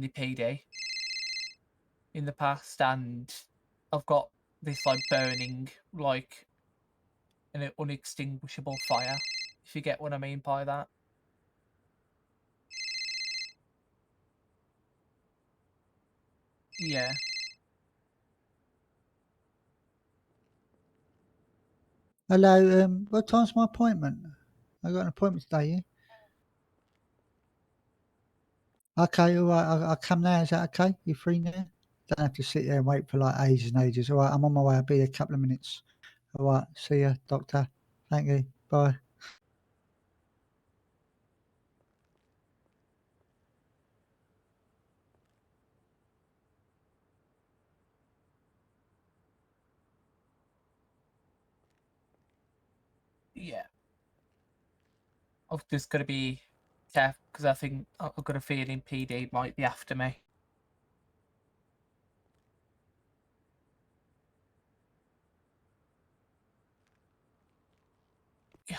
the PD in the past, and I've got this like burning, like an unextinguishable fire, if you get what I mean by that. Yeah. Hello, what time's my appointment? I got an appointment today, yeah? Okay, all right, I'll come now, is that okay? You free now? Don't have to sit there and wait for like ages and ages. All right, I'm on my way, I'll be a couple of minutes. All right, see ya, doctor. Thank you, bye. Yeah. I've just got to be careful, because I think I've got a feeling PD might be after me.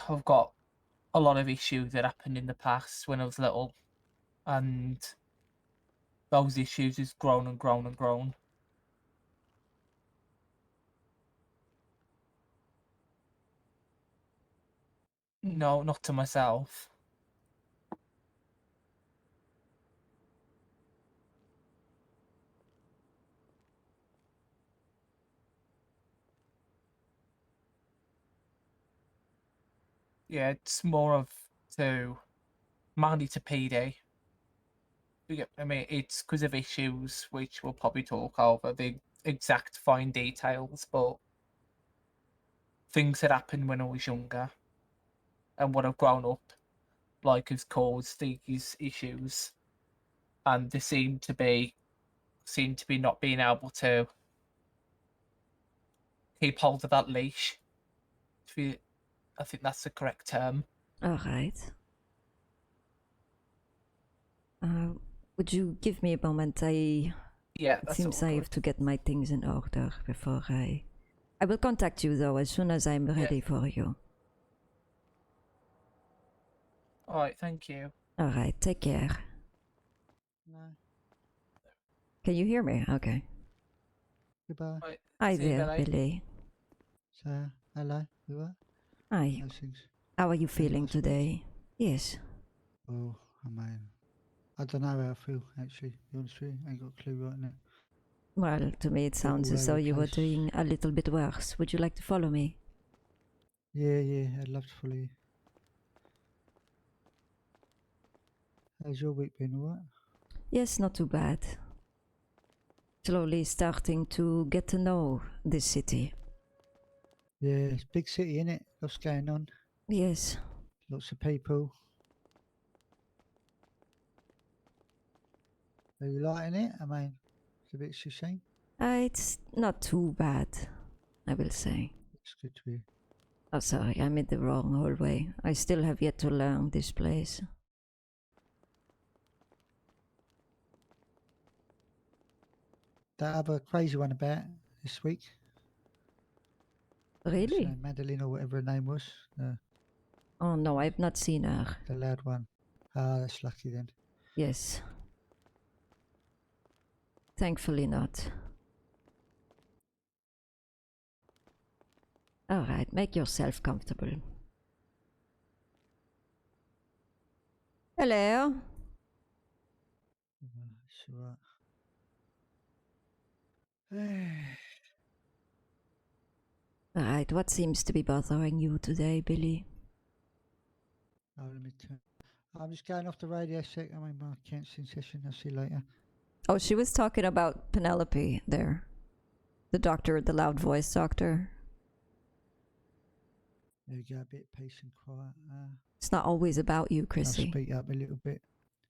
I've got a lot of issues that happened in the past when I was little, and those issues has grown and grown and grown. No, not to myself. Yeah, it's more of mainly to PD. I mean, it's because of issues which we'll probably talk over the exact fine details, but things that happened when I was younger and what I've grown up like has caused these issues, and they seem to be not being able to keep hold of that leash. I think that's the correct term. All right. Would you give me a moment? Yeah, it seems I have to get my things in order before I will contact you though as soon as I'm ready for you. All right, thank you. All right, take care. No. Can you hear me? Okay. Goodbye. Right, Hi see you, there, Billy. Billy. So, hello, you what? Hi. How's things? How are you Hey, feeling what's the today? Yes. Oh, I mean, I don't know how I feel, actually, to be honest with you. I ain't got a clue right now. Well, to me it sounds all as over though the you were place. doing a little bit worse. Would you like to follow me? Yeah, I'd love to follow you. How's your week been, all right? Yes, not too bad. Slowly starting to get to know this city. Yeah, it's a big city, innit? Lots going on. Yes. Lots of people. Are you liking it? I mean, it's a bit shame. It's not too bad, I will say. It's good to be. Oh, sorry, I'm in the wrong hallway. I still have yet to learn this place. That other crazy one about this week. Really? Madeline or whatever her name was. Oh no, I've not seen her. The loud one. Ah, that's lucky then. Yes. Thankfully not. Alright, make yourself comfortable. Hello. Sure. Alright, what seems to be bothering you today, Billy? Oh, let me turn. I'm just going off the radio sec. I'm in my counselling session. I'll see you later. Oh, she was talking about Penelope there. The doctor, the loud voice doctor. There we go, a bit peace and quiet. It's not always about you, I'll Chrissy. speak up a little bit.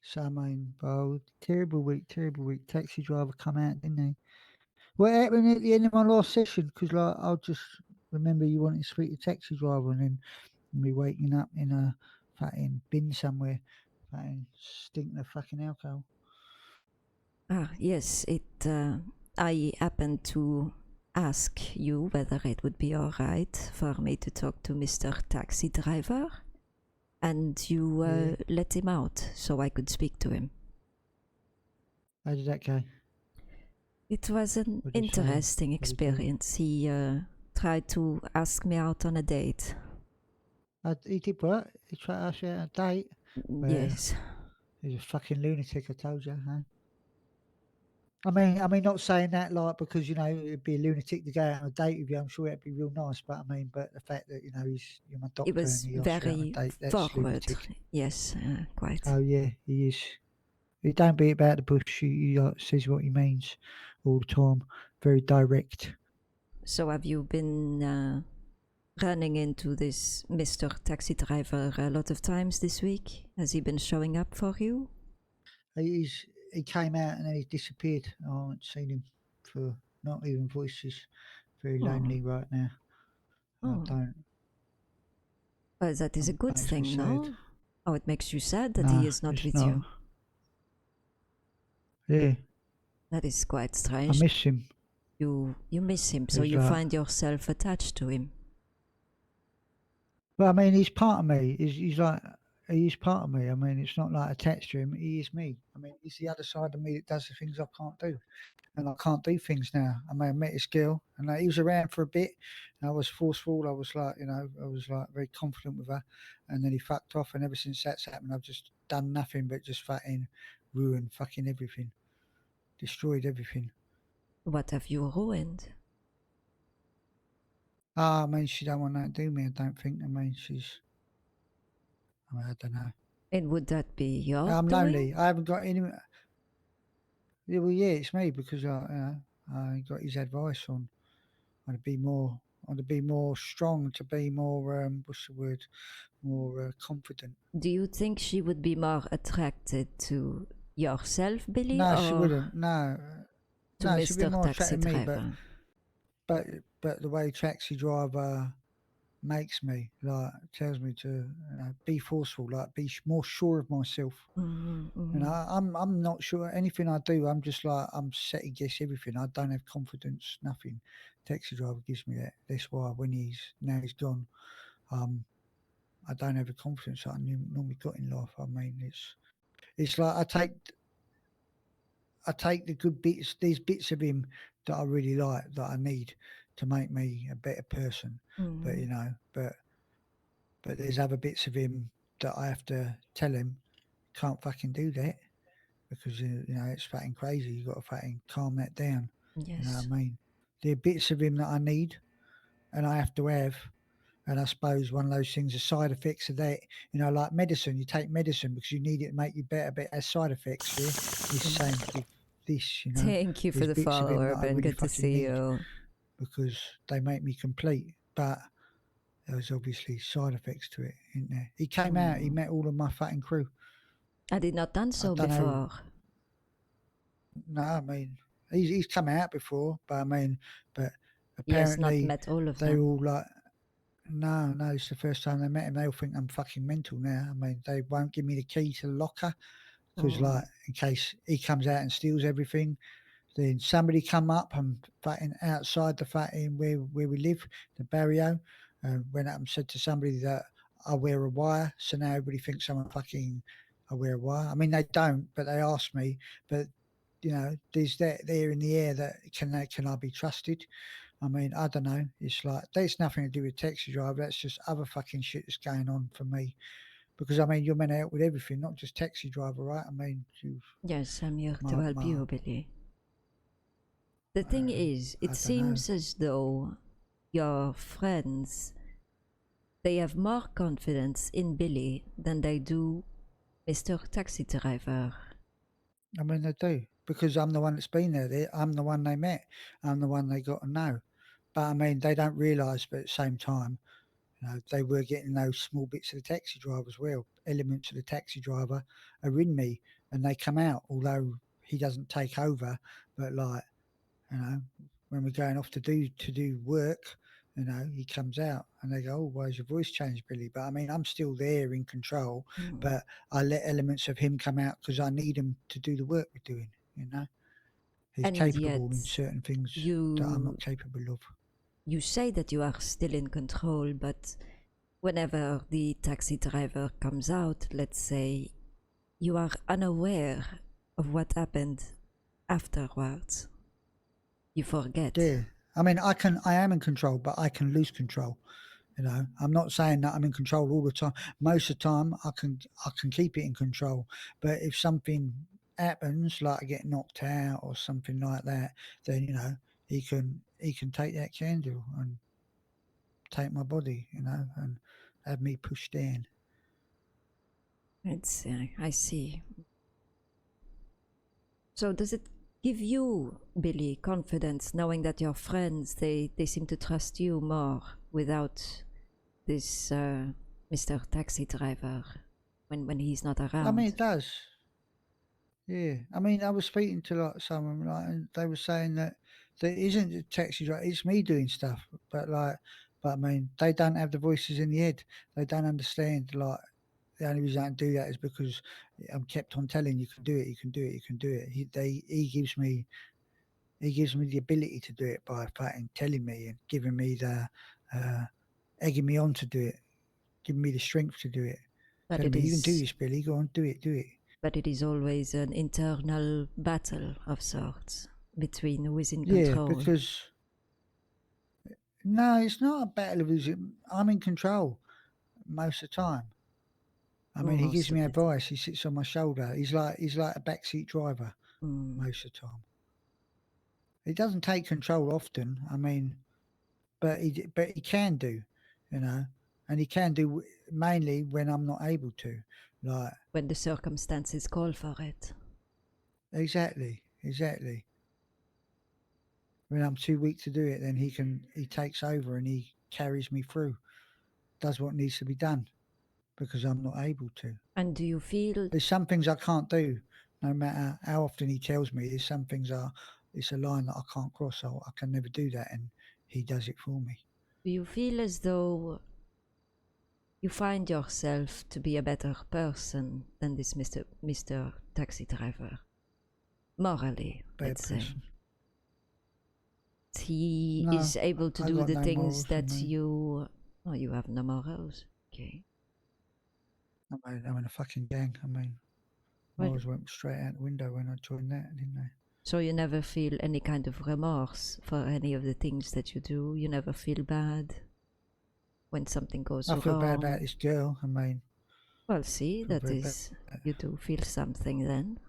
So, I mean, well, terrible week. Taxi driver come out, didn't he? What happened at the end of my last session? Because, like, I'll just remember you wanting to speak to taxi driver and then me waking up in a fucking bin somewhere, fucking stinking of fucking alcohol. Ah, yes, I happened to ask you whether it would be alright for me to talk to Mr. Taxi Driver, and you let him out so I could speak to him. How did that go? It was an What did he say? interesting What did he do? experience. He tried to ask me out on a date. He did what? He tried to ask you out on a date? Well, Yes. he's a fucking lunatic, I told you, huh? I mean, not saying that like because it'd be a lunatic to go out on a date with you. I'm sure it'd be real nice, but but the fact that you're my He doctor and was he asks you out on very a date, that's forward. lunatic. Yes, quite. Oh yeah, he is. He don't beat about the bush. He says what he means all the time. Very direct. So have you been running into this Mr. Taxi Driver a lot of times this week? Has he been showing up for you? He came out and then he disappeared. I haven't seen him for not even voices. Very Oh. lonely right now. I Oh. don't. Well, that is a good Makes me thing, sad. no? Oh, it makes you sad that No, he is not it's with not. you. Yeah, That is quite I strange. miss him. You miss him, so He's you like- find yourself attached to him. Well, I mean, he's part of me. He's like, he's part of me. I mean, it's not like attached to him. He is me. I mean, he's the other side of me that does the things I can't do. And I can't do things now. I mean, I met this girl and he was around for a bit. And I was forceful. I was like, I was like very confident with her. And then he fucked off. And ever since that's happened, I've just done nothing but just fucking ruined fucking everything. Destroyed everything. What have you ruined? I mean, she don't want that to do me, I don't think. I mean, I don't know. And would that be your I'm doing? lonely. I haven't got any. Yeah, well, yeah, it's me because I got his advice on to be more, to be more strong, to be more what's the word, more confident. Do you think she would be more attracted to yourself, Billy, No, or she wouldn't. No, to no, she'd be Mr. more Taxi attracted to me. Driver? But the way taxi driver makes me tells me to be forceful, like be more sure of myself. Mm-hmm. I'm not sure anything I do. I'm just like I'm second guess everything. I don't have confidence. Nothing. Taxi driver gives me that. That's why when he's gone, I don't have the confidence that I normally got in life. I mean, it's like I take the good bits, these bits of him that I really like, that I need to make me a better person. But but there's other bits of him that I have to tell him can't fucking do that because it's fucking crazy. You got to fucking calm that down. Yes. You know what I mean? There are bits of him that I need and I have to have. And I suppose one of those things, the side effects of that, like medicine, you take medicine because you need it to make you better, but it has side effects. Yeah, it's the same with this. Thank you for there's the bits of him follow, that I Urban. really Good to fucking see need you. because they make me complete. But there's obviously side effects to it, isn't there? He came out, he met all of my fucking crew. I did not done so don't know. before. No, I mean he's come out before, but but He has not apparently met all of they them. all like. No, it's the first time they met him. They all think I'm fucking mental now. I mean, they won't give me the key to the locker because, Oh. in case he comes out and steals everything, then somebody come up and fucking outside the fucking where we live, the barrio, went up and said to somebody that I wear a wire. So now everybody thinks I'm a fucking, I wear a wire. I mean, they don't, but they ask me. But there's that there in the air that can I be trusted? I mean, I don't know. It's like there's nothing to do with taxi driver. That's just other fucking shit that's going on for me. Because I mean, you're meant to help with everything, not just taxi driver, right? I mean, Yes, I'm here to My- help you, my- Billy. The thing is, I it dunno. seems as though your friends, they have more confidence in Billy than they do Mr. Taxi Driver. I mean, they do because I'm the one that's been there. I'm the one they met. I'm the one they got to know. But I mean, they don't realise. But at the same time, they were getting those small bits of the taxi driver as well. Elements of the taxi driver are in me, and they come out. Although he doesn't take over, but when we're going off to do work, he comes out and they go, "Oh, why's your voice changed, Billy?" But I mean, I'm still there in control, but I let elements of him come out because I need him to do the work we're doing. He's And capable in yet certain things that I'm not capable of. You say that you are still in control, but whenever the taxi driver comes out, let's say, you are unaware of what happened afterwards. You forget. Yeah. I mean, I am in control, but I can lose control. You know, I'm not saying that I'm in control all the time. Most of the time, I can keep it in control. But if something happens, like I get knocked out or something like that, then you know he can take that candle and take my body, you know, and have me pushed down. It's I see. So does it give you, Billy, confidence knowing that your friends they seem to trust you more without this Mr. Taxi Driver when he's not around? I mean, it does. Yeah, I mean, I was speaking to like someone, like, and they were saying that it isn't a taxi driver; it's me doing stuff. But I mean, they don't have the voices in the head. They don't understand. Like, the only reason I can do that is because I'm kept on telling you can do it, you can do it, you can do it. He gives me the ability to do it by fucking telling me and giving me the egging me on to do it, giving me the strength to do it. But Telling it me you can do is this, Billy. Go on, do it, do it. but it is always an internal battle of sorts between who is in Yeah, control. because no, it's not a battle of who's. I'm in control most of the time. I mean, he Most gives me of it. advice. He sits on my shoulder. He's like a backseat driver most of the time. He doesn't take control often. I mean, but he can do, you know, and he can do mainly when I'm not able to. Like When the circumstances call for it. exactly. When I'm too weak to do it, then he takes over and he carries me through, does what needs to be done because I'm not able to. And do you feel There's some things I can't do, no matter how often he tells me. There's some things it's a line that I can't cross, so I can never do that, and he does it for me. as though you find yourself to be a better person than this Mr. Taxi Driver? Morally, Bad let's say. person. He No, is able to I do got the no things morals, that I mean. you... Oh, you have no morals. Okay. I'm in a fucking gang. I mean, Well, morals went straight out the window when I joined that, didn't they? so you never feel any kind of remorse for any of the things that you do? You never feel bad when something goes I wrong? feel bad about this girl. I mean, Well, see, feel that very is... bad. You do feel something then.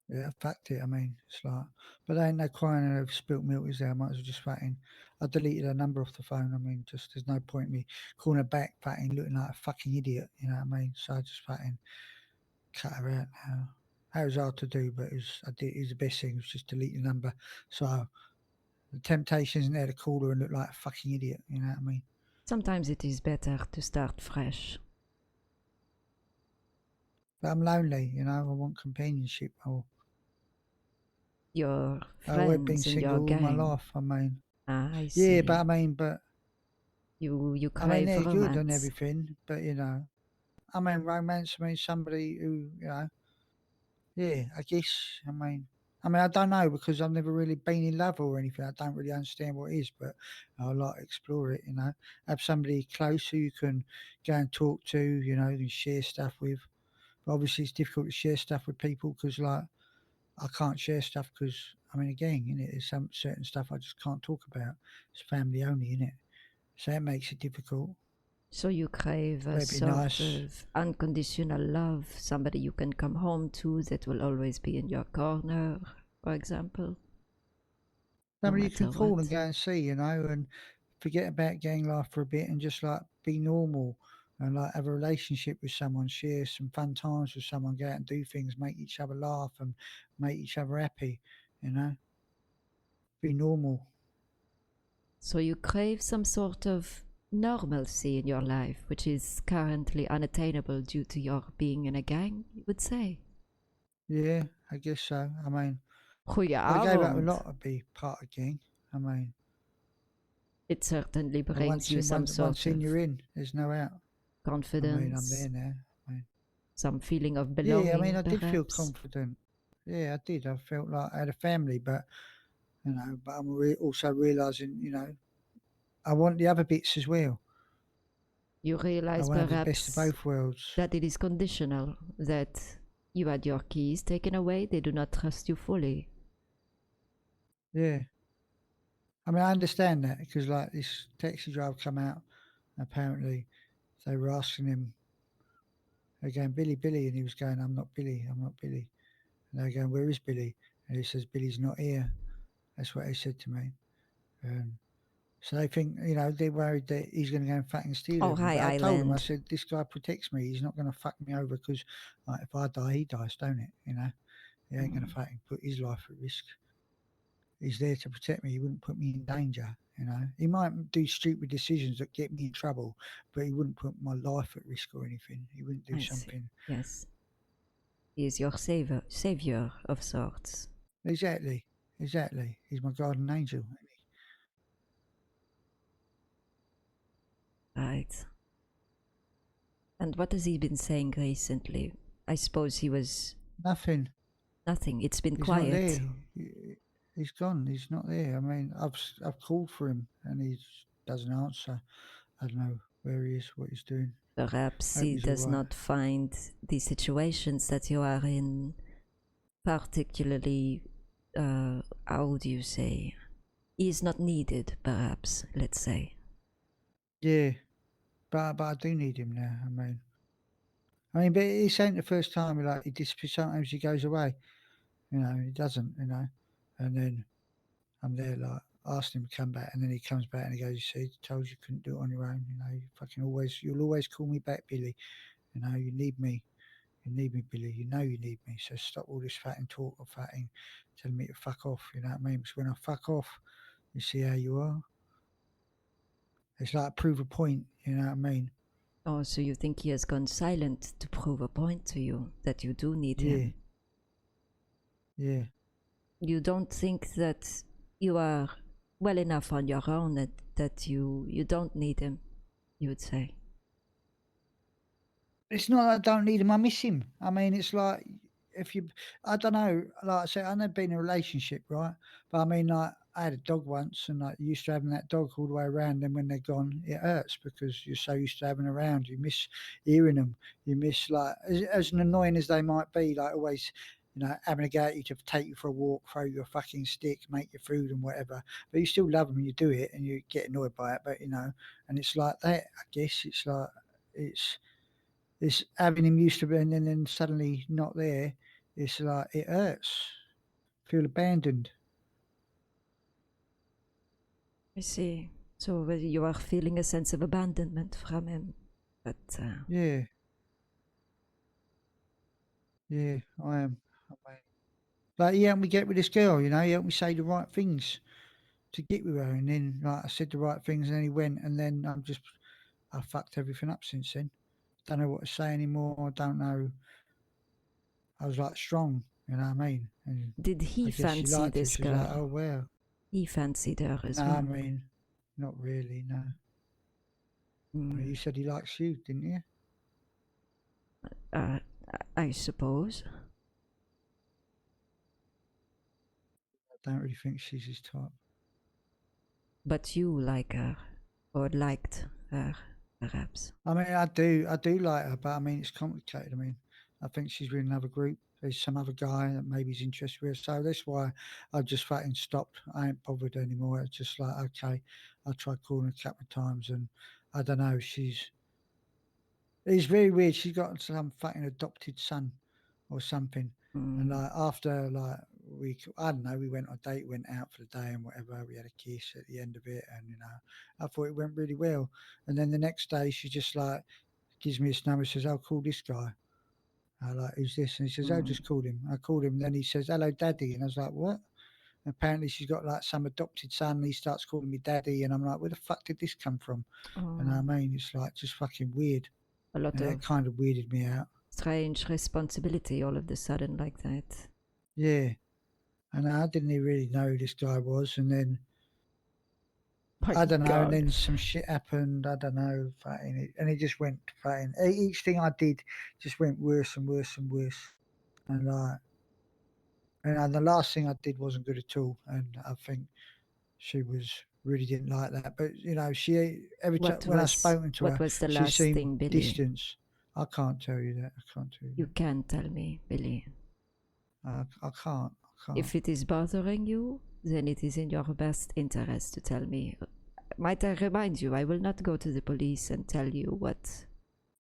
Yeah, I fucked it. I mean, it's like, but there ain't no crying over spilt milk, is there? I might as well just fucking. I deleted her number off the phone. I mean, just there's no point in me calling her back, fucking looking like a fucking idiot. You know what I mean? So I just fucking cut her out now. That was hard to do, but it was the best thing. Was just delete the number. So the temptation isn't there to call her and look like a fucking idiot. You know what I mean? Sometimes it is better to start fresh. But I'm lonely. You know, I want companionship. Your I've been friends in your single all my gang. life. I mean, I see. yeah, but I mean, You I mean, crave they're good and romance. everything, but you know, I mean, romance. I mean, somebody who, you know, yeah, I guess. I mean, I don't know because I've never really been in love or anything. I don't really understand what it is, but I like to explore it. You know, have somebody close who you can go and talk to. You know, and share stuff with. But obviously, it's difficult to share stuff with people because, like, I can't share stuff because I'm in a gang. In it, there's some certain stuff I just can't talk about. It's family only, in it, so that makes it difficult. So you crave a But it'd be sort nice. of unconditional love, somebody you can come home to that will always be in your corner, for example. Somebody you can matter call what. and go and see, you know, and forget about gang life for a bit and just like be normal and like have a relationship with someone, share some fun times with someone, go out and do things, make each other laugh and make each other happy, you know. Be normal. So you crave some sort of normalcy in your life, which is currently unattainable due to your being in a gang, you would say. Yeah, I guess so. I mean, I gave up a Goedenavond. lot to be part of gang. I mean, It certainly and brings you some once sort in, of you're in. There's no out. I mean, I'm confidence, there now. I mean, some feeling of yeah, I belonging, mean, I did feel perhaps. confident. Yeah, I did. I felt like I had a family, but you know, but I'm also realizing, you know, I want the other bits as well. You I realize want to have the best of perhaps both worlds. that it is conditional, that You had your keys taken away. They do not trust you fully. Yeah. I mean, I understand that because like this taxi driver come out, apparently they were asking him, they're going, Billy, Billy, and he was going, I'm not Billy, I'm not Billy. And they're going, where is Billy? And he says, Billy's not here. That's what he said to me. So they think, they're worried that he's going to go and fucking steal Oh, everything. hi, But I told him, I Island. said, this guy protects me. He's not going to fuck me over because if I die, he dies, don't it? He ain't going to fucking put his life at risk. He's there to protect me. He wouldn't put me in danger, He might do stupid decisions that get me in trouble, but he wouldn't put my life at risk or anything. He wouldn't do I see. something. Yes. He is your savior of sorts. Exactly. He's my guardian angel. Right. And what has he been saying recently? I suppose he was Nothing. nothing. It's been He's quiet. not there. He's gone. He's not there. I mean, I've called for him and he doesn't answer. I don't know where he is, what he's doing. Perhaps Hope he he's does all right. not find the situations that you are in particularly, how do you say? He is not needed, perhaps, let's say. Yeah, but I do need him now. I mean, but this ain't the first time. Like he disappears. Sometimes he goes away. He doesn't. And then I'm there, like asking him to come back, and then he comes back and he goes, "You see, told you couldn't do it on your own. You fucking you'll always call me back, Billy. You need me. You need me, Billy. You know you need me. So stop all this fatting talk or fatting, telling me to fuck off. You know what I mean? Because when I fuck off, you see how you are. It's like prove a point. You know what I mean? Oh, so you think he has gone silent to prove a point to you that you do need Yeah. him? Yeah. You don't think that you are well enough on your own that you don't need him, you would say? It's not that I don't need him. I miss him. I mean, it's like I don't know. Like I said, I've never been in a relationship, right? But I mean, like I had a dog once, and like used to having that dog all the way around. And when they're gone, it hurts because you're so used to having around. You miss hearing them. You miss like as annoying as they might be, like always. Having to go out you to take you for a walk, throw you a fucking stick, make your food and whatever. But you still love them and you do it and you get annoyed by it. But, and it's like that, I guess. It's like, it's having him used to be and then suddenly not there. It's like, it hurts. Feel abandoned. I see. So you are feeling a sense of abandonment from him. But Yeah. Yeah, I am. I mean, like, he helped me get with this girl, he helped me say the right things to get with her. And then, like, I said the right things and then he went. And then I fucked everything up since then. Don't know what to say anymore. I don't know. I was like strong, you know what I mean? And did he I guess she fancy liked it. this She was like, girl? oh, well. He fancied her as No, I well. mean, not really, no. I mean, you said he likes you, didn't you? I suppose. I don't really think she's his type. But you like her, or liked her, perhaps. I mean, I do like her, but I mean, it's complicated. I mean, I think she's with another group. There's some other guy that maybe he's interested with. So that's why I just fucking stopped. I ain't bothered anymore. It's just like, okay, I tried calling her a couple of times and I don't know. It's very weird. She's got some fucking adopted son or something. And like after like I don't know, we went on a date, went out for the day and whatever. We had a kiss at the end of it, and I thought it went really well. And then the next day, she just like gives me his number, says, "I'll call this guy." I like, who's this? And he says, "Oh, just call him." I called him. Then he says, "Hello, Daddy," and I was like, "What?" And apparently, she's got like some adopted son. And he starts calling me Daddy, and I'm like, "Where the fuck did this come from?" And I mean, it's like just fucking weird. A lot And of that kind of weirded me out. strange responsibility all of a sudden like that. Yeah. And I didn't even really know who this guy was. And then, I don't know. And then some shit happened. I don't know. And it just went fighting. Each thing I did just went worse and worse and worse. And the last thing I did wasn't good at all. And I think she really didn't like that. But, she, every time when I spoken to her, what was the she last seemed thing, Billy? distance. I can't tell you that. I can't tell you. You can tell me, Billy. I can't. If it is bothering you, then it is in your best interest to tell me. Might I remind you, I will not go to the police and tell you what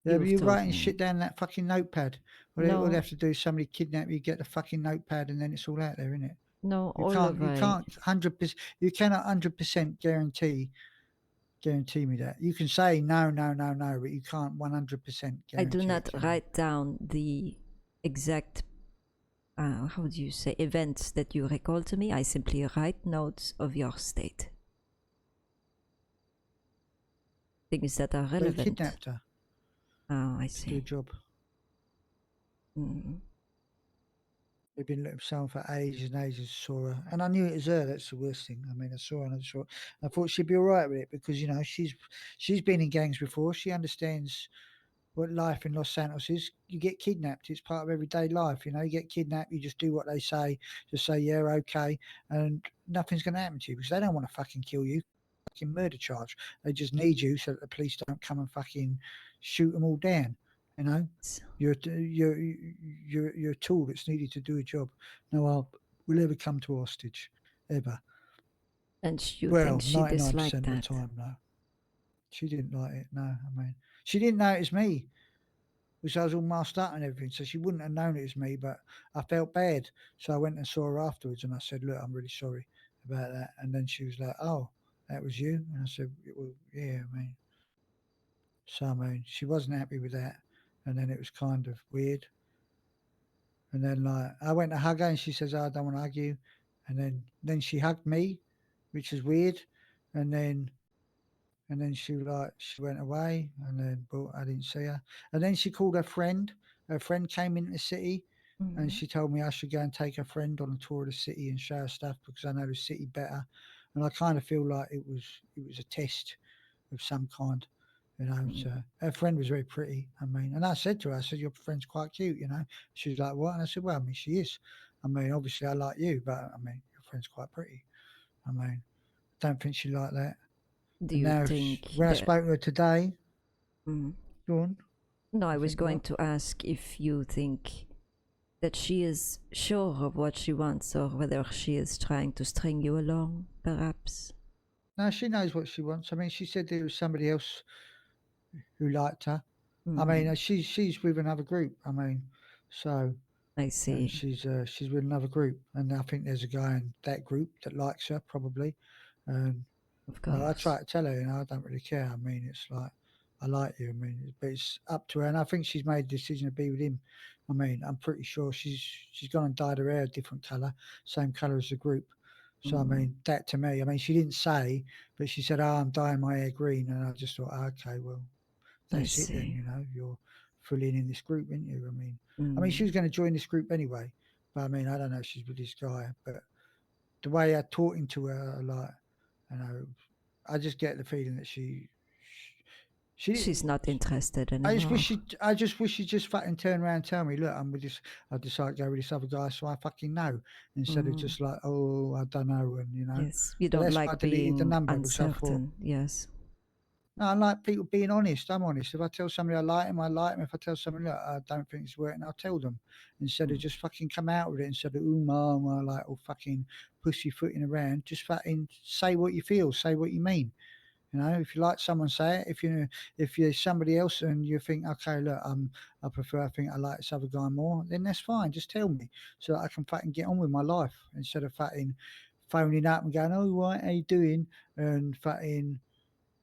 Yeah, but you've you're told writing me. shit down that fucking notepad. All No. they have to do is somebody kidnap you, get the fucking notepad, and then it's all out there, isn't it? No, You all can't. of You I. can't 100%. You cannot 100% guarantee me that. You can say no, but you can't 100% guarantee. I do it not to me. write down the exact, how do you say, events that you recall to me. I simply write notes of your state. Things that are They relevant. kidnapped her Oh, I to do a see. job. Mm. They've been looking for someone for ages and ages. Saw her, and I knew it was her. That's the worst thing. I mean, I saw her and I thought she'd be all right with it because she's been in gangs before. She understands what life in Los Santos is. You get kidnapped. It's part of everyday life. You get kidnapped. You just do what they say. Just say, yeah, okay. And nothing's going to happen to you because they don't want to fucking kill you. Fucking murder charge. They just need you so that the police don't come and fucking shoot them all down. You're a tool that's needed to do a job. No one will ever come to hostage. Ever. And you Well, think she 99% disliked of the that? time, no. She didn't like it, no. I mean, she didn't know it was me. Which I was all masked up and everything, so she wouldn't have known it was me, but I felt bad. So I went and saw her afterwards and I said, look, I'm really sorry about that. And then she was like, oh, that was you? And I said, well, yeah, I mean. So, I mean, she wasn't happy with that. And then it was kind of weird. And then, like, I went to hug her and she says, oh, I don't want to hug you. And then she hugged me, which is weird. And then she went away, and then but I didn't see her. And then she called her friend. Her friend came into the city, and she told me I should go and take her friend on a tour of the city and show her stuff because I know the city better. And I kind of feel like it was a test of some kind, So her friend was very pretty. I mean, and I said to her, I said, your friend's quite cute, She was like, what? And I said, well, I mean, she is. I mean, obviously I like you, but I mean, your friend's quite pretty. I mean, I don't think she liked that. Do And you now, think when I spoke to her today, go on. No, I was think going what? to ask if you think that she is sure of what she wants or whether she is trying to string you along, perhaps. No, she knows what she wants. I mean, she said there was somebody else who liked her. I mean, she's with another group. I mean, so I see. she's with another group, and I think there's a guy in that group that likes her probably. Of course. I try to tell her, I don't really care. I mean, it's like I like you. I mean, but it's up to her, and I think she's made the decision to be with him. I mean, I'm pretty sure she's gone and dyed her hair a different colour, same colour as the group. So I mean, that to me, I mean, she didn't say, but she said, "Oh, I'm dyeing my hair green," and I just thought, okay, well, that's it then. You're fully in this group, aren't you? I mean, she was going to join this group anyway, but I mean, I don't know if she's with this guy, but the way I talking to her, like, I just get the feeling that she's not interested anymore. I just wish she'd just fucking turn around and tell me, look, I'm with this. I decided to go with this other guy, so I fucking know, instead of just like, oh, I don't know, and Yes, you So don't that's why I like deleted the being number because I thought, uncertain. Yes. no, I like people being honest. I'm honest. If I tell somebody I like him, I like him. If I tell somebody, look, I don't think it's working, I'll tell them instead of just fucking come out with it instead of mama, like all fucking pussyfooting around. Just fucking say what you feel, say what you mean. If you like someone, say it. If you're somebody else and you think, okay, look, I think I like this other guy more, then that's fine. Just tell me so that I can fucking get on with my life instead of fucking phoning up and going, oh, right, how you doing? And fucking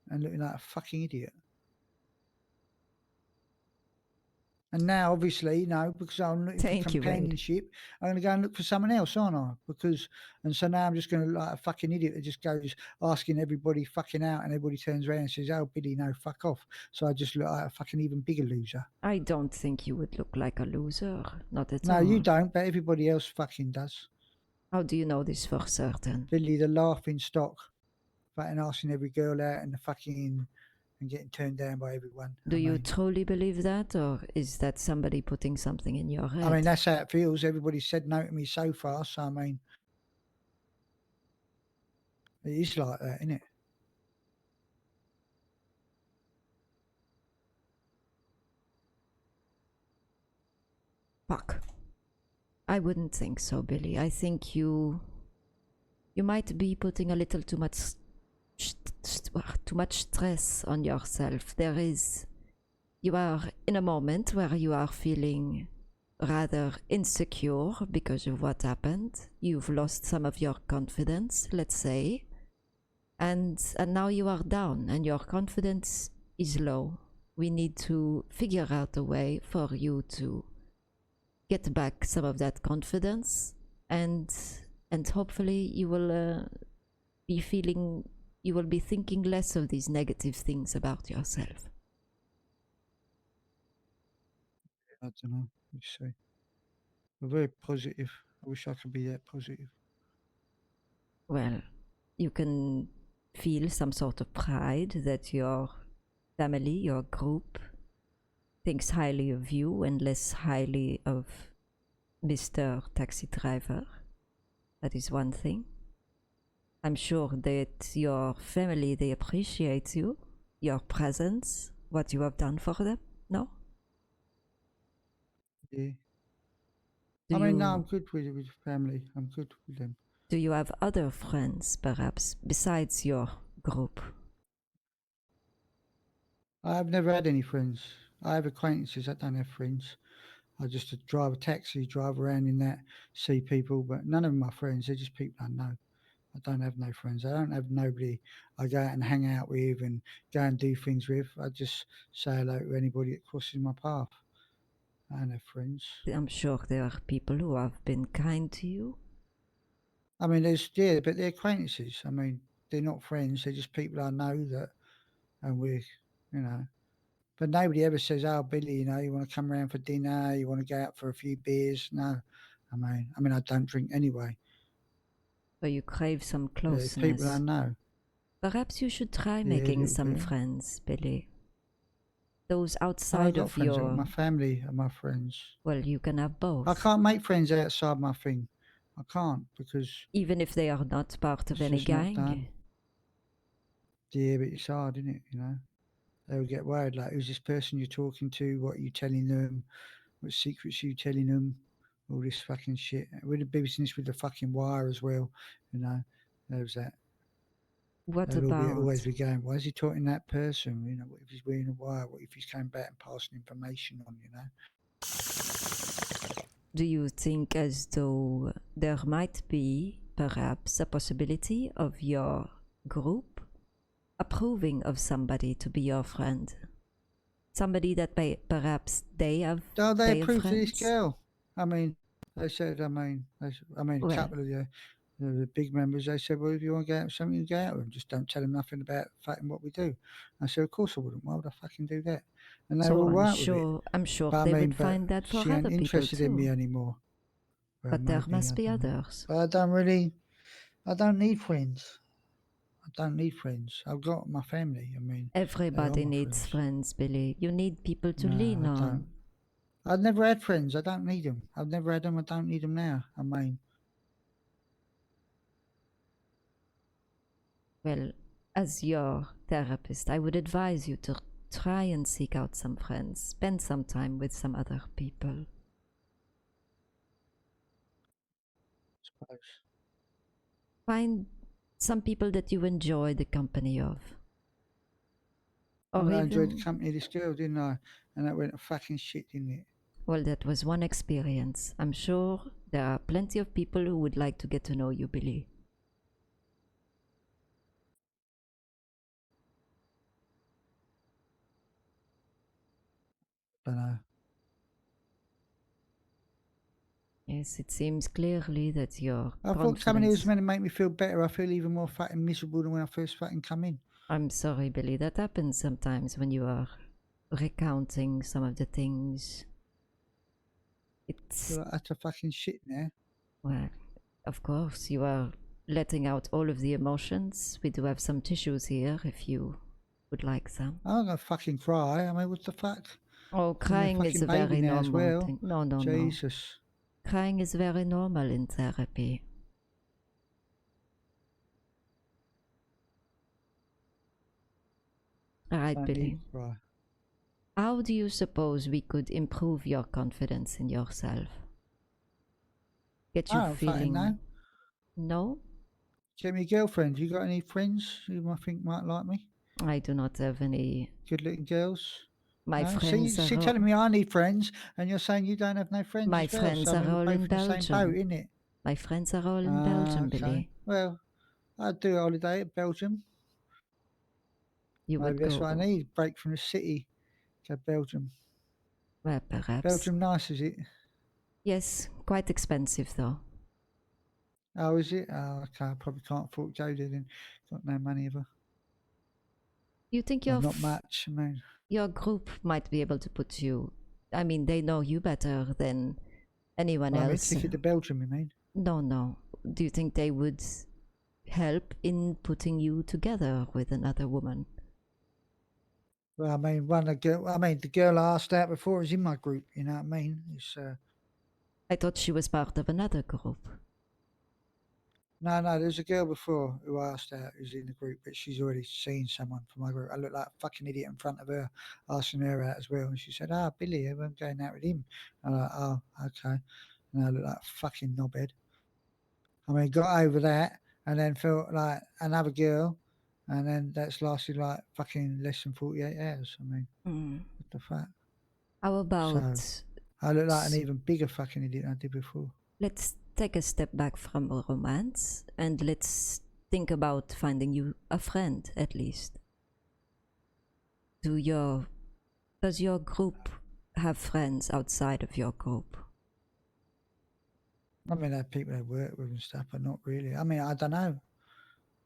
and looking like a fucking idiot. And now, obviously, because I'm looking Thank for you, Wade. companionship, I'm going to go and look for someone else, aren't I? And so now I'm just going to look like a fucking idiot that just goes asking everybody fucking out, and everybody turns around and says, "Oh, Billy, no, fuck off." So I just look like a fucking even bigger loser. I don't think you would look like a loser. Not at all. No, you don't, but everybody else fucking does. How do you know this for certain? Billy, the laughing stock, fucking asking every girl out and and getting turned down by everyone. Do you truly believe that, or is that somebody putting something in your head? I mean, that's how it feels. Everybody said no to me so far, so I mean, it is like that, isn't it? Fuck. I wouldn't think so, Billy. I think you might be putting a little too much stress on yourself. You are in a moment where you are feeling rather insecure because of what happened. You've lost some of your confidence, let's say, and now you are down and your confidence is low. We need to figure out a way for you to get back some of that confidence, and hopefully you will be thinking less of these negative things about yourself. I don't know. You see, we're very positive. I wish I could be that positive. Well, you can feel some sort of pride that your family, your group, thinks highly of you and less highly of Mr. Taxi Driver. That is one thing. I'm sure that your family, they appreciate you, your presence, what you have done for them, no? Yeah. Do No, I'm you good with family. I'm good with them. do you have other friends, perhaps, besides your group? I've never had any friends. I have acquaintances. I don't have friends. I just drive a taxi, drive around in that, see people, but none of them are friends. They're just people I know. I don't have no friends. I don't have nobody I go out and hang out with and go and do things with. I just say hello to anybody that crosses my path. I don't have friends. I'm sure there are people who have been kind to you. I mean, but they're acquaintances. I mean, they're not friends. They're just people I know that, and but nobody ever says, "Oh, Billy, you want to come around for dinner? You want to go out for a few beers?" No, I mean, I don't drink anyway. So you crave some Yeah, it's people I closeness. know. Perhaps you should try Yeah, a making little some bit. friends, Billy. Those I've outside got of friends. your... My family are my friends. Well, you can have I both. can't make friends outside my thing. I can't because Even if they are not part of it's any just not done. gang. Yeah, but it's hard, isn't it? They'll get worried. Like, who's this person you're talking to? What are you telling them? What secrets are you telling them? All this fucking shit. We're the business with the fucking wire as well. There's that. What They'll always about... be going, why is he talking to that person? What if he's wearing a wire? What if he's coming back and passing information on, Do you think as though there might be perhaps a possibility of your group approving of somebody to be your friend? Somebody that perhaps they have Oh, they their approved of this friends? girl. I mean, they said, a Well, couple of the big members, they said, well, if you want to go out with something, you go out with them. Just don't tell them nothing about fucking what we do. I said, of course I wouldn't. Why would I fucking do that? And they were so all right with it. I'm sure But I they mean, would but find that for she ain't other people interested in me too. anymore. Well, But there maybe, must I be don't know. others. But I don't need friends. I don't need friends. I've got my family. I mean, they are Everybody my needs friends. friends, Billy. You need people to No, lean I on. don't. I've never had friends. I don't need them. I've never had them. I don't need them now. I mean, Well, as your therapist, I would advise you to try and seek out some friends, spend some time with some other people. I suppose. Find some people that you enjoy the company of. I Or mean, I enjoyed the even, company of this girl, didn't I? And that went to fucking shit, didn't it? well, that was one experience. I'm sure there are plenty of people who would like to get to know you, Billy. Don't know. Yes, it seems clearly that your I thought coming here was confidence... meant to make me feel better. I feel even more fucking miserable than when I first fucking come in. I'm sorry, Billy, that happens sometimes when you are recounting some of the things. I It's... feel like utter fucking shit now. Well, of course, you are letting out all of the emotions. We do have some tissues here if you would like some. I'm not gonna fucking cry. I mean, what the fuck? Oh, I'm a crying is fucking a baby very now as normal well. thing. No, no, no. Jesus. Crying is very normal in therapy. All right, Don't Billy. need to cry. How do you suppose we could improve your confidence in yourself? Get you I don't fucking know. feeling. No? Get me a girlfriend. You got any friends who I think might like me? I do not have any. Good looking girls? My No? friends See, are telling me I need friends, and you're saying you don't have no friends my as well. friends So I are mean, we're all both in in the same boat, Belgium. isn't it? My friends are all in Belgium, Okay. Billy. Well, I'd do a holiday at Belgium. You Maybe would that's what I go. need. Break from the city. Go Belgium. Well, perhaps. Belgium nice, is it? Yes, quite expensive though. Oh, is it? Oh, okay. I probably can't afford to go there then. Got no money ever. You think Well, not much. I mean, your group might be able to put you. I mean, they know you better than anyone buy me a else. ticket to Belgium, you mean? No. Do you think they would help in putting you together with another woman? Well, I mean, the girl I asked out before is in my group. You know what I mean? It's I thought she was part of another group. no. There's a girl before who I asked out who's in the group, but she's already seen someone from my group. I look like a fucking idiot in front of her, asking her out as well. And she said, "Ah, Billy, I'm going out with him." I'm like, "Oh, okay." And I look like a fucking knobhead. I mean, got over that, and then felt like another girl, and then that's lasted like fucking less than 48 hours. I mean, what the fuck? How So about I look like an even bigger fucking idiot than I did before. let's take a step back from romance and let's think about finding you a friend at least. Does your group have friends outside of your group? I mean, I have people I work with and stuff, but not really. I mean, I don't know.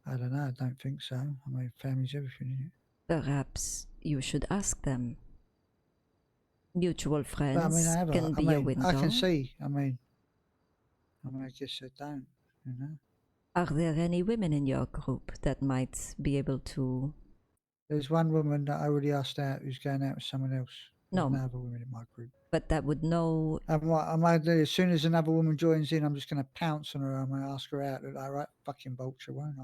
I don't think so. I mean, family's everything, isn't it? Perhaps you should ask them. Mutual But I mean, friends I have. can I be a mean, I can window. see. I mean, I guess I don't. You know, Are there any women in your group that might be able to? there's one woman that I already asked out who's going out with someone else. There's No, no other women in my group. but that would know. And what I might do, as soon as another woman joins in, I'm just going to pounce on her. I'm going to ask her out. Look like, right, fucking vulture, won't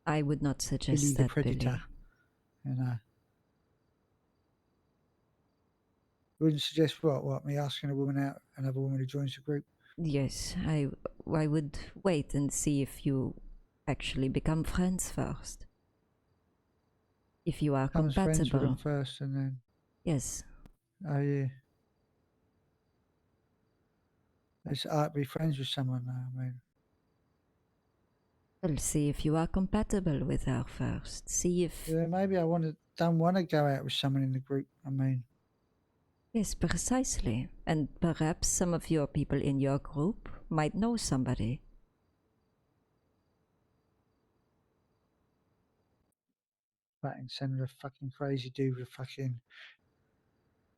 I? I would not Billy suggest the that, Predator. Billy. You know. Wouldn't suggest what? Me asking a woman out, another woman who joins the group. Yes, I would wait and see if you actually become friends first. If you are Comes friends with them compatible. first, and then Yes. oh yeah, it's hard to be friends with someone now. I mean, Well, see if you are compatible with her first. See if. yeah, maybe don't want to go out with someone in the group. I mean, Yes, precisely. And perhaps some of your people in your group might know somebody. fucking send a fucking crazy dude with a fucking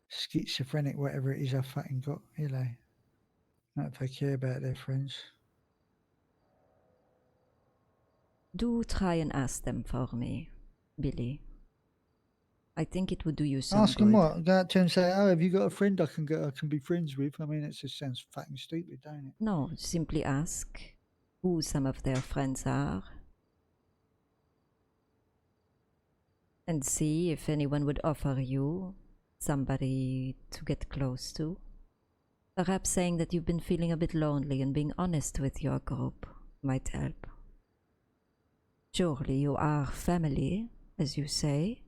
schizophrenic, whatever it is I fucking got. You know, not if they care about their friends. Do try and ask them for me, Billy. I think it would do you some Ask them good. what? Go out to and say, "Oh, have you got a friend I can be friends with?" I mean, it just sounds fucking stupid, don't it? No, simply ask who some of their friends are and see if anyone would offer you somebody to get close to. Perhaps saying that you've been feeling a bit lonely and being honest with your group might help. Surely you are family, as you say.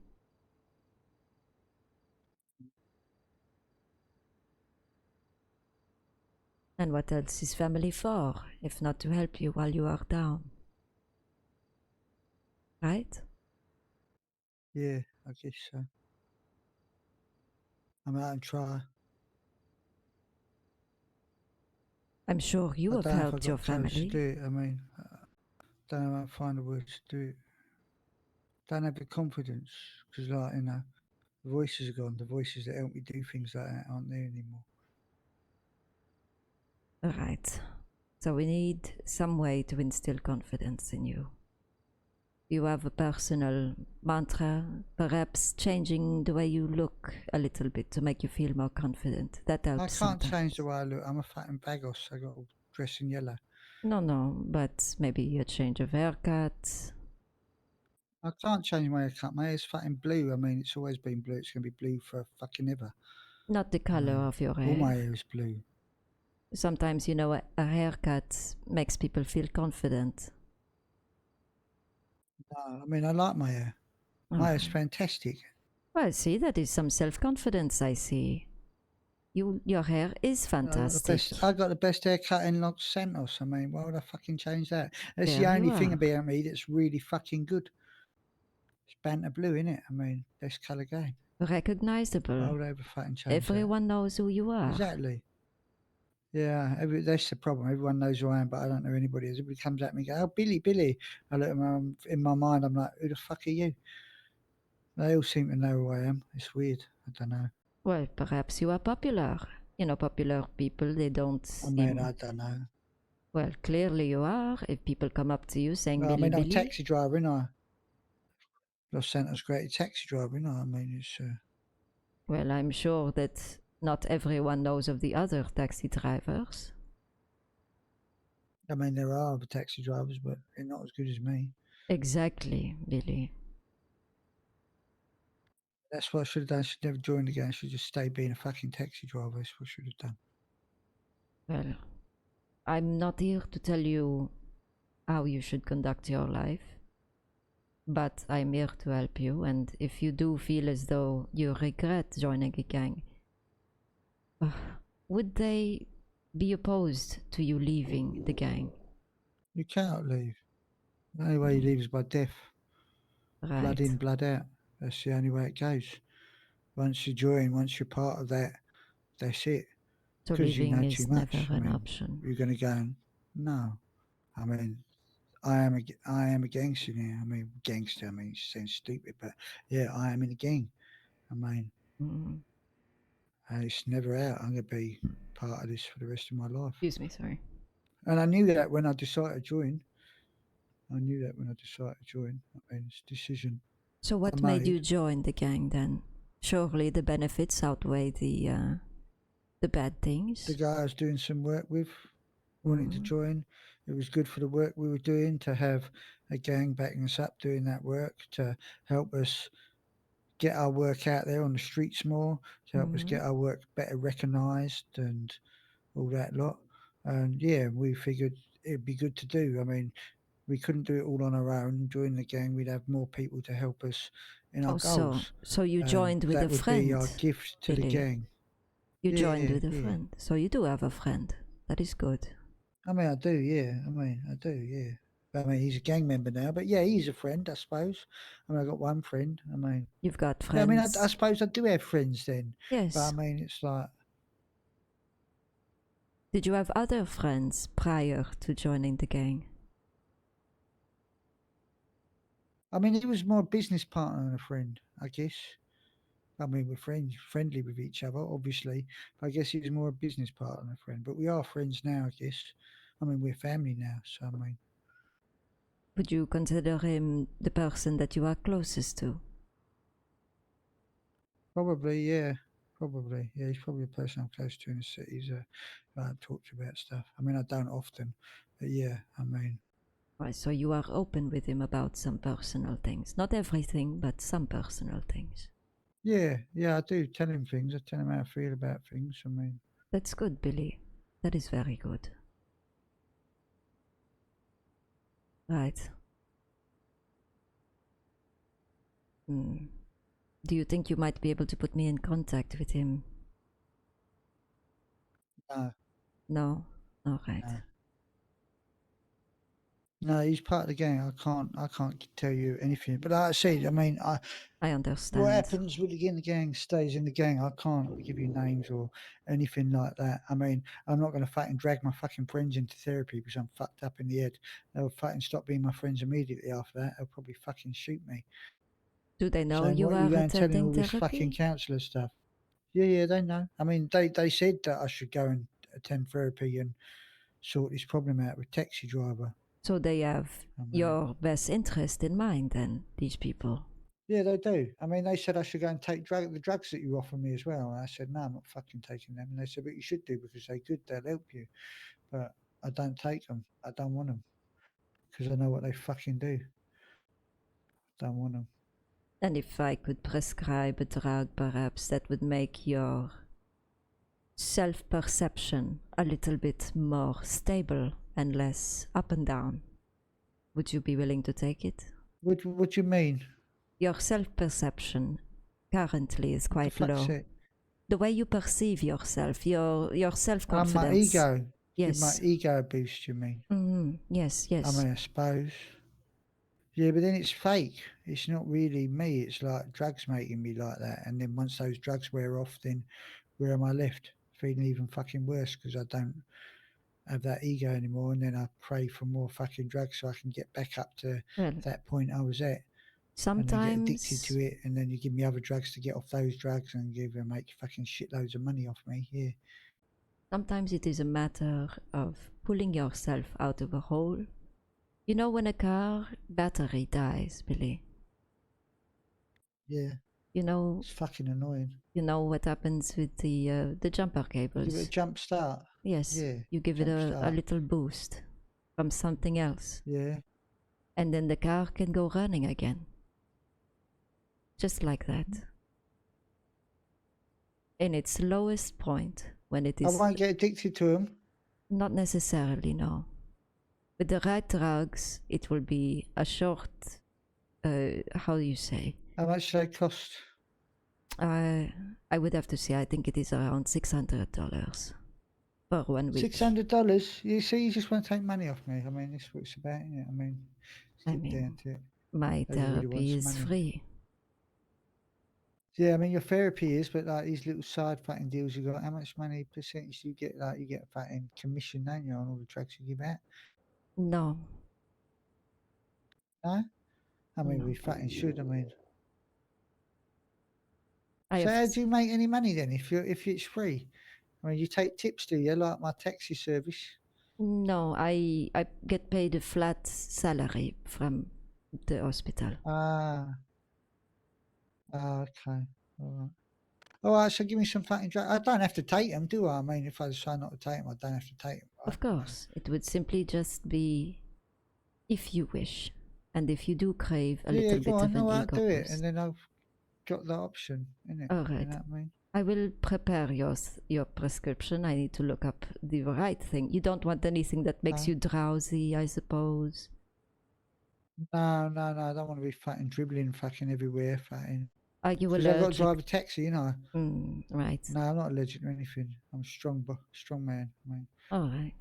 And what else is family for, if not to help you while you are down? Right? Yeah, I guess so. I'm out and try. I'm sure you I have don't know if I helped your got close to do family. it. I mean, don't know how to find the words to do it. Don't have the confidence because, like, you know, the voices are gone. The voices that help me do things like that aren't there anymore. Right. So we need some way to instill confidence in you. You have a personal mantra, perhaps changing the way you look a little bit to make you feel more confident. That helps I can't sometimes. change the way I look. I'm a fucking bagos. I got to dress in yellow. No, but maybe a change of haircut. I can't change my haircut. My hair's fucking blue. I mean, it's always been blue. It's going to be blue for fucking ever. Not the color mean, of your All my hair. hair is blue. Sometimes, you know, a haircut makes people feel confident. No, I mean, I like my hair. My hair's Oh. fantastic. Well, see, that is some self-confidence, I see. Your hair is fantastic. I got the best haircut in Los Santos. I mean, why would I fucking change that? That's the There you only thing are. about me that's really fucking good. It's banter blue, innit? I mean, best colour game. Why Recognizable. would I ever fucking change Everyone knows who you that? are. Exactly. Yeah, that's the problem. Everyone knows who I am, but I don't know anybody. Everybody comes at me and goes, "Oh, Billy, Billy." I look at them, in my mind, I'm like, "Who the fuck are you?" They all seem to know who I am. It's weird. I don't know. Well, perhaps you are popular. You know, popular people, they don't I mean, seem... I don't know. Well, clearly you are. If people come up to you saying, Well, I Billy, mean, I'm a Billy... taxi driver, and I Los Santos great taxi driver, and I mean, it's. Well, I'm sure that not everyone knows of the other taxi drivers. I mean, there are other taxi drivers, but they're not as good as me. Exactly, Billy. That's what I should have done. I should never joined again. I should just stay being a fucking taxi driver. That's what I should have done. Well, I'm not here to tell you how you should conduct your life, but I'm here to help you. And if you do feel as though you regret joining a gang, would they be opposed to you leaving the gang? You cannot leave. The only way you leave is by death. Right. Blood in, blood out. That's the only way it goes. Once you join, once you're part of that, that's it. So Because you leaving know is too much. never I an mean, option. you're going to go and, no. I mean, I am a gangster now. I mean, gangster. I mean, it sounds stupid, but yeah, I am in a gang. I mean, it's never out. I'm going to be part of this for the rest of my life. Excuse me, sorry. And I knew that when I decided to join. I mean, it's a decision. So what made you join the gang then? Surely the benefits outweigh the bad things. The guy I was doing some work with wanted to join. It was good for the work we were doing to have a gang backing us up doing that work, to help us get our work out there on the streets more, to help us get our work better recognised and all that lot. And yeah, we figured it'd be good to do. I mean, we couldn't do it all on our own. Joining the gang, we'd have more people to help us in our goals. So you joined with a friend. That would be our gift to the gang. You joined with a friend. So you do have a friend. That is good. I mean, I do, yeah. I mean, he's a gang member now, but yeah, he's a friend, I suppose. I mean, I got one friend. I mean, you've got friends. Yeah, I mean, I suppose I do have friends then. Yes. But I mean, it's like. Did you have other friends prior to joining the gang? I mean, he was more a business partner than a friend, I guess. I mean, we're friendly with each other, obviously. But I guess he was more a business partner than a friend. But we are friends now, I guess. I mean, we're family now, so I mean. Would you consider him the person that you are closest to? Probably, yeah. Probably, yeah. He's probably the person I'm close to in the city. He's talk to about stuff. I mean, I don't often, but yeah. I mean. Right, so you are open with him about some personal things. Not everything, but some personal things. Yeah, I do tell him things. I tell him how I feel about things. I mean, that's good, Billy. That is very good. Right. Do you think you might be able to put me in contact with him? No. No? All right. No, he's part of the gang. I can't tell you anything. But like I said, I mean, I understand. What happens with the gang stays in the gang. I can't give you names or anything like that. I mean, I'm not going to fucking drag my fucking friends into therapy because I'm fucked up in the head. They'll fucking stop being my friends immediately after that. They'll probably fucking shoot me. Do they know Saying, you what are you attending telling all this therapy? fucking counsellor stuff? Yeah, they know. I mean, they said that I should go and attend therapy and sort this problem out with taxi driver. So they have your best interest in mind then, these people? Yeah, they do. I mean, they said I should go and take the drugs that you offer me as well. And I said, no, I'm not fucking taking them. And they said, but you should do because they're good. They'll help you. But I don't take them. I don't want them because I know what they fucking do. Don't want them. And if I could prescribe a drug, perhaps that would make your self-perception a little bit more stable and less up and down. Would you be willing to take it? What do you mean? Your self-perception currently is The quite fuck's low. it? The way you perceive yourself, your Oh, self-confidence. my ego. Give Yes. my ego a boost, you mean? Yes, yes. I mean, I suppose. Yeah, but then it's fake. It's not really me. It's like drugs making me like that. And then once those drugs wear off, then where am I left? Feeling even fucking worse because I don't have that ego anymore. And then I pray for more fucking drugs so I can get back up to Well, that point I was at. And then get addicted sometimes, to it. And then you give me other drugs to get off those drugs and make fucking shitloads of money off me. Yeah. sometimes it is a matter of pulling yourself out of a hole. You know when a car battery dies, Billy? Yeah. You know, It's fucking annoying. you know what happens with the jumper Give it a cables. jump start. Yes, Yeah. you give it jump a start. little boost from something else, Yeah. and then the car can go running again. Just like that. In its lowest point, when it I is won't get addicted to them. not necessarily, no. With the right drugs, it will be a short, how do you say? How much do they cost? I would have to say, I think it is around $600 for 1 week. $600. You see, you just want to take money off me. I mean, this is what it's about, isn't it? I mean, I let's get mean, down to it. my Everybody therapy wants is money. free. Yeah, I mean, your therapy is, but like these little side fucking deals you got, how much money percentage do you get? Like, you get a fucking commission, don't you, on all the drugs you give out? No, No? I mean, No. we fucking should. I mean, I so how have do you make any money then if it's free? I mean, you take tips, do you? Like my taxi service. no. I get paid a flat salary from the hospital. Ah, okay, all right. All right, so give me some fucking drugs. I don't have to take them, do I? I mean, if I decide not to take them, I don't have to take them. Of course, it would simply just be if you wish, and if you do crave a Yeah, little go bit of on, an all right, ego do it, boost. and then I've got the option, innit? All You right. know what I mean? I will prepare your prescription. I need to look up the right thing. You don't want anything that makes you drowsy, I suppose. No, I don't want to be fucking dribbling fucking everywhere, fucking. Are you Because I've got to allergic? drive a taxi, you know. Right. No, I'm not allergic to anything. I'm a strong man. I mean, All right.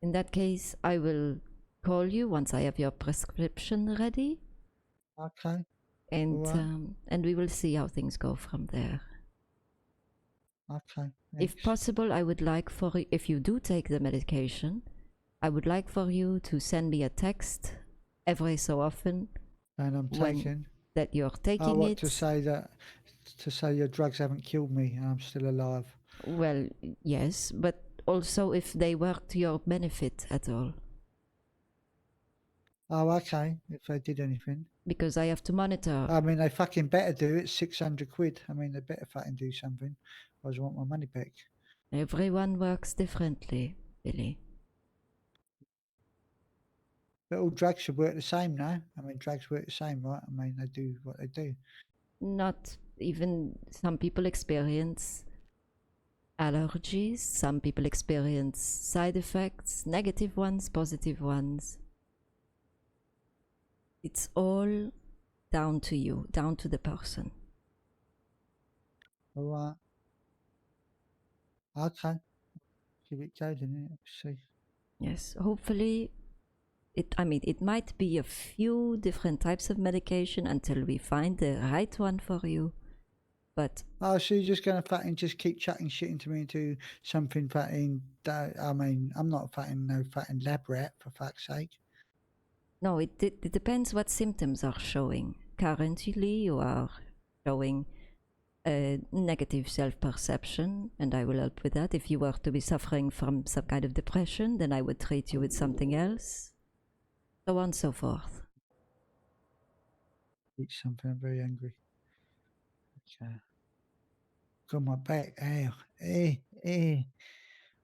In that case, I will call you once I have your prescription ready, okay, and alright. and we will see how things go from there. Okay. If Thanks. possible, I would like for you, if you do take the medication, I would like for you to send me a text every so often And I'm when taking. that you're taking what it. to say your drugs haven't killed me and I'm still alive. Well, yes, but also if they work to your benefit at all. Oh, okay. If they did anything. Because I have to monitor. I mean, they fucking better do it. 600 quid. I mean, they better fucking do something. Otherwise, I want my money back. Everyone works differently, Billy. But all drugs should work the same, no? I mean, drugs work the same, right? I mean, they do what they do. Not even some people experience allergies, some people experience side effects, negative ones, positive ones. It's all down to you, down to the person. All right. Okay. Give it go then, yeah. See. Yes, hopefully it might be a few different types of medication until we find the right one for you. But oh, so you're just gonna fucking just keep chatting shit into me into something fucking? I mean, I'm not no fucking lab rat for fuck's sake. no, it depends what symptoms are showing. Currently, you are showing a negative self-perception, and I will help with that. If you were to be suffering from some kind of depression, then I would treat you with something else, so on and so forth. Eat something. I'm very angry. Okay. Got my back. Ow.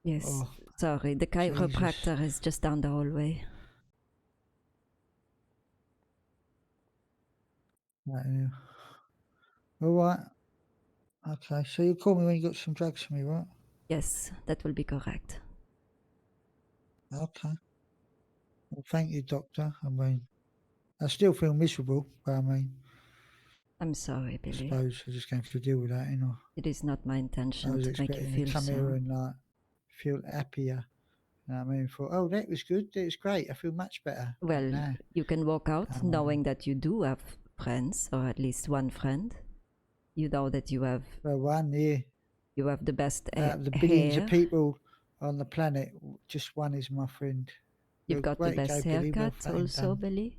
Yes, Oh, sorry, the chiropractor is just down the hallway. Right, yeah. All right. Okay, so you call me when you got some drugs for me, right? Yes, that will be correct. Okay. Well, thank you, doctor. I mean, I still feel miserable, but I mean, I'm sorry, I Billy. suppose I'm just going to have to deal with that, you know. It is not my I intention was to make you expecting to feel come here so. and like feel happier. You know what I mean? Thought, oh, that was good. That was great. I feel much better. But Well, nah, you can walk out I mean, knowing that you do have friends, or at least one friend. You know that you have well, one year the best out of the billions of hair. people on the planet, just one is my friend. You've Well, got the way to go, best Billy. Well, haircut fucking also, done. Billy.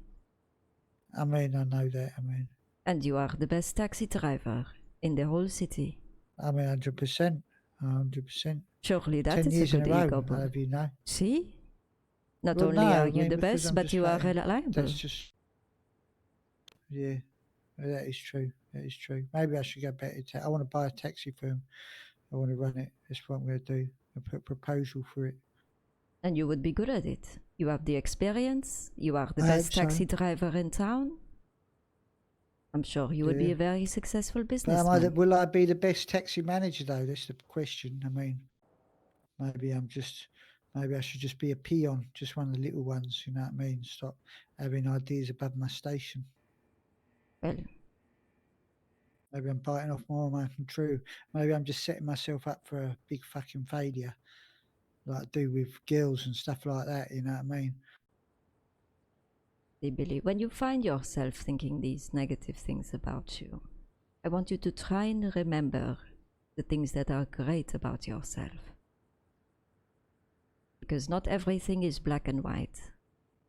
I mean, I know that. I mean, And you are the best taxi driver in the whole city. 100%. 100%. Surely that 10 is a years in good a row, ego. I'll have you know. See? Not Well, only no, are I you mean, the because best, I'm but just you are fucking, reliable. that's just, yeah, that is true. That is true. Maybe I should go back to I want to buy a taxi firm. I want to run it. That's what I'm going to do. I put a proposal for it. And you would be good at it. You have the experience. You are the I best hope so. taxi driver in town. I'm sure you would be Yeah. a very successful But am I businessman. will I be the best taxi manager though? That's the question. I mean, maybe maybe I should just be a peon, just one of the little ones. You know what I mean? Stop having ideas above my station. Well, Maybe I'm biting off more than I can chew. Maybe I'm just setting myself up for a big fucking failure, like I do with girls and stuff like that. You know what I mean? Billy, when you find yourself thinking these negative things about you, I want you to try and remember the things that are great about yourself. Because not everything is black and white.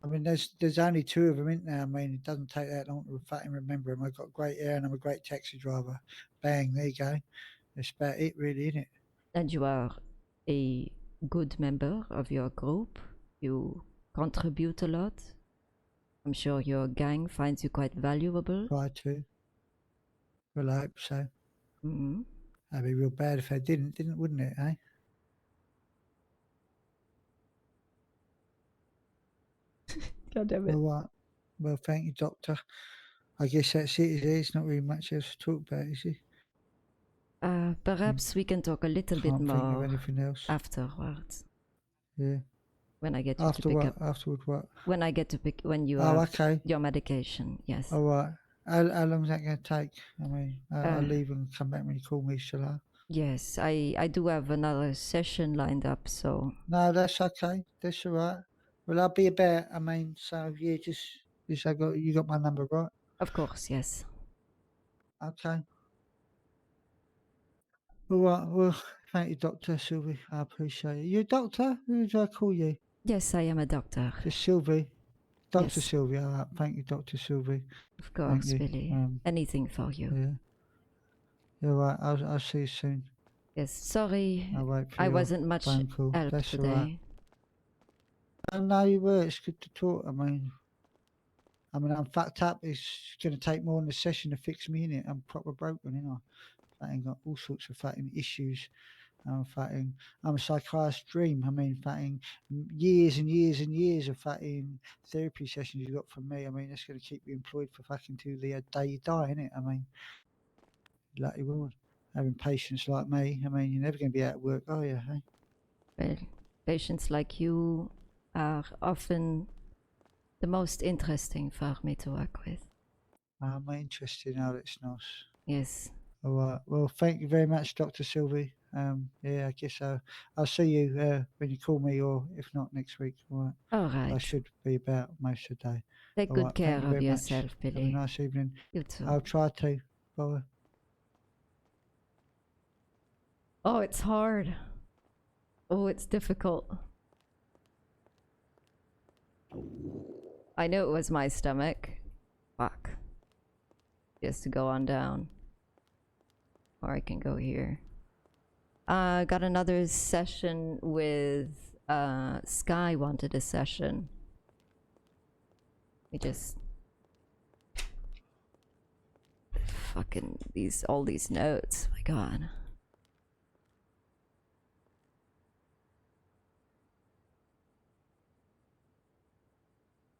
I mean, there's only two of them, isn't there? I mean, it doesn't take that long to fucking remember them. I've got great hair and I'm a great taxi driver. Bang, there you go. That's about it, really, isn't it? And you are a good member of your group. You contribute a lot. I'm sure your gang finds you quite valuable. Try to. Well, I hope so. Mm-hmm. That'd be real bad if I didn't, wouldn't it, eh? God damn it. Well, thank you, Doctor. I guess that's it. There's not really much else to talk about, is it? Perhaps we can talk a little bit Can't think of more anything else. afterwards. Yeah. When I get you After to pick what? up. Afterward what? When I get to pick, when you Oh, have okay. your medication, yes. All right. How long is that going to take? I mean, I'll leave and come back when you call me, shall I? Yes, I do have another session lined up, so. No, that's okay. That's all right. Well, I'll be about. I mean, so yeah, just you got my number, right? Of course, yes. Okay. All right. Well, thank you, Doctor Sylvie. I appreciate it. You a doctor? Who do I call you? Yes, I am a doctor. Just Sylvie. Dr. Yes. Sylvie. All right. Thank you, Dr. Sylvie. Of Thank course, you. Billy. Anything for you. Yeah. You're right. I'll see you soon. Yes, sorry. I'll wait for I your wasn't much phone call. help That's today. all right. I know you were. It's good to talk. I mean, I'm fucked up. It's going to take more than a session to fix me in it. I'm proper broken, you know. Fucking got all sorts of fucking issues. I'm a psychiatrist's dream. I mean, fucking years and years and years of fucking therapy sessions you got from me. I mean, that's going to keep you employed for fucking till the day you die, innit? I mean, lucky woman. Having patients like me, I mean, you're never going to be out of work, are you? Hey? Well, patients like you are often the most interesting for me to work with. I'm interested. Oh, that's nice. Yes. All right. Well, thank you very much, Dr. Sylvie. Yeah, I guess I'll see you when you call me, or if not next week. All right. All right. I should be about most of the day. Take All good right. care Thank you of very yourself, much. Billy. Have a nice evening. You too. I'll try to. Bye. Oh, it's hard. Oh, it's difficult. I know it was my stomach. Fuck. Just to go on down. Or I can go here. Got another session with Sky wanted a session. We just fucking all these notes. My god.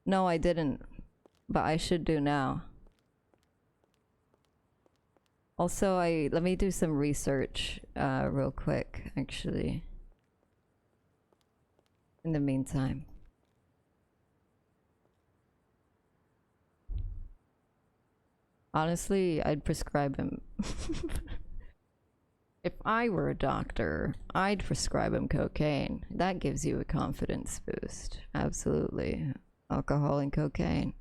No, I didn't. But I should do now. Also, let me do some research real quick, actually. In the meantime. Honestly, I'd prescribe him. If I were a doctor, I'd prescribe him cocaine. That gives you a confidence boost. Absolutely. Alcohol and cocaine.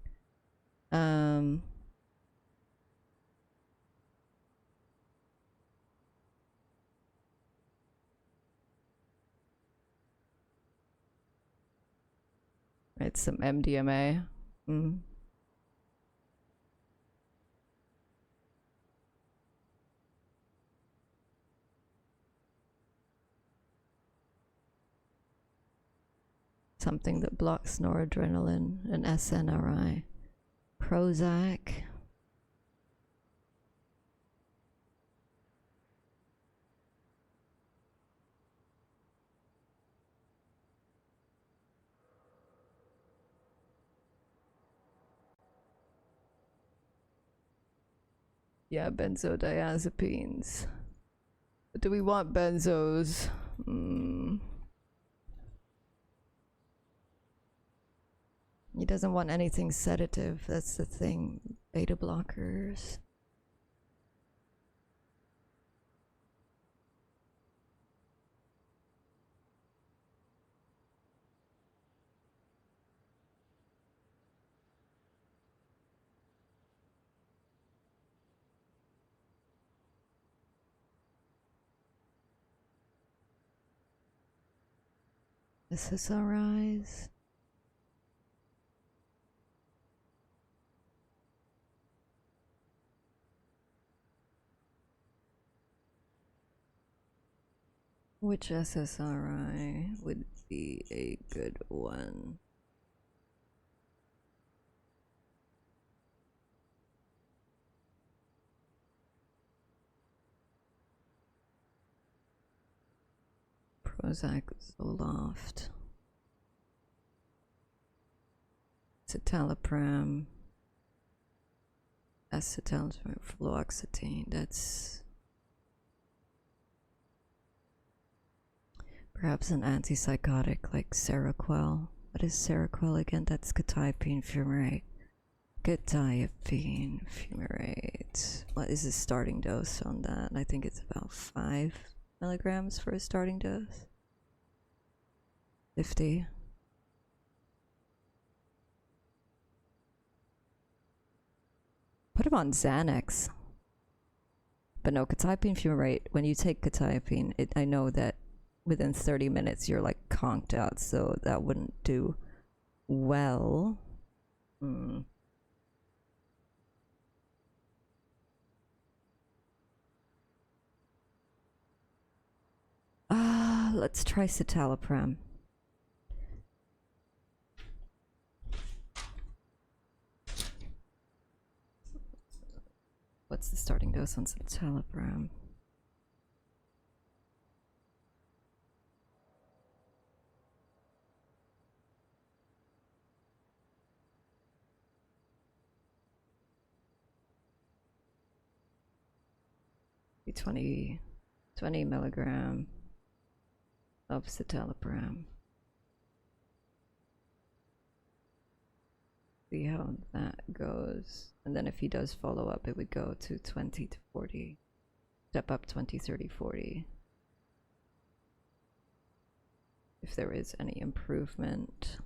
It's some MDMA. Something that blocks noradrenaline, an SNRI. Prozac. Yeah, benzodiazepines. But do we want benzos? He doesn't want anything sedative, that's the thing. Beta blockers. SSRIs. Which SSRI would be a good one? Prozac, Zoloft, citalopram, acetylcholine, fluoxetine. That's perhaps an antipsychotic like Seroquel. What is Seroquel again? That's quetiapine fumarate. Quetiapine fumarate. What is the starting dose on that? I think it's about 5 milligrams for a starting dose. 50. Put him on Xanax. But no, quetiapine fumarate. When you take quetiapine, I know that within 30 minutes you're like conked out, so that wouldn't do well. Let's try citalopram. What's the starting dose on citalopram? Be 20 milligram of citalopram. See how that goes. And then if he does follow up, it would go to 20 to 40. Step up 20, 30, 40. If there is any improvement.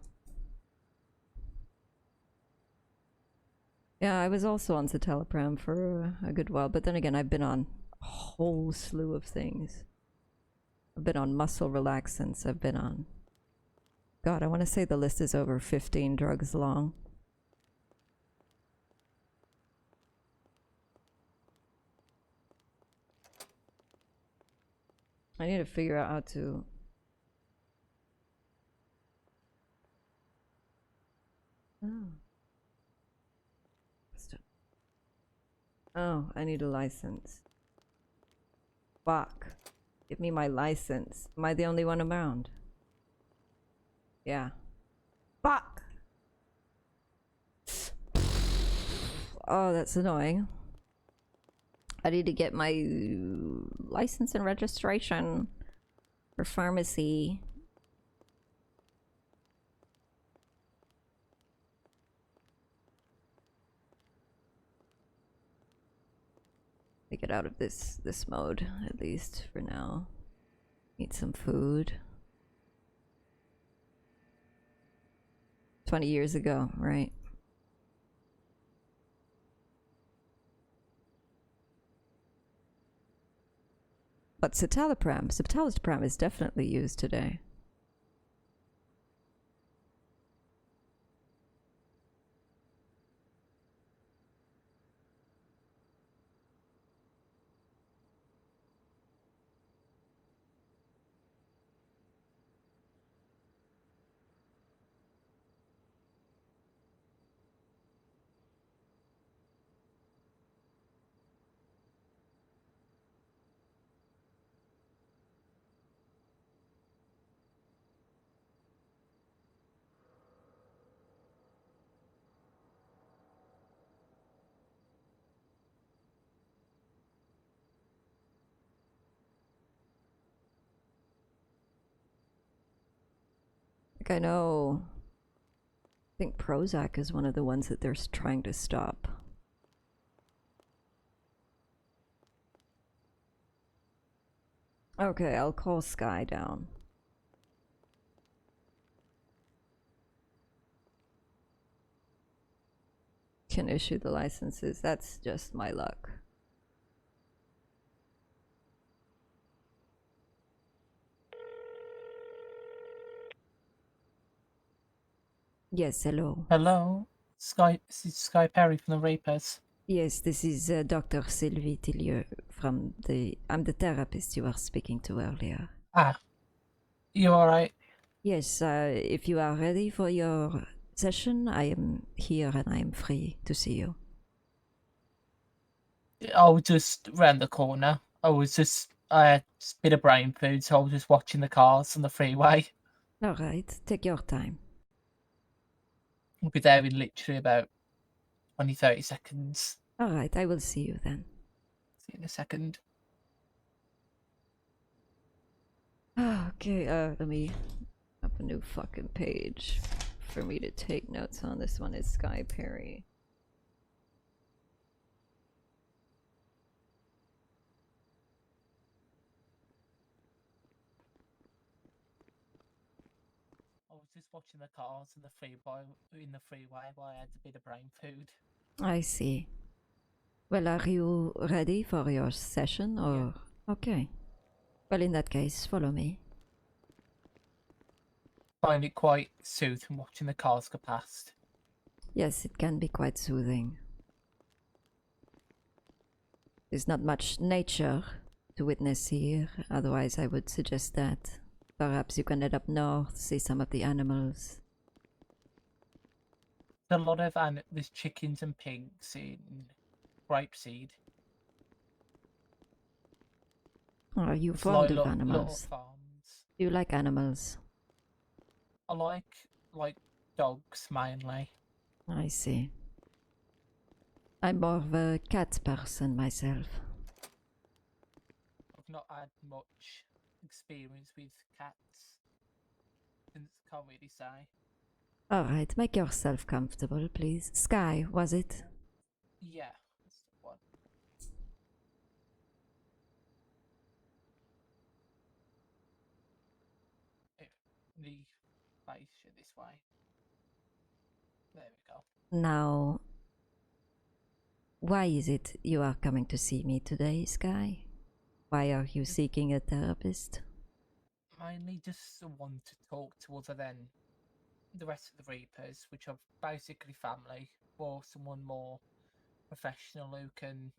Yeah, I was also on citalopram for a good while, but then again, I've been on a whole slew of things. I've been on muscle relaxants, I've been on... God, I want to say the list is over 15 drugs long. I need to figure out how to... Oh, I need a license. Fuck. Give me my license. Am I the only one around? Yeah. Fuck! Oh, that's annoying. I need to get my license and registration for pharmacy. To get out of this mode, at least for now. Need some food. 20 years ago, right? But citalopram is definitely used today. I know. I think Prozac is one of the ones that they're trying to stop. Okay, I'll call Sky down. Can issue the licenses. That's just my luck. Yes, hello. Hello, this is Sky Perry from the Reapers. Yes, this is Dr. Sylvie Tillieux from the... I'm the therapist you were speaking to earlier. Ah, you alright? Yes, if you are ready for your session, I am here and I am free to see you. I was just round the corner. I had a bit of brain food, so I was just watching the cars on the freeway. Alright, take your time. We'll be there in literally about 20-30 seconds. Alright, I will see you then. See you in a second. Okay, let me up a new fucking page for me to take notes on. This one is Sky Perry. I was just watching the cars in the freeway while I had a bit of brain food. I see. Well, are you ready for your session or... Yeah. Okay. Well, in that case, follow me. Find it quite soothing watching the cars go past. Yes, it can be quite soothing. There's not much nature to witness here, otherwise I would suggest that. Perhaps you can head up north, see some of the animals. There's a lot of there's chickens and pigs in Grapeseed. Are you It's fond of little animals? farms. Do you like animals? I like dogs mainly. I see. I'm more of a cat person myself. I've not had much experience with cats, since can't really say. Alright, make yourself comfortable, please. Sky, was it? Yeah, that's the one. Here, the face you this way. There we go. Now, why is it you are coming to see me today, Sky? Why are you seeking a therapist? Mainly just someone to talk to other than the rest of the Reapers, which are basically family, or someone more professional who can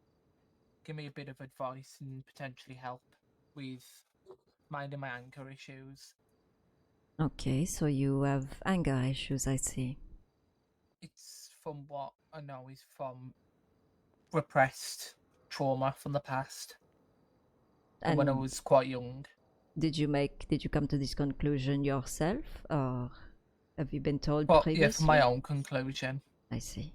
give me a bit of advice and potentially help with minding my anger issues. Okay, so you have anger issues, I see. It's from what I know is from repressed trauma from the past, and when I was quite young. Did you come to this conclusion yourself, or have you been told But previously? yeah, from my own conclusion. I see.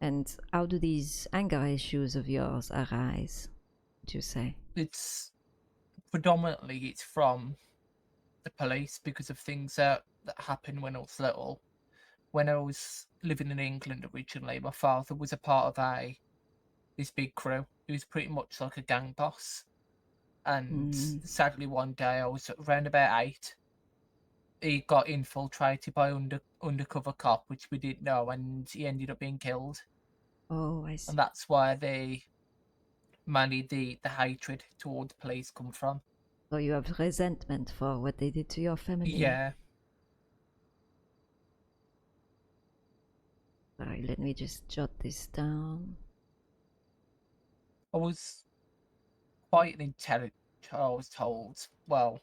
And how do these anger issues of yours arise, would you say? It's predominantly it's from the police because of things that happened when I was little. When I was living in England originally, my father was a part of this big crew. He was pretty much like a gang boss. And sadly, one day I was around about 8. He got infiltrated by undercover cop, which we didn't know, and he ended up being killed. Oh, I see. And that's where the hatred toward the police come from. So you have resentment for what they did to your family? Yeah. Sorry, let me just jot this down. I was quite an intelligent, I was told. Well,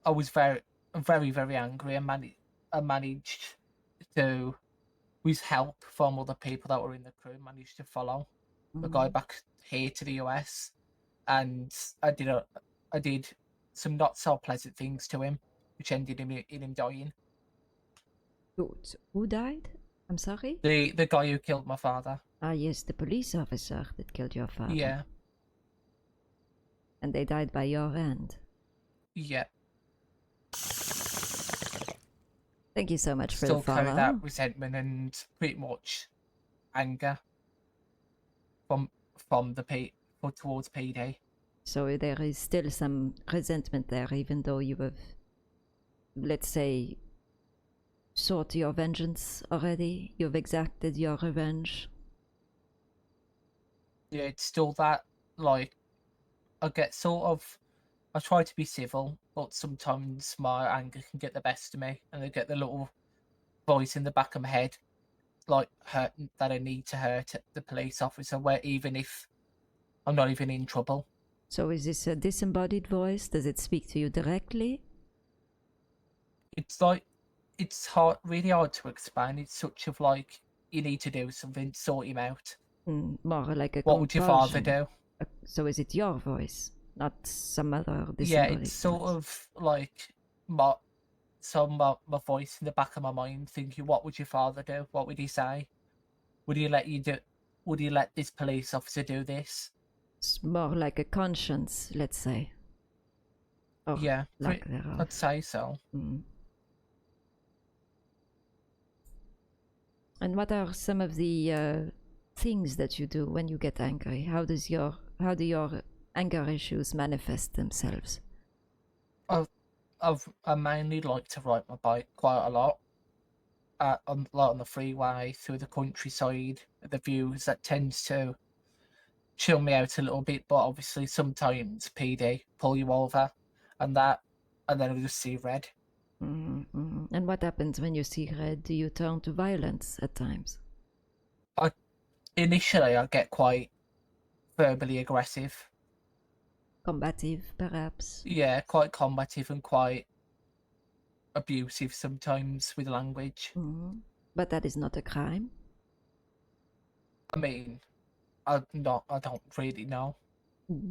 I was very, very, very angry. I managed to, with help from other people that were in the crew, managed to follow the guy back here to the US, and I did some not so pleasant things to him, which ended in him dying. Who died? I'm sorry? The guy who killed my father. Ah, yes, the police officer that killed your father. Yeah. And they died by your hand. Yeah. Thank you so much for Still the follow. carry that resentment and pretty much anger from the towards PD. So there is still some resentment there, even though you have, let's say, sought your vengeance already. You've exacted your revenge. Yeah, it's still that, like, I try to be civil, but sometimes my anger can get the best of me, and I get the little voice in the back of my head, like, that I need to hurt the police officer, where even if I'm not even in trouble. So is this a disembodied voice? Does it speak to you directly? It's like, it's really hard to explain. It's such of like, you need to do something, sort him out. More like a What would your father compulsion. do? So is it your voice, not some other disembodied Yeah, it's sort voice? of like my voice in the back of my mind thinking, what would your father do? What would he say? Would he let this police officer do this? It's more like a conscience, let's say. Or Yeah, lack thereof. I'd say so. And what are some of the things that you do when you get angry? How do your anger issues manifest themselves? I mainly like to ride my bike quite a lot. On the freeway, through the countryside, the views that tends to chill me out a little bit, but obviously sometimes PD pull you over, and then I just see red. And what happens when you see red? Do you turn to violence at times? Initially, I get quite verbally aggressive. Combative, perhaps? Yeah, quite combative and quite abusive sometimes with language. But that is not a crime. I mean, I don't really know.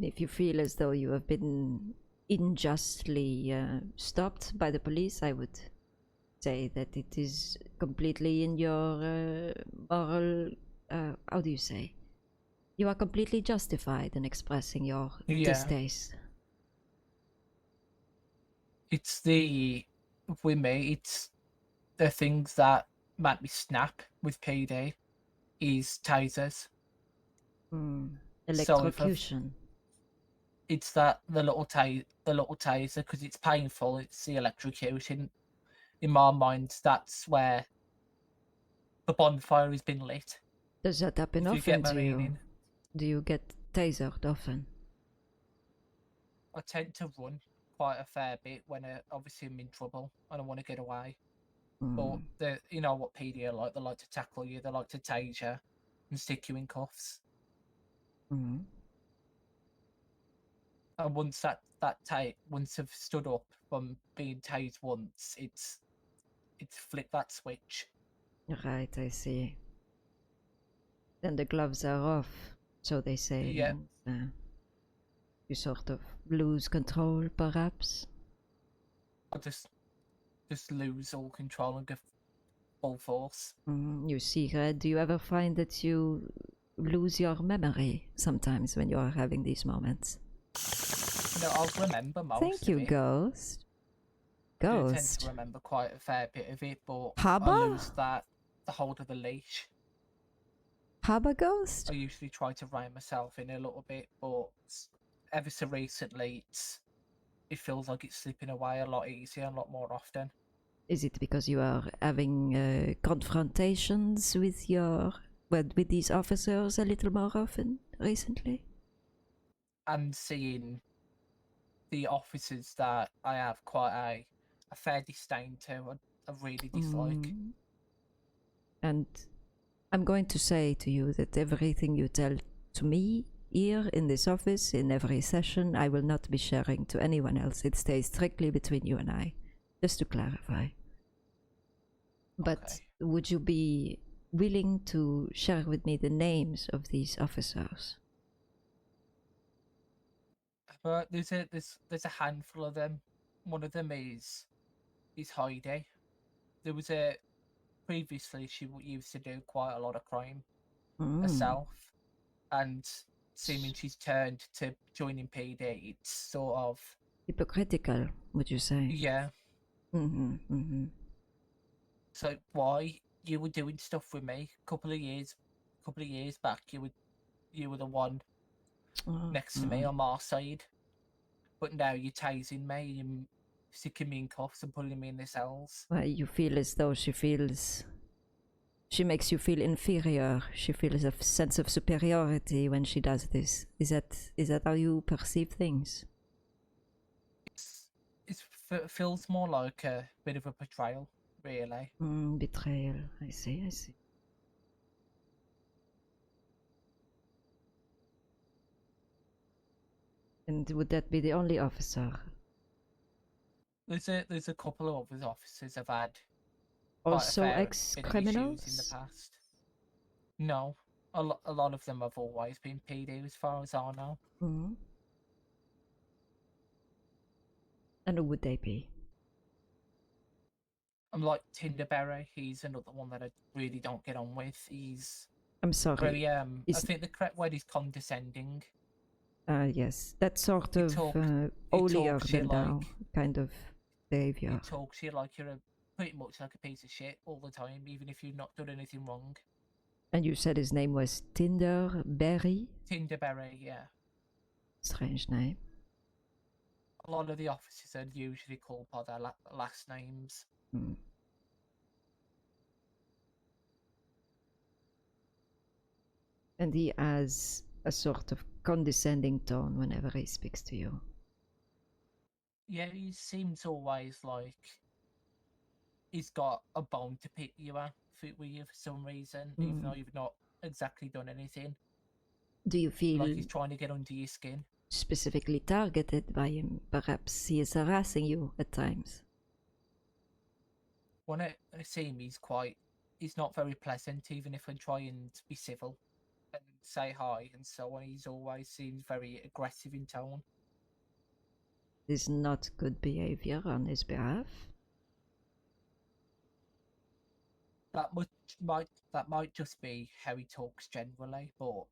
If you feel as though you have been unjustly stopped by the police, I would say that it is completely in your moral, how do you say? You are completely justified in expressing your distaste. With me, it's the things that make me snap with PD is tasers. Electrocution. It's that the little taser, because it's painful. It's the electrocution. In my mind, that's where the bonfire has been lit. Does that happen If you often get my to you? meaning. Do you get tasered often? I tend to run quite a fair bit when obviously I'm in trouble and I want to get away. But you know what PD are like? They like to tackle you. They like to tase you and stick you in cuffs. And once once I've stood up from being tased once, it's flipped that switch. Right, I see. Then the gloves are off, so they say. Yeah. And, you sort of lose control, perhaps. I just lose all control and full force. You see red. Do you ever find that you lose your memory sometimes when you are having these moments? No, I'll remember most Thank of you, it. Ghost. I do tend Ghost. to remember quite a fair bit of it, but I Haba? lose the hold of the leash. Haba Ghost? I usually try to rein myself in a little bit, but ever so recently, it feels like it's slipping away a lot easier and a lot more often. Is it because you are having confrontations with with these officers a little more often recently? And seeing the officers that I have quite a fair disdain to, I really dislike. And I'm going to say to you that everything you tell to me here in this office, in every session, I will not be sharing to anyone else. It stays strictly between you and I, just to clarify. But Okay. would you be willing to share with me the names of these officers? But there's a handful of them. One of them is Heidi. There was previously she used to do quite a lot of crime herself, and seeming she's turned to joining PD. It's sort of Hypocritical, would you say? yeah. Mm-hmm. So why you were doing stuff with me a couple of years back? You were the one next to me on my side, but now you're tasing me and sticking me in cuffs and putting me in the cells. Well, you feel as though she makes you feel inferior. She feels a sense of superiority when she does this. Is that how you perceive things? It feels more like a bit of a betrayal, really. Betrayal. I see. And would that be the only officer? There's a couple of other officers I've had quite a Also fair bit of issues in the ex-criminals? past. No, a lot of them have always been PD as far as I know. And who would they be? I'm like Tinderberry. He's another one that I really don't get on with. He's I'm sorry. very I think the correct word is condescending. Yes, that sort He of holier talks to you than thou like kind of he behavior. talks to you like you're pretty much like a piece of shit all the time, even if you've not done anything wrong. And you said his name was Tinderberry? Tinderberry, yeah. Strange name. A lot of the officers are usually called by their last names. And he has a sort of condescending tone whenever he speaks to you. Yeah, he seems always like he's got a bone to pick you with you for some reason, even though you've not exactly done anything. Do you feel like he's trying to get under your skin? Specifically targeted by him? Perhaps he is harassing you at times. When I see him, he's not very pleasant, even if I try and be civil and say hi and so on. He's always seems very aggressive in tone. This is not good behavior on his behalf. That might just be how he talks generally, but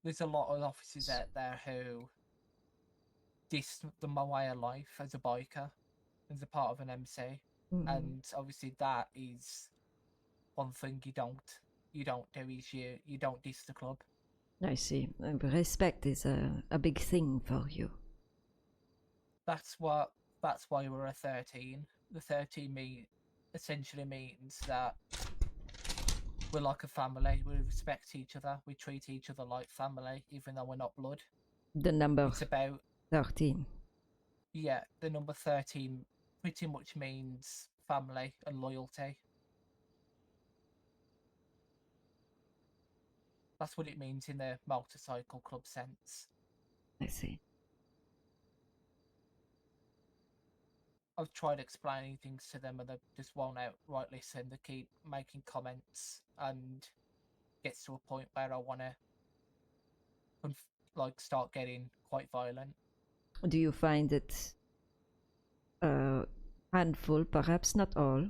there's a lot of officers out there who diss my way of life as a biker, as a part of an MC, and obviously that is one thing you don't do is you don't diss the club. I see. Respect is a big thing for you. That's why we're a 13. The 13 essentially means that we're like a family. We respect each other. We treat each other like family, even though we're not blood. The number It's about 13. Yeah, the number 13 pretty much means family and loyalty. That's what it means in the motorcycle club sense. I see. I've tried explaining things to them and they just won't outright listen. They keep making comments and gets to a point where I want to start getting quite violent. Do you find that handful, perhaps not all,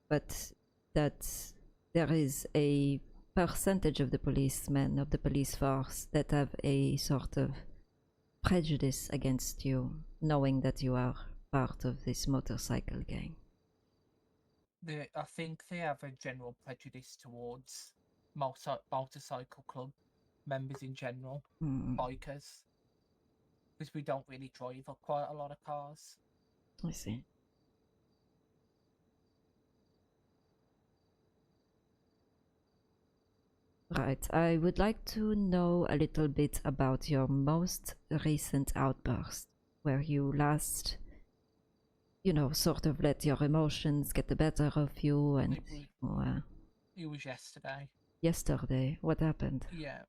but that there is a percentage of the policemen of the police force that have a sort of prejudice against you, knowing that you are part of this motorcycle gang. I think they have a general prejudice towards motorcycle club members in general, bikers, because we don't really drive quite a lot of cars. I see. Right, I would like to know a little bit about your most recent outburst, where you last, sort of let your emotions get the better of you, and It was yesterday. Yesterday, what happened? Yeah.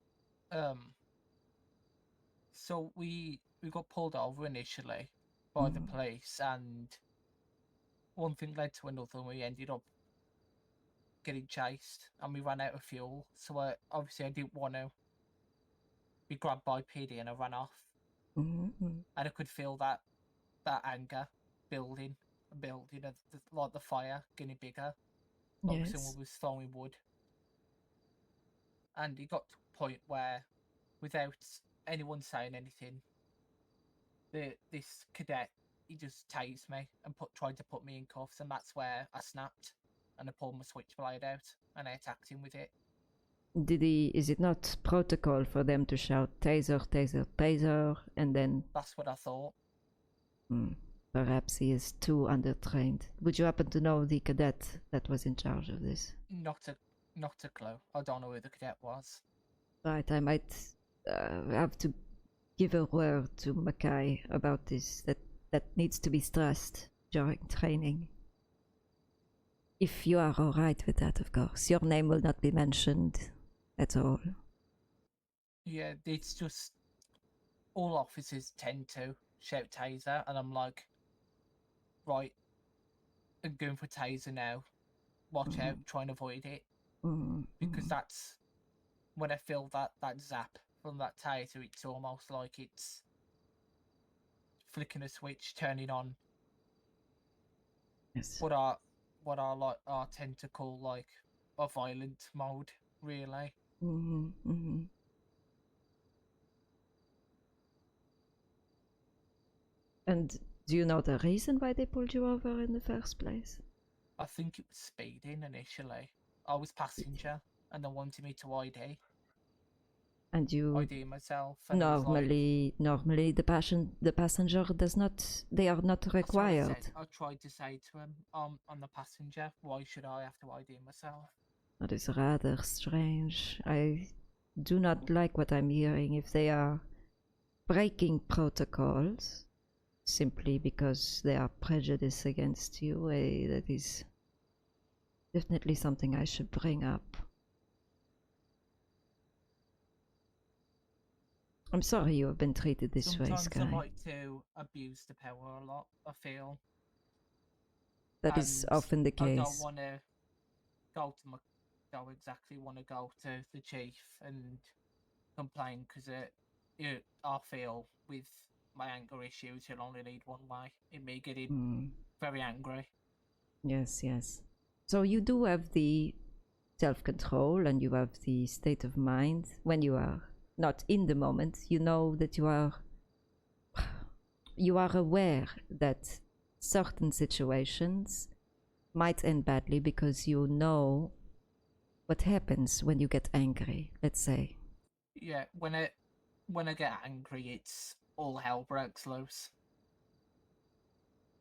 So we got pulled over initially by the police, and one thing led to another, and we ended up getting chased, and we ran out of fuel. So obviously I didn't want to be grabbed by PD, and I ran off. And I could feel that anger building, like the fire getting bigger. Like someone was throwing wood. And it got to a point where, without anyone saying anything, this cadet, he just tased me and tried to put me in cuffs, and that's where I snapped and I pulled my switchblade out and I attacked him with it. Is it not protocol for them to shout taser, taser, taser, and then... That's what I thought. Perhaps he is too undertrained. Would you happen to know the cadet that was in charge of this? Not a clue. I don't know who the cadet was. Right, I might have to give a word to Mackay about this. That needs to be stressed during training. If you are alright with that, of course. Your name will not be mentioned at all. Yeah, it's just all officers tend to shout taser, and I'm like, right, I'm going for taser now. Watch out, try and avoid it. Because that's when I feel that zap from that taser, it's almost like it's flicking a switch, turning on what I tend to call like a violent mode, really. And do you know the reason why they pulled you over in the first place? I think it was speeding initially. I was passenger, and they wanted me to ID. And you ID myself. And normally the passenger does not. They are not required. I tried to say to him, I'm the passenger. Why should I have to ID myself? That is rather strange. I do not like what I'm hearing. If they are breaking protocols simply because they are prejudiced against you, that is definitely something I should bring up. I'm sorry you have been treated this way, Sky. Sometimes I like to abuse the power a lot, I feel. That is often the case. I don't want to go to the chief and complain, because I feel with my anger issues, you'll only need one way, in me getting very angry. Yes. So you do have the self-control, and you have the state of mind when you are not in the moment. You know that you are aware that certain situations might end badly, because you know what happens when you get angry, let's say. Yeah, when I get angry, it's all hell breaks loose.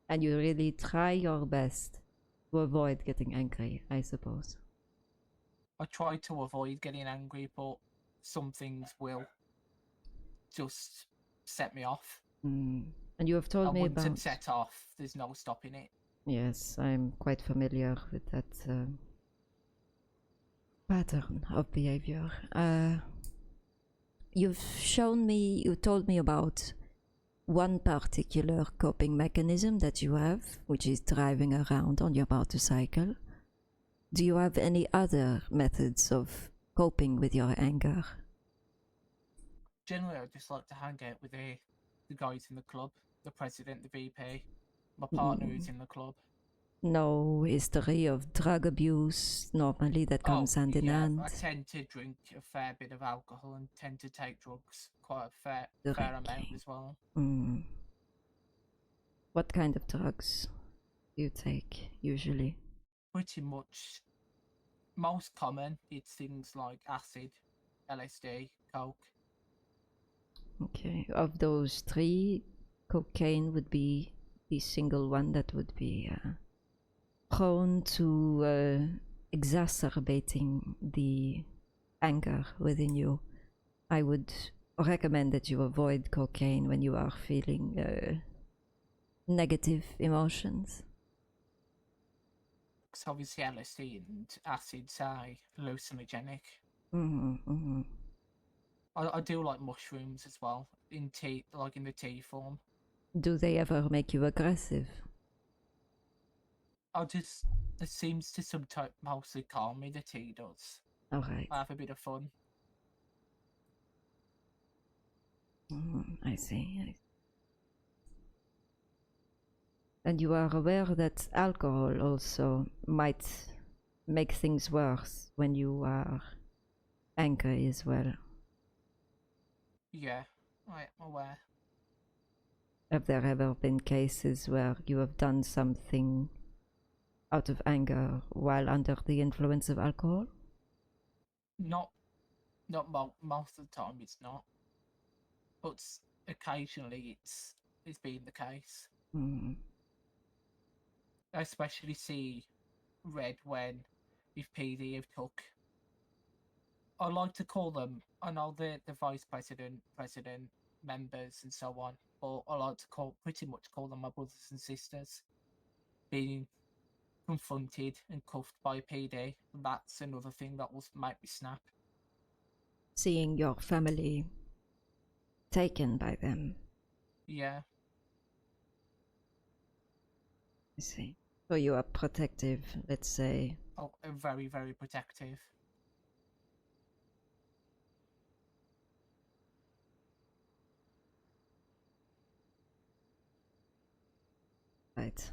And you really try your best to avoid getting angry, I suppose. I try to avoid getting angry, but some things will just set me off. And you have told me about... Once I'm set off, there's no stopping it. Yes, I'm quite familiar with that pattern of behavior. You told me about one particular coping mechanism that you have, which is driving around on your motorcycle. Do you have any other methods of coping with your anger? Generally, I just like to hang out with the guys in the club, the president, the VP. my partner who's in the club. No history of drug abuse. Normally that comes hand in yeah, hand. I tend to drink a fair bit of alcohol and tend to take drugs quite a fair amount Drinking. as well. What kind of drugs do you take usually? Pretty much, most common, it's things like acid, LSD, coke. Okay, of those three, cocaine would be the single one that would be prone to exacerbating the anger within you. I would recommend that you avoid cocaine when you are feeling negative emotions. Because obviously LSD and acids are hallucinogenic. I do like mushrooms as well, in tea, like in the tea form. Do they ever make you aggressive? It seems to sometimes mostly calm me, the tea does. Alright. I have a bit of fun. I see. And you are aware that alcohol also might make things worse when you are angry as well. Yeah, I'm aware. Have there ever been cases where you have done something out of anger while under the influence of alcohol? Not most of the time it's not, but occasionally it's been the case. I especially see red when if PD have took. I like to call them. I know the vice president, members, and so on, but I like to pretty much call them my brothers and sisters. Being confronted and cuffed by PD, that's another thing that will make me snap. Seeing your family taken by them. Yeah. I see. So you are protective, let's say. Oh, very, very protective. Right.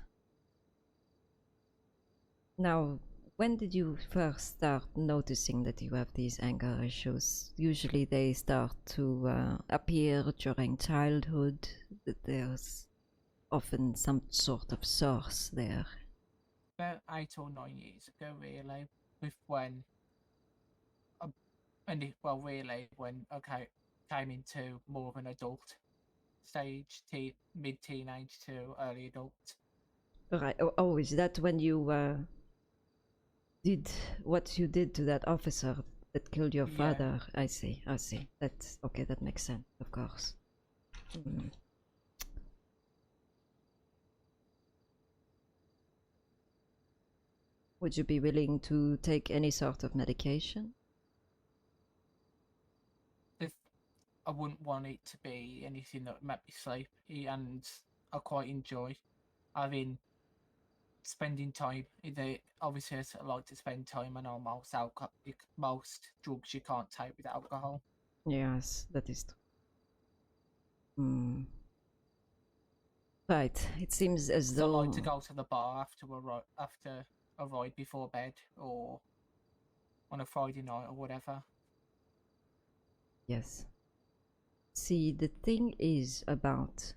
Now, when did you first start noticing that you have these anger issues? Usually they start to appear during childhood, that there's often some sort of source there. About 8 or 9 years ago, really, with when I came into more of an adult stage, mid-teenage to early adult. Right. Oh, is that when you did what you did to that officer that killed your father? I see. That's okay. That makes sense, of course. Would you be willing to take any sort of medication? If I wouldn't want it to be anything that would make me sleep, and I quite enjoy spending time obviously I like to spend time on most drugs you can't take with alcohol. Yes, that is true. Right. It seems as though I like to go to the bar after a ride before bed or on a Friday night or whatever. yes. See, the thing is about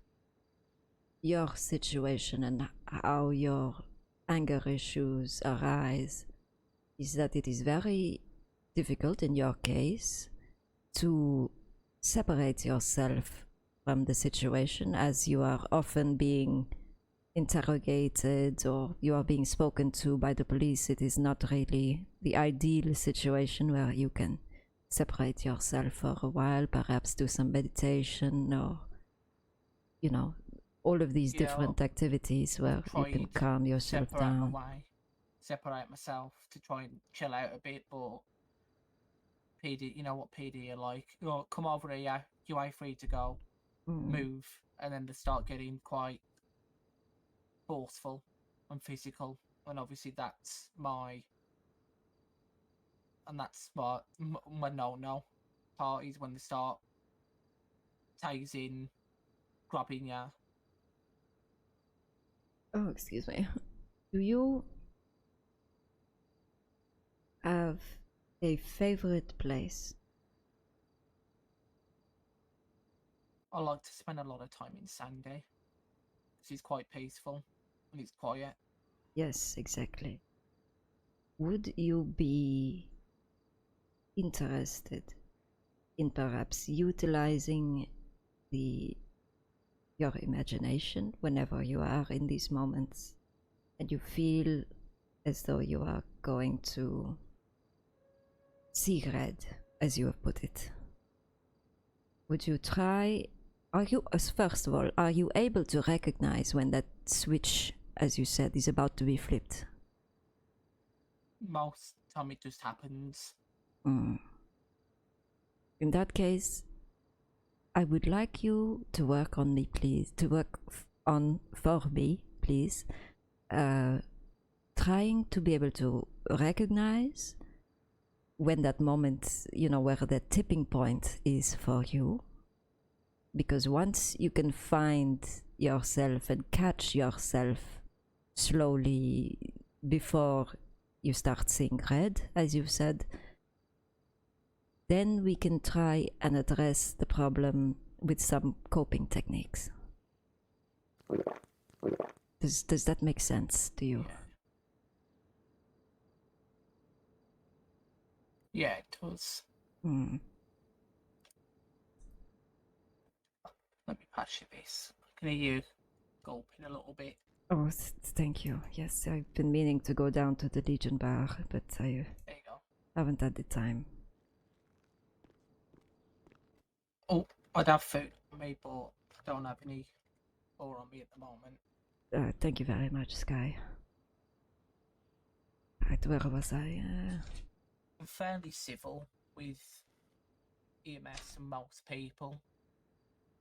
your situation and how your anger issues arise is that it is very difficult in your case to separate yourself from the situation, as you are often being interrogated or you are being spoken to by the police. It is not really the ideal situation where you can separate yourself for a while, perhaps do some meditation or, you know, all of these different activities where you can calm yourself down. Separate myself to try and chill out a bit, but PD, you know what PD are like. Oh, come over here, you ain't free to go. Move, and then they start getting quite forceful and physical, and obviously that's my no parties when they start tasing, grabbing you. Oh, excuse me. Do you have a favorite place? I like to spend a lot of time in Sandy. It's quite peaceful and it's quiet. Yes, exactly. Would you be interested in perhaps utilizing your imagination whenever you are in these moments and you feel as though you are going to see red, as you have put it? Would you try? First of all, are you able to recognize when that switch, as you said, is about to be flipped? Most time it just happens. In that case, I would like you to work on me, please. To work on for me, please. Trying to be able to recognize when that moment, where the tipping point is for you. Because once you can find yourself and catch yourself slowly before you start seeing red, as you said, then we can try and address the problem with some coping techniques. Does that make sense to you? Yeah, it does. Let me pass you this. I can hear you gulping a little bit. Oh, thank you. Yes, I've been meaning to go down to the Legion bar, but I There you go. haven't had the time. Oh, I'd have food on me, but I don't have any more on me at the moment. Thank you very much, Sky. Right, where was I? I'm fairly civil with EMS and most people.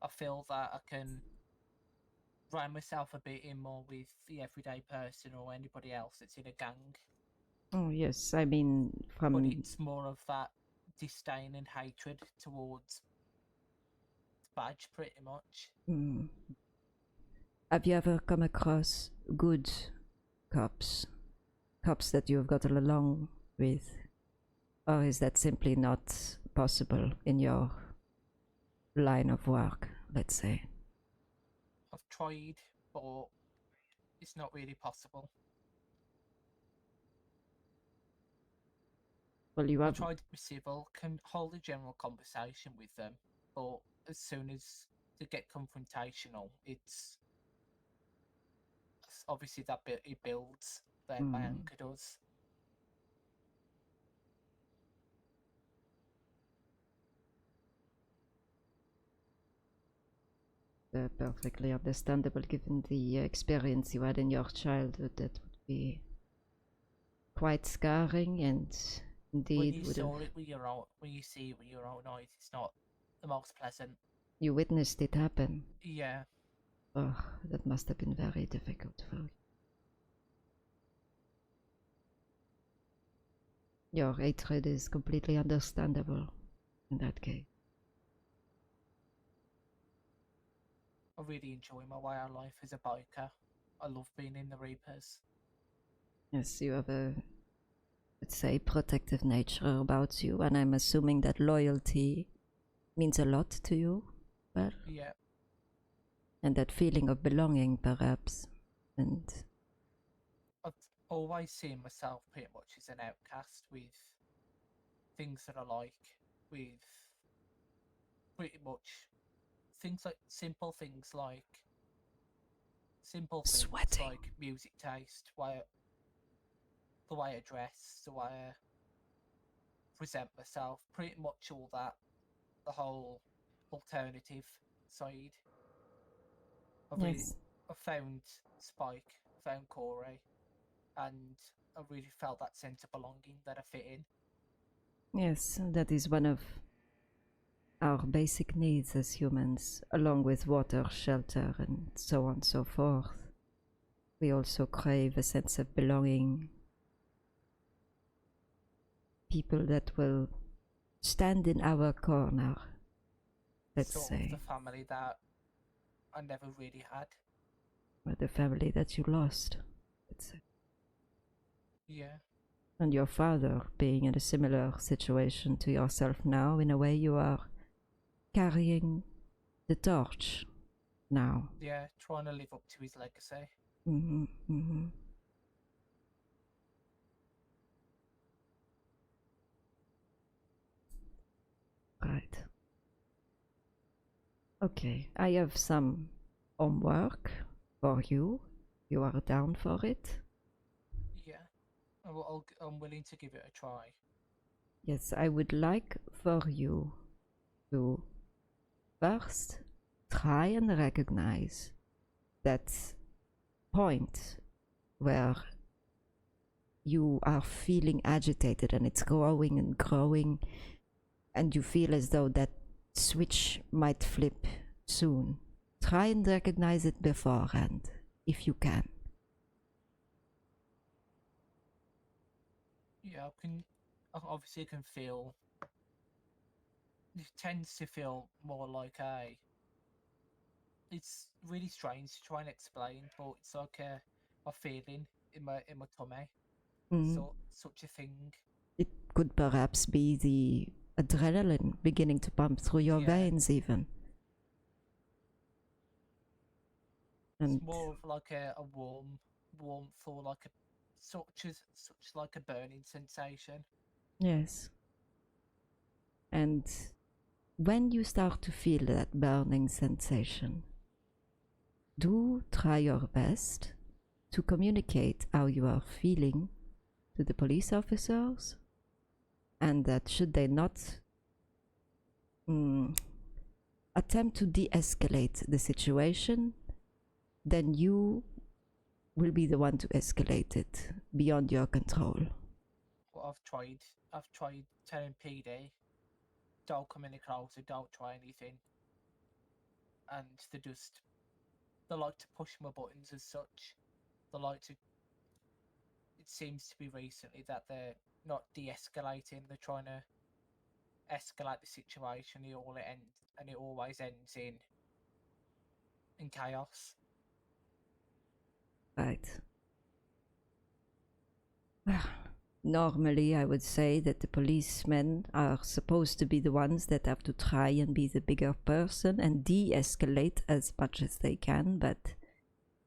I feel that I can rein myself a bit in more with the everyday person or anybody else that's in a gang. Oh, yes, I mean, But it's more of that disdain and hatred towards Badge, pretty much. Have you ever come across good cops? Cops that you've gotten along with? Or is that simply not possible in your line of work, let's say? I've tried, but it's not really possible. Well, you I have. tried to be civil, can hold a general conversation with them, but as soon as they get confrontational, it's obviously that bit it builds, then my anger does. Perfectly understandable given the experience you had in your childhood. That would be quite scarring and indeed When you would saw have. it with your own, when you see it with your own eyes, it's not the most pleasant. You witnessed it happen. Yeah. Oh, that must have been very difficult for you. Your hatred is completely understandable in that case. I really enjoy my way of life as a biker. I love being in the Reapers. Yes, you have a, let's say, protective nature about you, and I'm assuming that loyalty means a lot to you. Well, yeah. And that feeling of belonging, perhaps, and I've always seen myself pretty much as an outcast with things that I like, with pretty much things like simple things like sweating. music taste, the way I dress, the way I present myself, pretty much all that, the whole alternative side. Yes. I found Spike, found Corey, and I really felt that sense of belonging that I fit in. Yes, that is one of our basic needs as humans, along with water, shelter, and so on and so forth. We also crave a sense of belonging. People that will stand in our corner, let's Sort say. of the family that I never really had. the family that you lost. It's, Yeah. and your father being in a similar situation to yourself now, in a way you are carrying the torch now. Yeah, trying to live up to his legacy. Mm-hmm, mm-hmm. Right. Okay, I have some homework for you. You are down for it? Yeah. I'm willing to give it a try. Yes, I would like for you to first try and recognize that point where you are feeling agitated and it's growing and growing, and you feel as though that switch might flip soon. Try and recognize it beforehand, if you can. Yeah, I obviously can feel. It tends to feel more like a. It's really strange to try and explain, but it's like a feeling in my tummy. Mm. So such a thing. It could perhaps be the adrenaline beginning to pump through your Yeah. veins even. And It's more of like a warmth or like a such like a burning sensation. yes. And when you start to feel that burning sensation, do try your best to communicate how you are feeling to the police officers, and that should they not attempt to de-escalate the situation, then you will be the one to escalate it beyond your control. What I've tried telling PD, don't come any closer, don't try anything, and they like to push my buttons as such. They like to. It seems to be recently that they're not de-escalating; they're trying to escalate the situation. It always ends in chaos. Right. Normally, I would say that the policemen are supposed to be the ones that have to try and be the bigger person and de-escalate as much as they can, but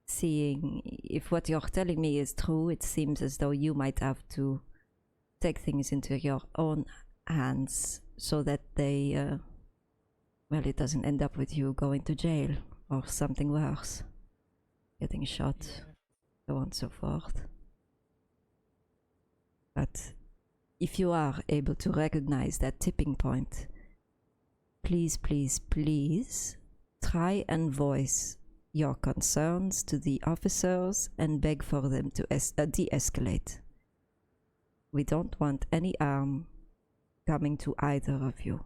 seeing if what you're telling me is true, it seems as though you might have to take things into your own hands so that they, well, it doesn't end up with you going to jail or something worse, getting shot, Yeah. so on and so forth. But if you are able to recognize that tipping point, please, please, please try and voice your concerns to the officers and beg for them to de-escalate. We don't want any harm coming to either of you.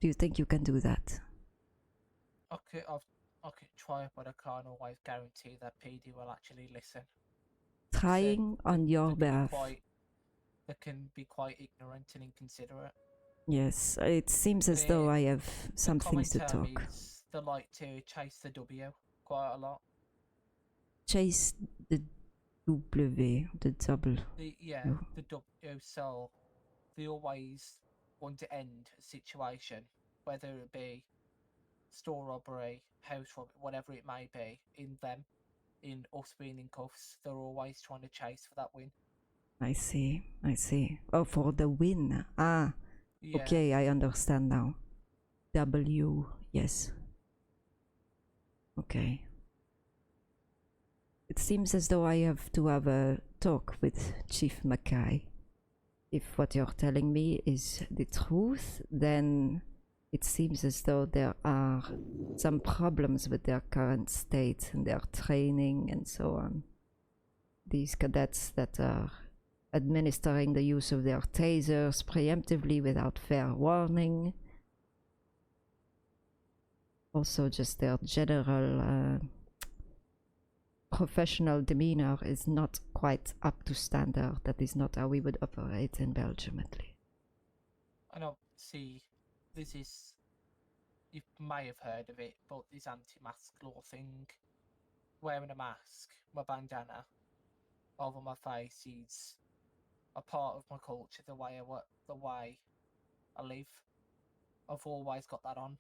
Do you think you can do that? Okay, I could try, but I can't always guarantee that PD will actually listen. Trying on your behalf. They can be quite ignorant and inconsiderate. Yes, it seems as though I have some things to talk. They like to chase the W quite a lot. Chase the W, the double. The W, so they always want to end a situation, whether it be store robbery, house robbery, whatever it may be, in us being in cuffs. They're always trying to chase for that win. I see. Oh, for the win. Ah, yeah. Okay, I understand now. W, yes. Okay. It seems as though I have to have a talk with Chief Mackay. If what you're telling me is the truth, then it seems as though there are some problems with their current state and their training and so on. These cadets that are administering the use of their tasers preemptively without fair warning. Also just their general professional demeanor is not quite up to standard. That is not how we would operate in Belgium, at least. I know, see, this is you may have heard of it, but this anti-mask law thing, wearing a mask, my bandana over my face is a part of my culture, the way I live. I've always got that on.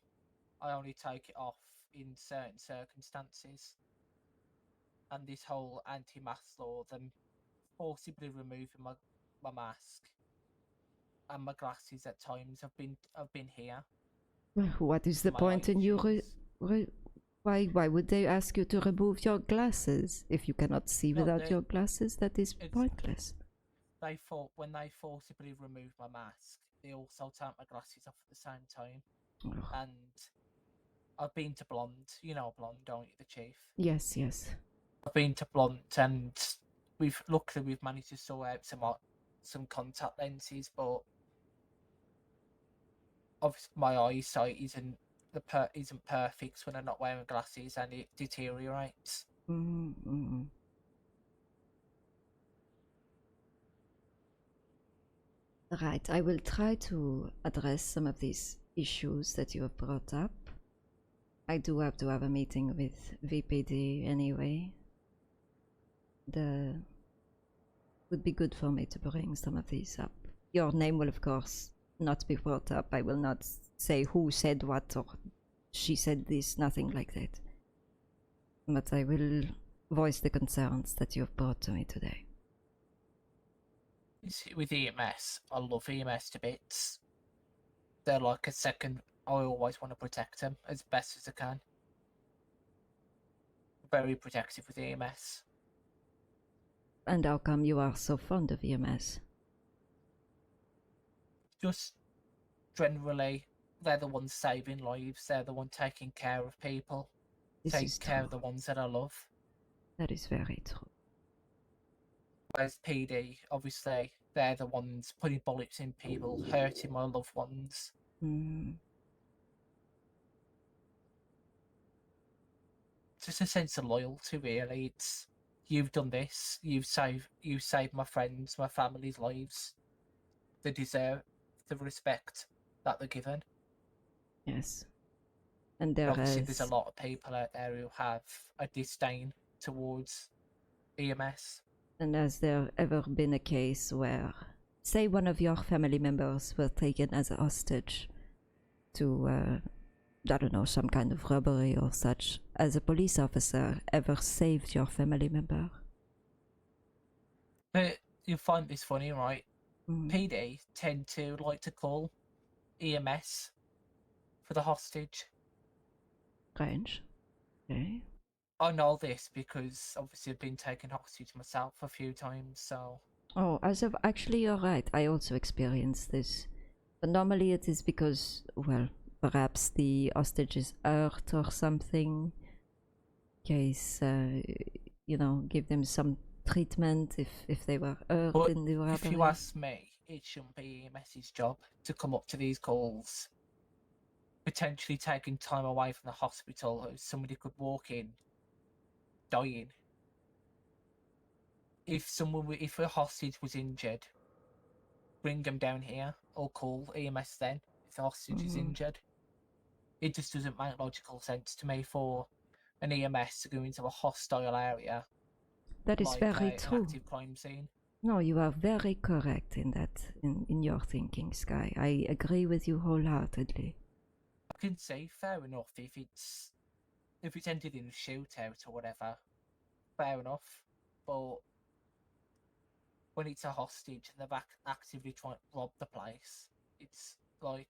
I only take it off in certain circumstances. And this whole anti-mask law, them forcibly removing my mask and my glasses at times, I've been here. What is the My point in you? issues. Why would they ask you to remove your glasses if you cannot see No, without your glasses? That is pointless. When they forcibly remove my mask, they also take my glasses off at the same time. Oh. And I've been to Blonde. You know Blonde, don't you, the chief? Yes, yes. I've been to Blunt, and we've managed to sort out some contact lenses, but obviously my eyesight isn't perfect when I'm not wearing glasses, and it deteriorates. Mm-hmm. Right, I will try to address some of these issues that you have brought up. I do have to have a meeting with VPD anyway. Would be good for me to bring some of these up. Your name will of course not be brought up. I will not say who said what or she said this, nothing like that. But I will voice the concerns that you have brought to me today. With EMS, I love EMS to bits. They're like a second. I always want to protect them as best as I can. Very protective with EMS. And how come you are so fond of EMS? Just generally, they're the ones saving lives. They're the one taking care of people. Taking care of the ones that I love. That is very true. Whereas PD, obviously, they're the ones putting bullets in people, hurting my loved ones. Mm. Just a sense of loyalty, really. It's you've done this. You've saved my friends, my family's lives. They deserve the respect that they're given. Yes. And Obviously, there's a lot of people out there who have a disdain towards EMS. And has there ever been a case where, say, one of your family members were taken as a hostage to, I don't know, some kind of robbery or such, as a police officer ever saved your family member? You find this funny, right? Mm. PD tend to like to call EMS for the hostage. Strange. Okay. I know this because obviously I've been taken hostage myself a few times, so... Oh, actually you're right, I also experienced this. But normally it is because, well, perhaps the hostage is hurt or something. Case, you know, give them some treatment if they were hurt But in the robbery. if you ask me, it shouldn't be EMS's job to come up to these calls, potentially taking time away from the hospital, or somebody could walk in dying. If a hostage was injured, bring them down here or call EMS then if the hostage is injured. It just doesn't make logical sense to me for an EMS to go into a hostile area. That is like very an true. active crime scene. No, you are very correct in that, in your thinking, Sky. I agree with you wholeheartedly. I can say fair enough if it's ended in a shootout or whatever, fair enough. But when it's a hostage and they've actively trying to rob the place, it's like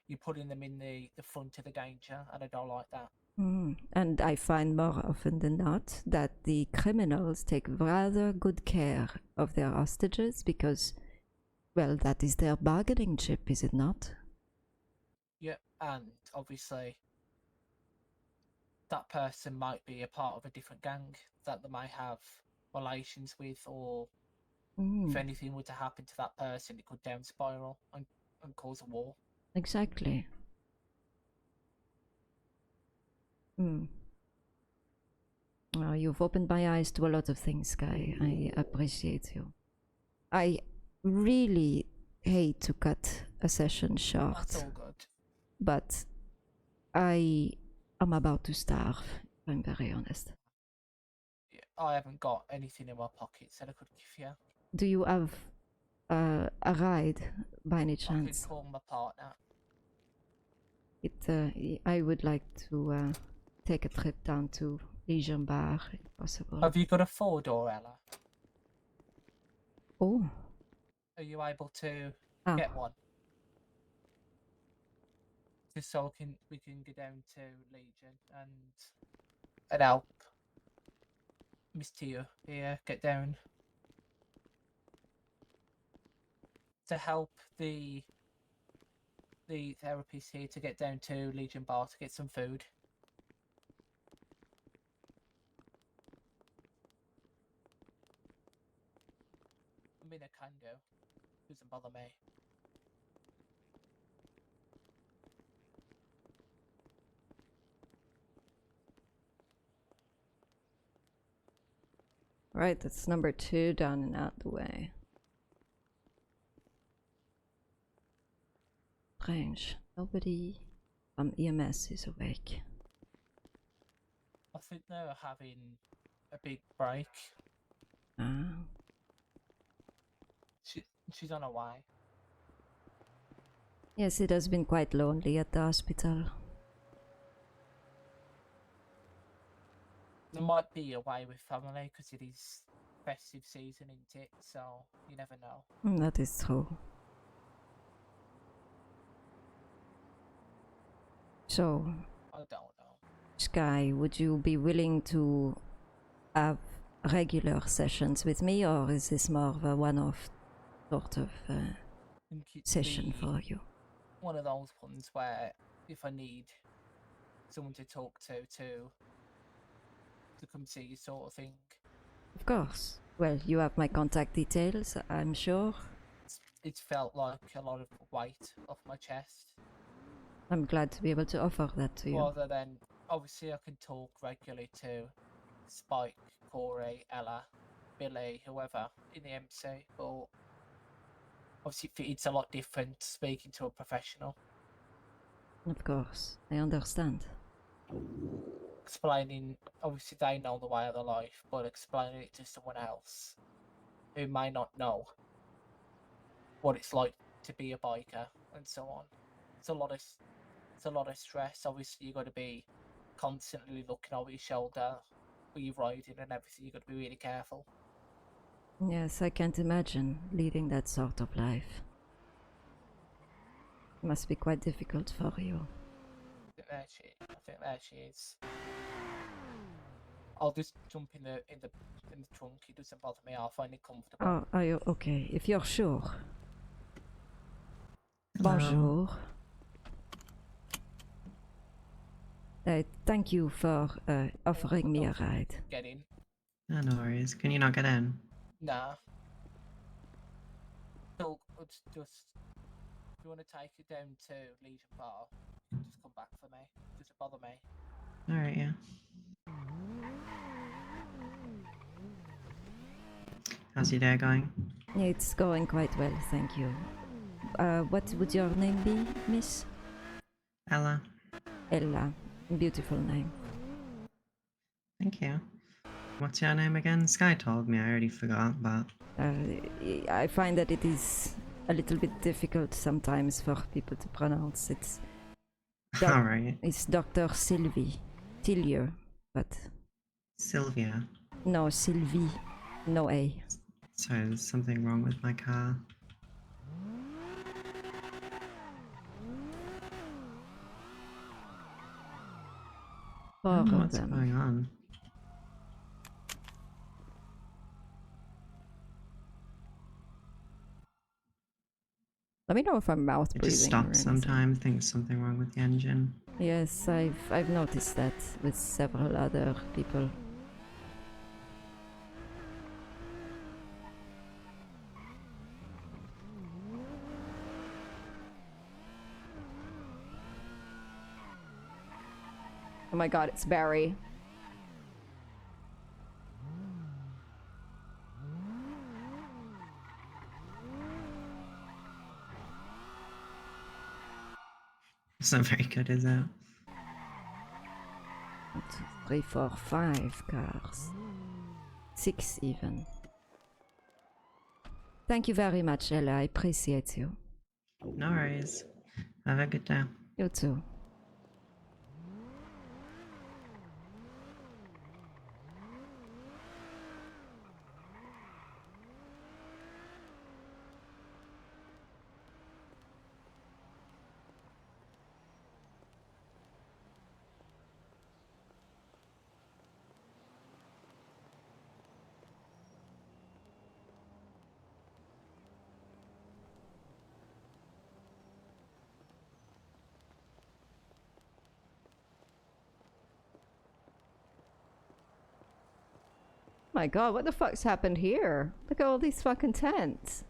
you're putting them in the front of the danger, and I don't like that. And I find more often than not that the criminals take rather good care of their hostages because, well, that is their bargaining chip, is it not? Yeah, and obviously that person might be a part of a different gang that they might have relations with, or if anything were to happen to that person, it could down spiral and cause a war. Exactly. Well, you've opened my eyes to a lot of things, Sky. I appreciate you. I really hate to cut a session short. That's all good. But I am about to starve, if I'm very honest. Yeah, I haven't got anything in my pockets that I could give you. Do you have a ride by any I could chance? call my partner. I would like to take a trip down to Legion Bar, if possible. Have you got a 4-door, Ella? Oh, Are you able to ah, get one? Just so we can go down to Legion and help Miss Tillieux here get down to help the therapists here to get down to Legion Bar to get some food. I mean, I can go. Doesn't bother me. right, that's number 2 down and out the way. Strange. Nobody from EMS is awake. I think they're having a big break. Ah, She's on her way. yes, it has been quite lonely at the hospital. There might be away with family because it is festive season, isn't it? So you never know. That is true. So, I don't know. Sky, would you be willing to have regular sessions with me, or is this more of a one-off sort of I think it'd session be for you? one of those ones where if I need someone to talk to come see you, sort of thing. Of course. Well, you have my contact details, I'm sure. It's felt like a lot of weight off my chest, I'm glad to be able to offer that to you. rather than obviously I can talk regularly to Spike, Corey, Ella, Billy, whoever in the MC, but obviously it's a lot different speaking to a professional, Of course, I understand. explaining. Obviously they know the way of their life, but explaining it to someone else who may not know what it's like to be a biker and so on. It's a lot of stress. Obviously you got to be constantly looking over your shoulder when you're riding and everything. You got to be really careful. Yes, I can't imagine leading that sort of life. It must be quite difficult for you. I think there she is. I'll just jump in the trunk. It doesn't bother me. I'll find it comfortable. Oh, are you okay? If you're sure. Hello. Bonjour. Thank you for offering me a ride. Get in. Oh, no worries. Can you not get in? Nah. So it's just if you want to take it down to Legion Bar, just come back for me. Doesn't bother me. Alright, yeah. How's your day going? It's going quite well, thank you. What would your name be, Miss? Ella? Ella. Beautiful name. Thank you. What's your name again? Sky told me, I already forgot, but... I find that it is a little bit difficult sometimes for people to pronounce. Alright. It's Dr. Sylvie Tillieux, but Sylvia. no, Sylvie, no A. Sorry, there's something wrong with my car. I don't know what's going on. Let me know if I'm mouth It breathing. just or stops anything. sometimes, thinks something wrong with the engine. Yes, I've noticed that with several other people. Oh my god, it's Barry. It's not very good, is it? 1, 2, 3, 4, 5 cars. 6 even. Thank you very much, Ella. I appreciate you. No worries. Have a good day. You too. My god, what the fuck's happened here? Look at all these fucking tents.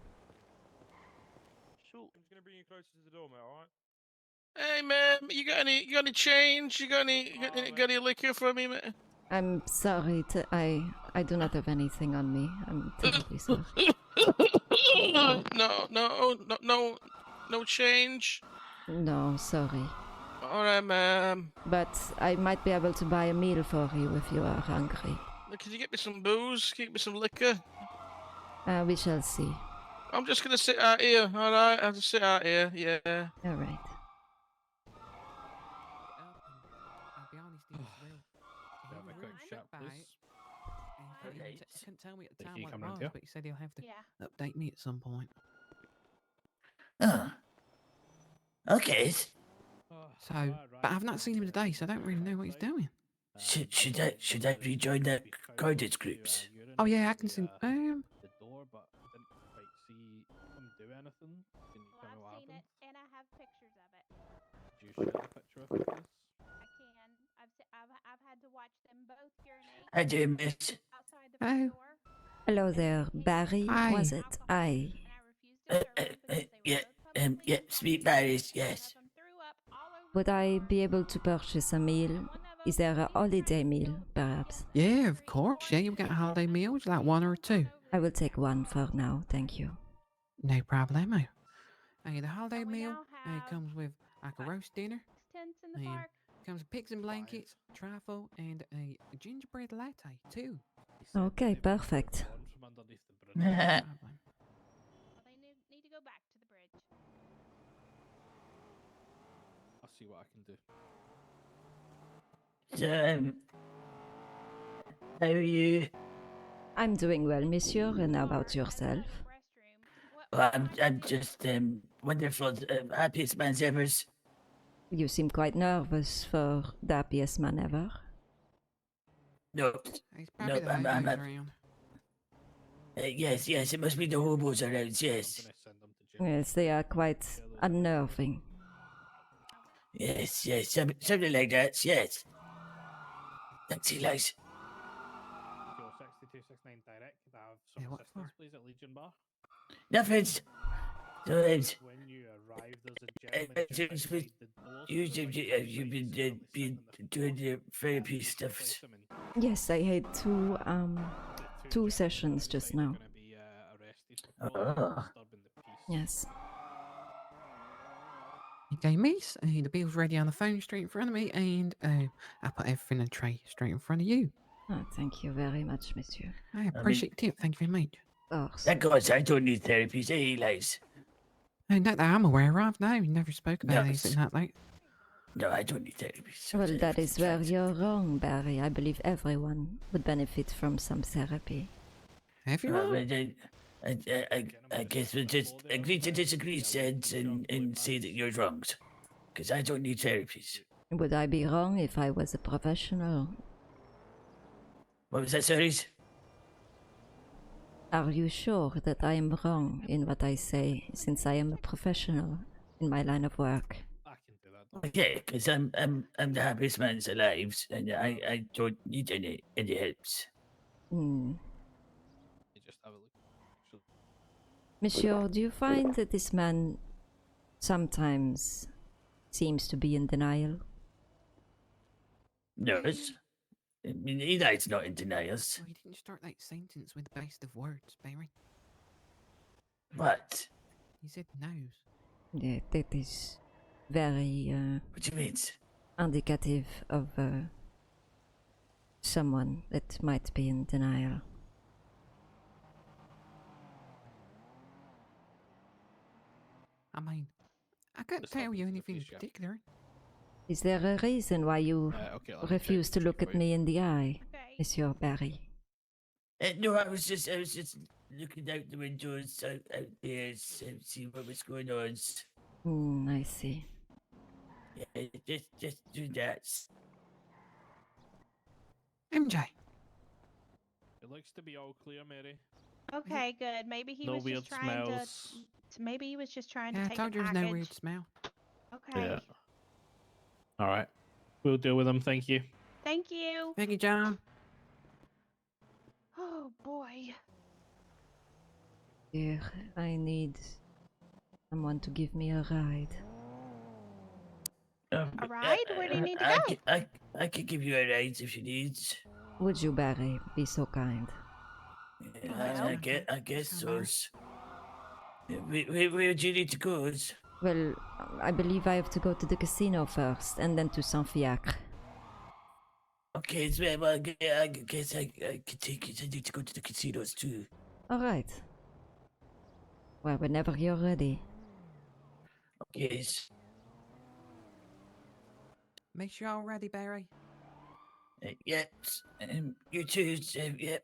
Sure. I'm just gonna bring you closer to the door, mate. All right. Hey man, you got any change? You got any liquor for me, man? I'm sorry I do not have anything on me. I'm terribly sorry. No change. No, sorry. All right, man. But I might be able to buy a meal for you if you are hungry. Can you get me some booze? Get me some liquor. We shall see. I'm just gonna sit out here. All right, I'll just sit out here. Yeah. All right. I'll be honest, it was real. Yeah, my quick shot, please. He couldn't tell me at the Think time he what it come round was, here? but he said he'll have to Yeah. update me at some point. Oh. Okay. So, but I've not seen him today, so I don't really know what he's doing. Should I rejoin the guidance groups? Oh yeah, I can see. The door, but I didn't quite see him do anything. Can you tell me what I've seen happened? it, and I have pictures of it. Could you share a picture of it, please? I can. I've had to watch them both urinate How do you miss? outside the front door. Hello there, Barry. Hi. Was it? I. And I refused to serve them because they Yeah, were both publicly yeah, sweet berries, yes. One of them threw up all over Would the I floor. be able to purchase a meal? Is there a holiday meal, perhaps? Yeah, of course. Yeah, you get a holiday meal. Would you like one or two? I will take one for now, thank you. No problemo. Hey, the holiday we meal now have comes with like a roast dinner, Tents in the and park. comes with pigs and blankets, trifle, and a gingerbread latte too. Okay, perfect. From underneath the bridge. No problem. Well, they need to go back to the bridge. I'll see what I can do. So, how are you? I'm doing well, monsieur, and how about yourself? Well, I'm just wonderful, happiest man ever. You seem quite nervous for the happiest man ever. No, He's probably the I'm hobos around. yes, it must be the hobos around. Yes, I'm gonna send them to jail. Yes, they are quite unnerving. yes, something like that. Yes. Taxi lights. Your 6269 direct. Could I have Yeah, some what assistance, for? please, at Legion Bar? Nothing's. So When you arrive, there's a gentleman just James, outside the door. you've been doing the therapy stuff. Yes, I had two sessions just now. Oh. Yes. He gave me the bill's ready on the phone straight in front of me, and I put everything in a tray straight in front of you. Oh, thank you very much, monsieur. I appreciate the tip. Thank you very much. Of course. Thank God I don't need therapy. Say he lies. Not that I'm aware of. No, we never spoke about No, anything like that. No, I don't need therapy. So Well, that therapy's is where fine. you're wrong, Barry. I believe everyone would benefit from some therapy. Everyone? But I guess we'll just agree to disagree, Seds, and say that you're wrong. Because I don't need therapies. Would I be wrong if I was a professional? What was that, sorry? Are you sure that I am wrong in what I say, since I am a professional in my line of work? I can do that. Yeah, because I'm the happiest man alive, and I don't need any helps. Hmm. You just have a look. Actually, Monsieur, do you find that this man sometimes seems to be in denial? No, I mean, Eli's not in denials. Well, you didn't start that sentence with the best of words, Barry. What? You said nose. Yeah, that is very What do you mean? indicative of someone that might be in denial. I mean, I couldn't Just help tell us you in the anything future. particular. Is there a reason why you Okay, let me check refuse to the look check at for you. me in the eye, Okay. Monsieur Barry? No, I was just looking out the windows out there, see what was going on. I see. Yeah, just do that. MJ, It looks to be all clear, Mary. Okay, good. Maybe he No was weird just trying smells. to. Maybe he was just trying yeah, I to take told the you there's package. no weird smell. Okay. Yeah. All right. We'll deal with them. Thank you. Thank you. Thank you, John. Oh boy. Dear, I need someone to give me a ride. A ride? Where do you need to go? I can give you a ride if you need. Would you, Barry, be so kind? Well. I guess so. Where do you need to go? Well, I believe I have to go to the casino first, and then to Saint-Fiacre. Okay, so well, I guess I can take you. I need to go to the casinos too. All right. Well, whenever you're ready. Okay. Make sure you're all ready, Barry. Yep. You too. Yep.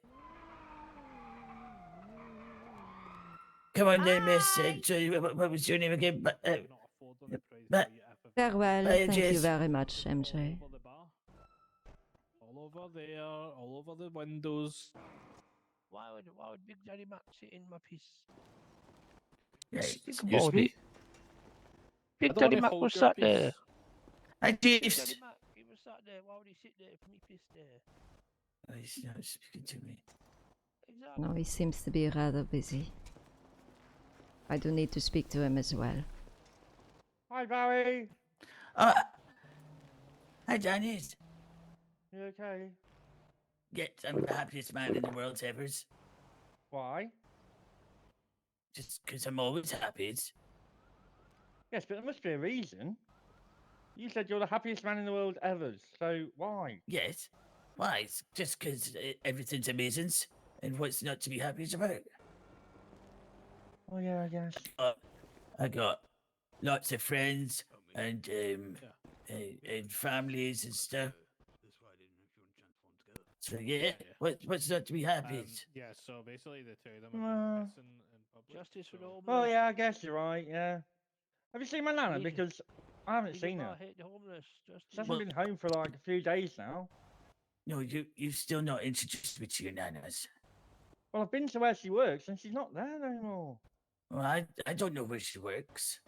Come on then, miss. Bye. Sorry, what was your name again? Not afford on the price but- for you if I've- Farewell. Bye, Thank you Jess. very much, MJ. All over the bar. All over there. All over the windows. Why would Big Daddy Mac sit in my piece? Think Excuse about me. it. Big I don't Daddy wanna Mac hold was your sat there. piece. I Big did. Daddy Mac, he was sat there. Why would he sit there for me piss there? Oh, he's not speaking to me. Exactly. No, he seems to be rather busy. I do need to speak to him as well. Hi, Barry. Hi, Dennis. You okay? Yes, I'm the happiest man in the world ever. Why? Just because I'm always happy. Yes, but there must be a reason. You said you're the happiest man in the world ever, so why? Yes. Why? It's just because everything's amazing, and what's not to be happy about? Oh yeah, I guess. I got lots of friends and families and stuff. So yeah, what's not to be happy? Yeah, so basically the two of them Uh, are pissing in public. Justice for the homeless. Oh yeah, I guess you're right. Yeah. Have you seen my nana? Leader- Because I haven't Leader seen Bar her. hate the homeless. She Justice. hasn't been home for like a few days now. No, you've still not introduced me to your nanas. Well, I've been to where she works, and she's not there anymore. Well, I don't know where she works.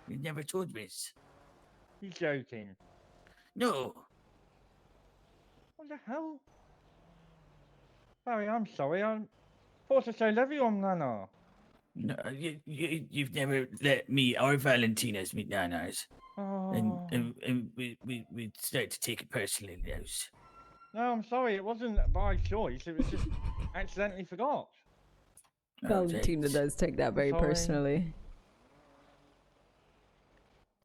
You never told me. You're joking. No. What the hell? Barry, I'm sorry. I thought I told everyone, Nana. No, you've never let me or Valentina's meet nanas. Oh. And we start to take it personally now. No, I'm sorry. It wasn't by choice. It was just accidentally forgot. Valentina does take that very Sorry. personally.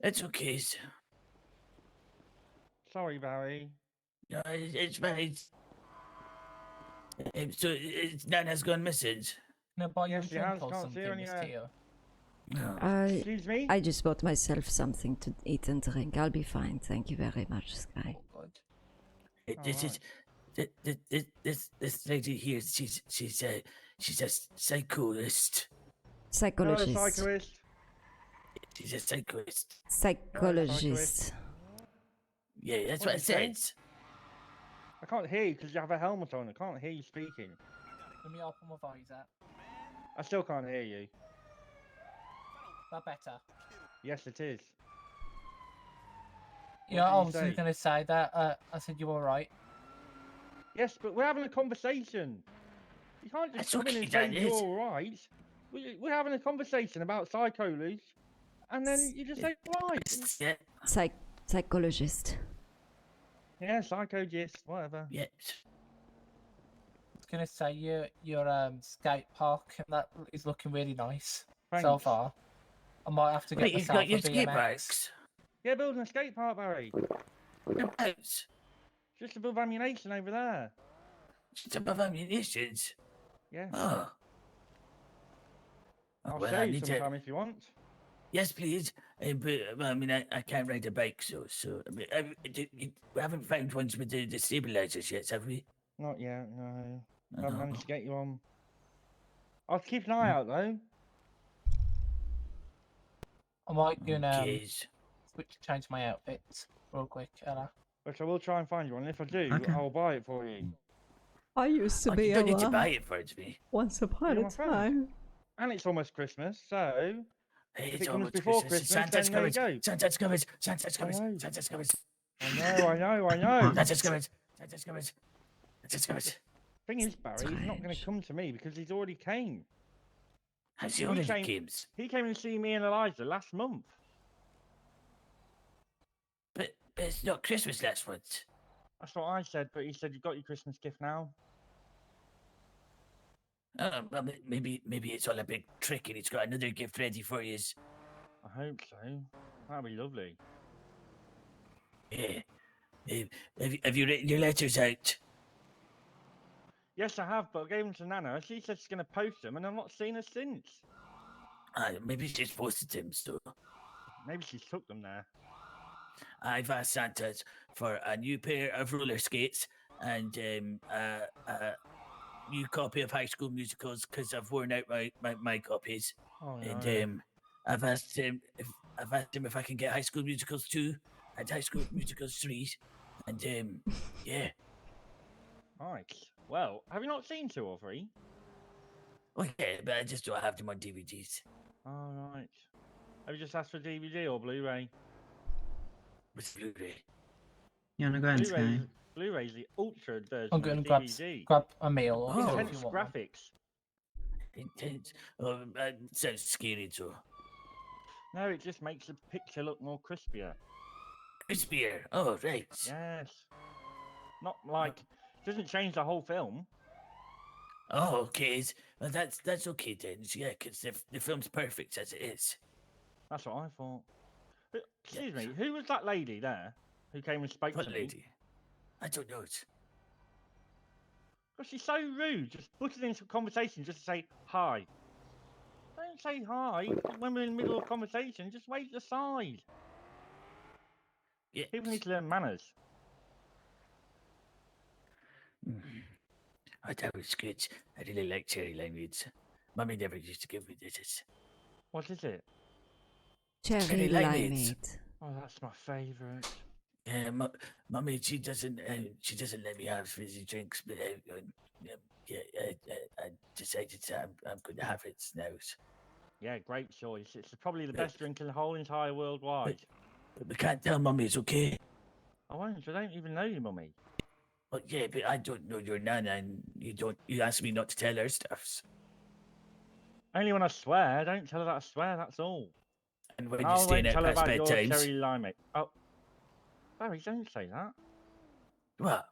It's okay. Sorry, Barry. No, it's fine. So Nana's gone missing. No, buy you a Yes, she drink has. or Can't see her something, Miss anywhere. Tia. I Excuse me? I just bought myself something to eat and drink. I'll be fine. Thank you very much, Sky. Oh, good. This is this lady here. She's a psychologist. Psychologist. Hello, cyclist. She's a psychologist. Psychologist. Yeah, that's What what it did you say? says. I can't hear you because you have a helmet on. I can't hear you speaking. Let me open my visor. I still can't hear you. That better. Yes, it is. Yeah, did I you was say? going to say that. I said you were right. Yes, but we're having a conversation. You can't just That's come in okay, and say that you're is. all right. We're having a conversation about psychology, and then you just say right. Yeah, Psychologist. Yeah, psychologist, whatever. yeah. I was going to say your skate park and that is looking really nice so Thanks. far. I might have to get Wait, you've myself got your a skate BMX. parks. Yeah, building a skate park, Barry. Whereabouts? Just above ammunition over there. Just above ammunitions. Yes. Oh. Oh, I'll well, show I you need to. sometime if you want. Yes, please. But well, I mean, I can't ride a bike, so I mean, we haven't found ones with the stabilizers yet, have we? Not yet, no. Haven't Oh. managed to get you on. I'll keep an eye out though. I might go Okay. change my outfit real quick, Ella. But I will try and find you one. If I do, Okay. I'll buy it for you. I used to Oh, be you don't need to Ella buy it for it, me. once upon You're a my friend. time. And it's almost Christmas, so Hey, if it's it comes almost before Christmas. Christmas, Santa's then there you coming. go. Santa's coming. Santa's coming. know. Santa's coming. I know. Santa's coming. Santa's coming. Santa's coming. Thing is, Barry, he's not going to come to me because he's already came. Has he already came? He came and see me and Eliza last month. But it's not Christmas last month. That's what I said, but he said, "You've got your Christmas gift now." Well, maybe it's all a big trick and he's got another gift ready for you. I hope so. That'd be lovely. Yeah. Have you written your letters out? Yes, I have, but I gave them to Nana. She said she's going to post them, and I've not seen her since. Maybe she's posted them, so. Maybe she took them there. I've asked Santa for a new pair of roller skates and a new copy of High School Musicals because I've worn out my copies. Oh, no. And I've asked him if I can get High School Musicals 2 and High School Musicals 3. And yeah. Right. Well, have you not seen 2 or 3? Oh yeah, but I just don't have them on DVDs. Oh, right. Have you just asked for DVD or Blu-ray? With Blu-ray. You wanna go in, Sky? Blu-ray's the ultra version I'm going of to grab DVD. a meal or two if Intense you want one. graphics. Intense. Sounds scary too. No, it just makes the picture look more crispier. Crispier. Oh, right. Yes. Not like... doesn't change the whole film. Oh, okay. Well, that's okay then. Yeah, because the film's perfect as it is. That's what I thought. Excuse me, who was that lady there who came and spoke What to lady? me? I don't know. Because she's so rude, just butting into a conversation just to say hi. Don't say hi when we're in the middle of a conversation, just wait aside. Yeah. People need to learn manners. Oh, that was good. I really like cherry limeades. Mummy never used to give me this. What is it? Cherry limeade. Oh, that's my favourite. Yeah, Mummy, she doesn't let me have fizzy drinks, but I decided I'm going to have it now. Yeah, great choice. It's probably the best drink in the whole entire worldwide. But we can't tell Mummy it's okay. I won't. I don't even know your mummy. Well, yeah, but I don't know your nana, and you asked me not to tell her stuff. Only when I swear. Don't tell her that I swear. That's all. And when I you're won't staying out tell her past about your bedtime. cherry limeade. Oh, Barry, don't say that. What?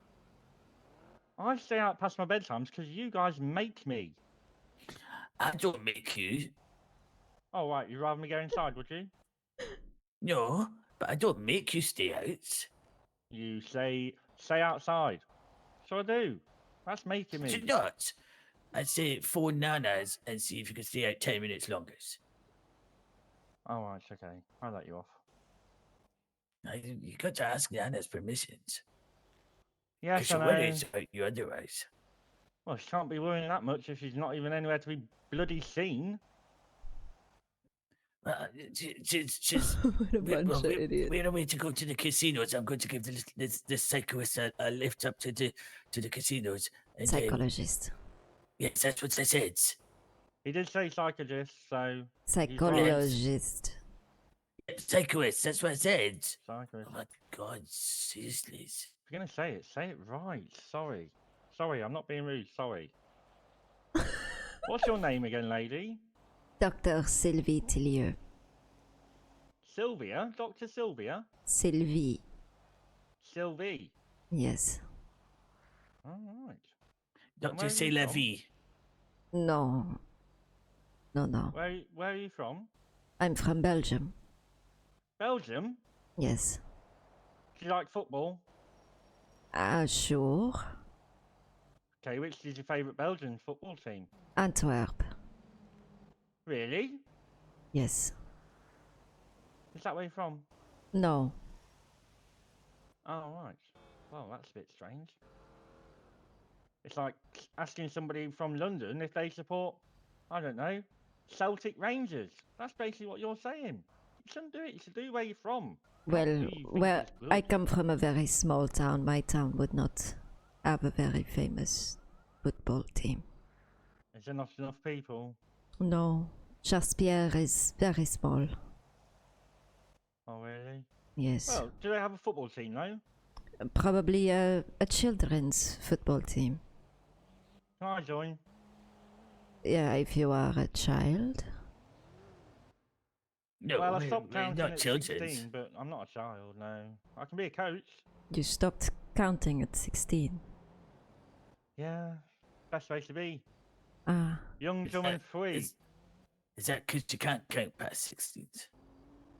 I stay out past my bedtimes because you guys make me. I don't make you. Oh, right. You'd rather me go inside, would you? No, but I don't make you stay out. You say outside. So I do. That's making Do me. you not? I'd say phone nanas and see if you can stay out 10 minutes longer. Oh, right. Okay. I'll let you off. You got to ask Nana's permissions. Yes, Because she I know. worries about you otherwise. Well, she can't be worrying that much if she's not even anywhere to be bloody seen. She's What a bunch of idiots. we're away to go to the casinos. I'm going to give this psychoist a lift up to the casinos. And, Psychologist. yes, that's what I said. He did say psychologist, so... Psychologist. Psychoist, that's what I said. Psychologist. Oh my God, seriously. If you're going to say it right. Sorry. Sorry, I'm not being rude. Sorry. What's your name again, lady? Dr. Sylvie Tillieux. Sylvia? Dr. Sylvia? Sylvie. Sylvie. Yes. All right. Dr. C'est la vie. No. No. Where are you from? I'm from Belgium. Belgium? Yes. Do you like football? Sure. Okay, which is your favourite Belgian football team? Antwerp. Really? Yes. Is that where you're from? No. Oh, right. Well, that's a bit strange. It's like asking somebody from London if they support, I don't know, Celtic Rangers. That's basically what you're saying. You shouldn't do it. You should do where you're from. not Well, who you think where is good. I come from a very small town, my town would not have a very famous football team. Is there not enough people? No. Charles-Pierre is very small. Oh, really? Yes. Well, do they have a football team, though? Probably a children's football team. Can I join? Yeah, if you are a child. No, Well, I we're, stopped we're counting not at children. 16, but I'm not a child, no. I can be a coach. You stopped counting at 16. Yeah, best way to be. Ah. Young, dumb, and free. Is that because you can't count past 16?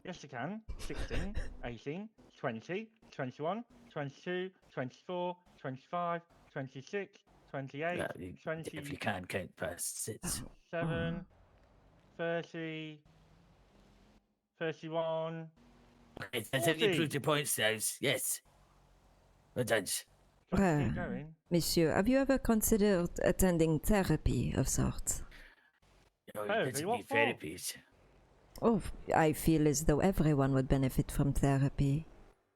Yes, you can. 16, 18, 20, 21, 22, 24, 25, 26, 28, Well, if you can't count past 6. 27, 30, 31, Okay, that's how you 40. proved your points now. Yes. Well done. Keep going. Monsieur, have you ever considered attending therapy of sorts? Oh, Therapy? What for? therapies. Oh, I feel as though everyone would benefit from therapy.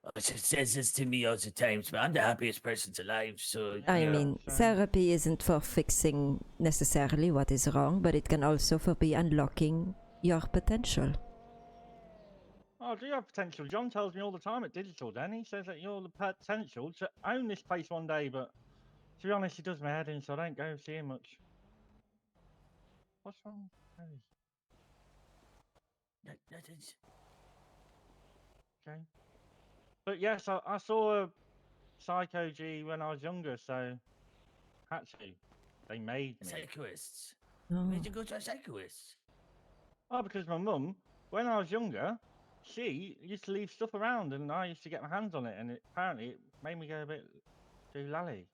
Oh, she says this to me all the time, but I'm the happiest person alive, so... I you know. mean, therapy isn't for fixing necessarily what is wrong, but it can also for be unlocking your potential. Oh, do you have potential? John tells me all the time at Digital Den. He says that you're the potential to own this place one day, but to be honest, he does my head in, so I don't go see him much. What's wrong? Harry? Nothing's... Okay. But yes, I saw a Psycho G when I was younger, so had to. They made me. Psychoists. Oh. Where'd you go to a psychoist? Oh, because my mum, when I was younger, she used to leave stuff around, and I used to get my hands on it, and apparently it made me go a bit doolally.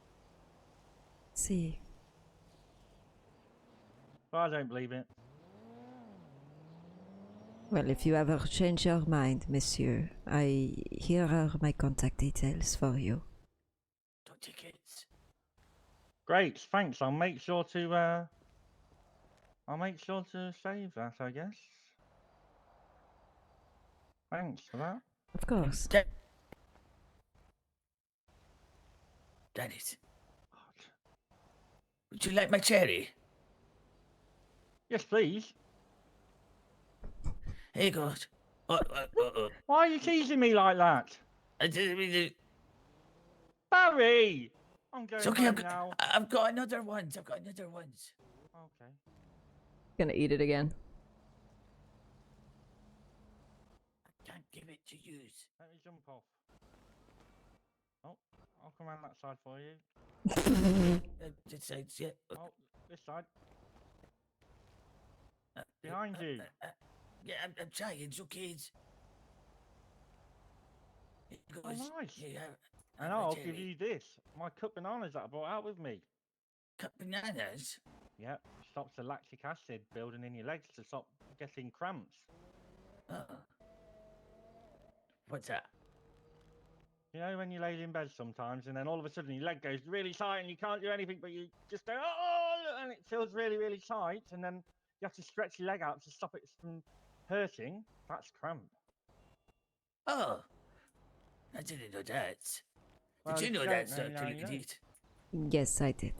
See. But I don't believe it. Well, if you ever change your mind, monsieur, here are my contact details for you. Don't take it. Great, thanks. I'll make sure to save that, I guess. Thanks for that. Of course. Dennis. Would you like my cherry? Yes, please. Here you go. Why are you teasing me like that? I didn't mean to... Barry! I'm going It's okay, home now. I've got another ones. Okay. Gonna eat it again. I can't give it to use. Let me jump off. Oh, I'll come around that side for you. This side, yeah. Oh, this side. Behind you. Yeah, I'm trying. It's okay. Oh, nice. Yeah, And I'll give you this. My cut bananas that I brought out with me. Cut bananas? Yep. Stops the lactic acid building in your legs to stop getting cramps. What's that? You know when you lay in bed sometimes and then all of a sudden your leg goes really tight and you can't do anything but you just go, oh, and it feels really, really tight and then you have to stretch your leg out to stop it from hurting. That's cramp. Oh, I didn't know that. Well, Did you know if that, don't Sir now you know. Tillieux? Yes, I did.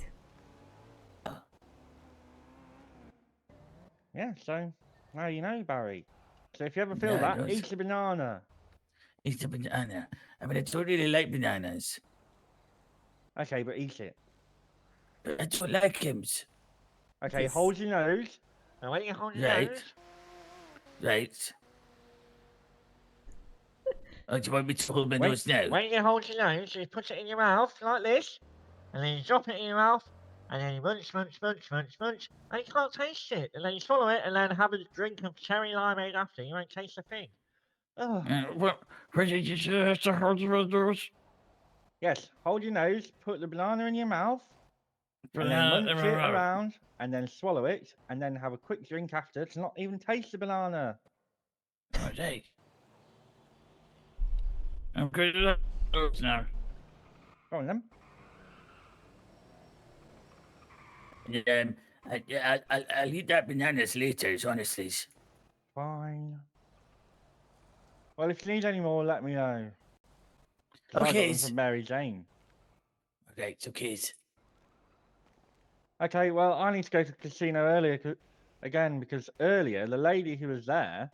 Yeah, so now you know, Barry. So if you ever feel Yeah, I that, know. eat a banana. Eat a banana. I mean, I don't really like bananas. Okay, but eat it. But I don't like him. Okay, Yes. hold your nose. Now when you hold your Right. nose. Right. Oh, do you want me to hold my nose now? When you hold your nose, you put it in your mouth like this, and then you drop it in your mouth, and then you munch, munch, munch, munch, munch, and you can't taste it. And then you swallow it, and then have a drink of cherry limeade after. You won't taste a thing. Oh. Where did you say I have to hold my nose? Yes, hold your nose, put the banana in your mouth, and then munch it around, and then swallow it, and then have a quick drink after to not even taste the banana. Alright. I'm good at those now. Go on then. I'll eat that bananas later, honestly. Fine. Well, if you need any more, let me know. 'Cause I got Okay. them from Mary Jane. Right, okay. Okay, well, I need to go to the casino earlier again because earlier the lady who was there,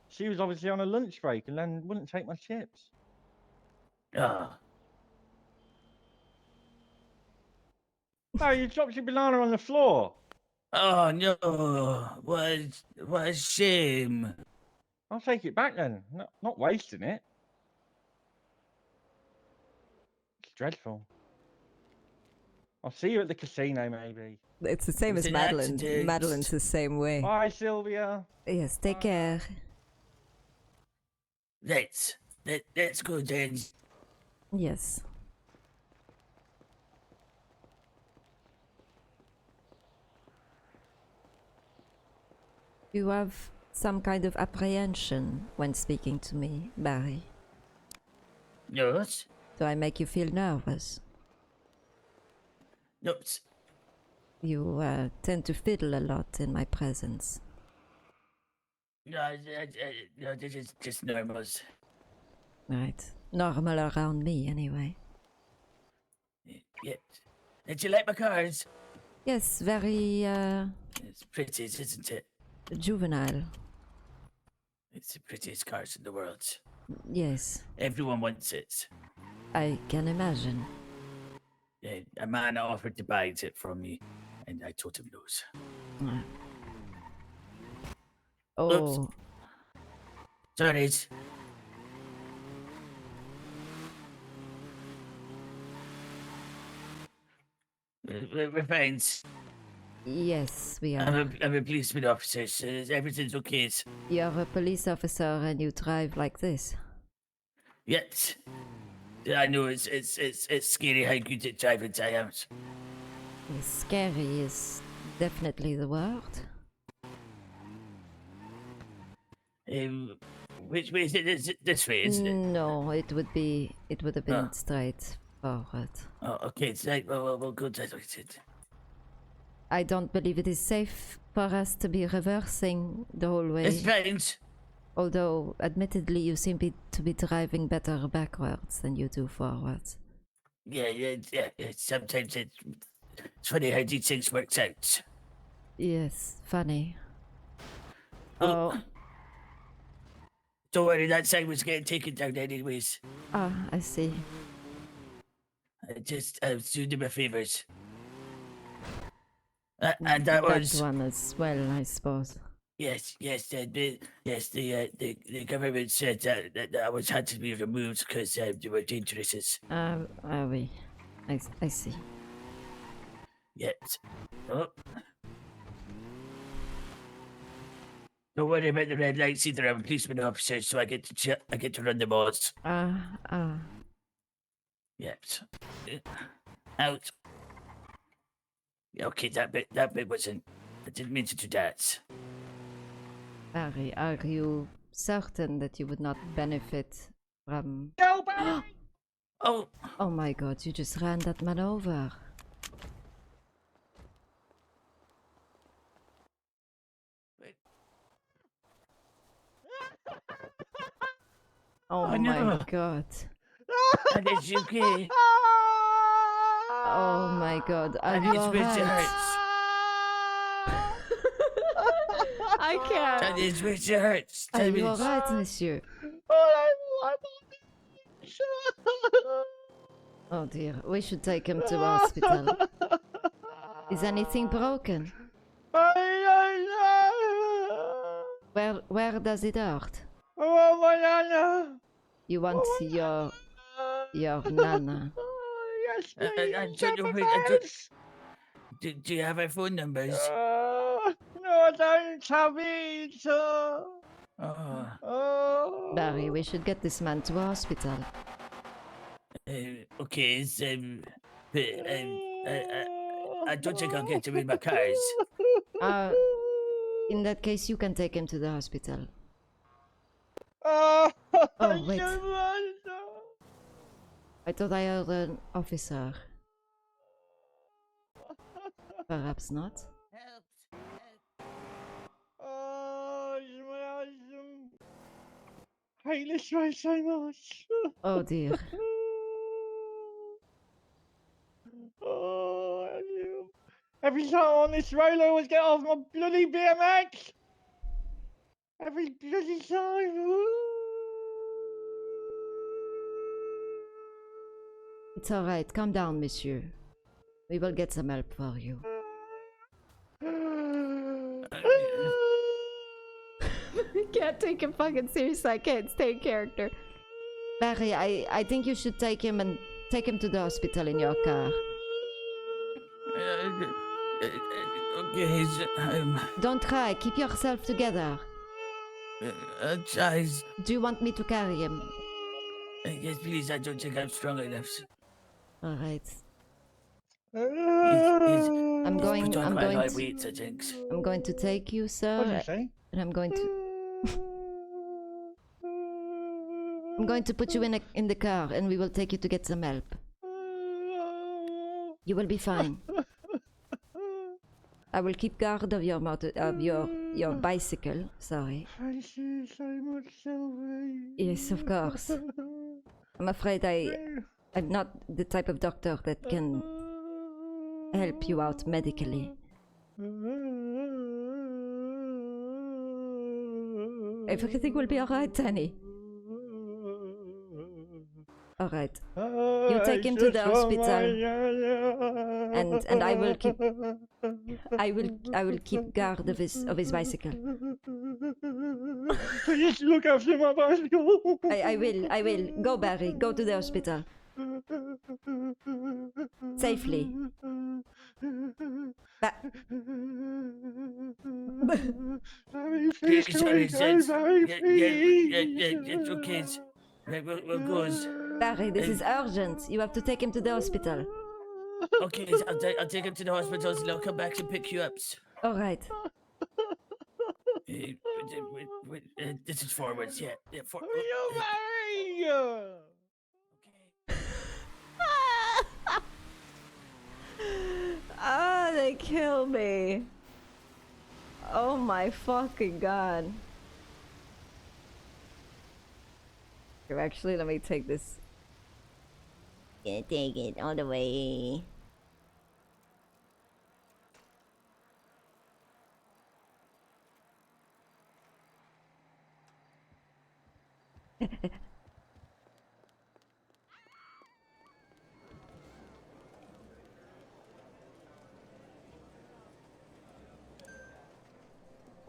she was obviously on a lunch break and then wouldn't take my chips. Oh. Oh, you dropped your banana on the floor. Oh no! What a shame. I'll take it back then. Not wasting it. It's dreadful. I'll see you at the casino, maybe. It's the same It was as an Madeline. accident. Madeline's the same way. Bye, Sylvia. Yes, take care. Let's go then. Yes. You have some kind of apprehension when speaking to me, Barry. Yes? Do I make you feel nervous? No, You tend to fiddle a lot in my presence. no, this is just normal. Right. Normal around me, anyway. Yeah. Did you like my cards? Yes, very It's pretty, isn't it? juvenile. It's the prettiest cards in the world. Yes, Everyone wants it. I can imagine. A man offered to buy it from me, and I told him no. Oh, Sorry. We're fine. yes, we are. I'm a policeman officer, so everything's okay. You're a police officer and you drive like this. Yes. I know it's scary how good at driving I am. Scary is definitely the word. Which way is it? This way, isn't it? No, it would have been straight forward. Oh, okay. It's right. We'll go that way. I don't believe it is safe for us to be reversing the whole way. It's fine. Although, admittedly, you seem to be driving better backwards than you do forwards. Yeah. Sometimes it's funny how these things work out. Yes, funny. Oh. Don't worry, that sign was getting taken down anyways. Ah, I see. I was doing them a favors. And that was one as well, I suppose. Yes. The government said that I was had to be removed because they were dangerous. Oui. I see. Yes. Oh. Don't worry about the red lights either. I'm a policeman officer, so I get to run the malls. Yes. Out. Okay, that bit wasn't. I didn't mean to do that. Barry, are you certain that you would not benefit from... Go, Barry! Oh my god, you just ran that man over. Oh my god. And it's okay. Oh my god, are you alright? I can't. And it's which hurts. Are you alright, monsieur? Oh dear, we should take him to hospital. Is anything broken? Where does it hurt? You want your nana? Yes, please. Do you have our phone numbers? No, I don't have it. Oh. Barry, we should get this man to hospital. Okay, but, I don't think I'll get him in my cars. In that case, you can take him to the hospital. Oh, Oh, wait. Sylvie. I thought I heard an officer. Perhaps not. Oh, it's my awesome. I hate this race so much. Oh dear. Oh, every time I'm on this road, I always get off my bloody BMX. Every bloody time. It's alright. Calm down, monsieur. We will get some help for you. I can't take him fucking seriously. I can't stay in character. Barry, I think you should take him to the hospital in your car. Okay, Don't cry. Keep yourself together. guys. Do you want me to carry him? Yes, please. I don't think I'm strong enough. Alright. I'm going to take you, sir. What did you say? And I'm going to put you in the car, and we will take you to get some help. You will be fine. I will keep guard of your your bicycle. Sorry. Thank you so much, Sylvie. Yes, of course. I'm afraid I'm not the type of doctor that can help you out medically. Everything will be alright, Danny. Alright. You take him to the hospital, and I will keep guard of his bicycle. Please look after my bicycle. I will. Go, Barry. Go to the hospital. Safely. Please, sorry, please, it's okay. We'll go. Barry, this is urgent. You have to take him to the hospital. Okay, I'll take him to the hospital and I'll come back and pick you up. All right. This is forwards, yeah. Ah, they kill me. Oh my fucking god. Here, actually, let me take this. Yeah, take it all the way.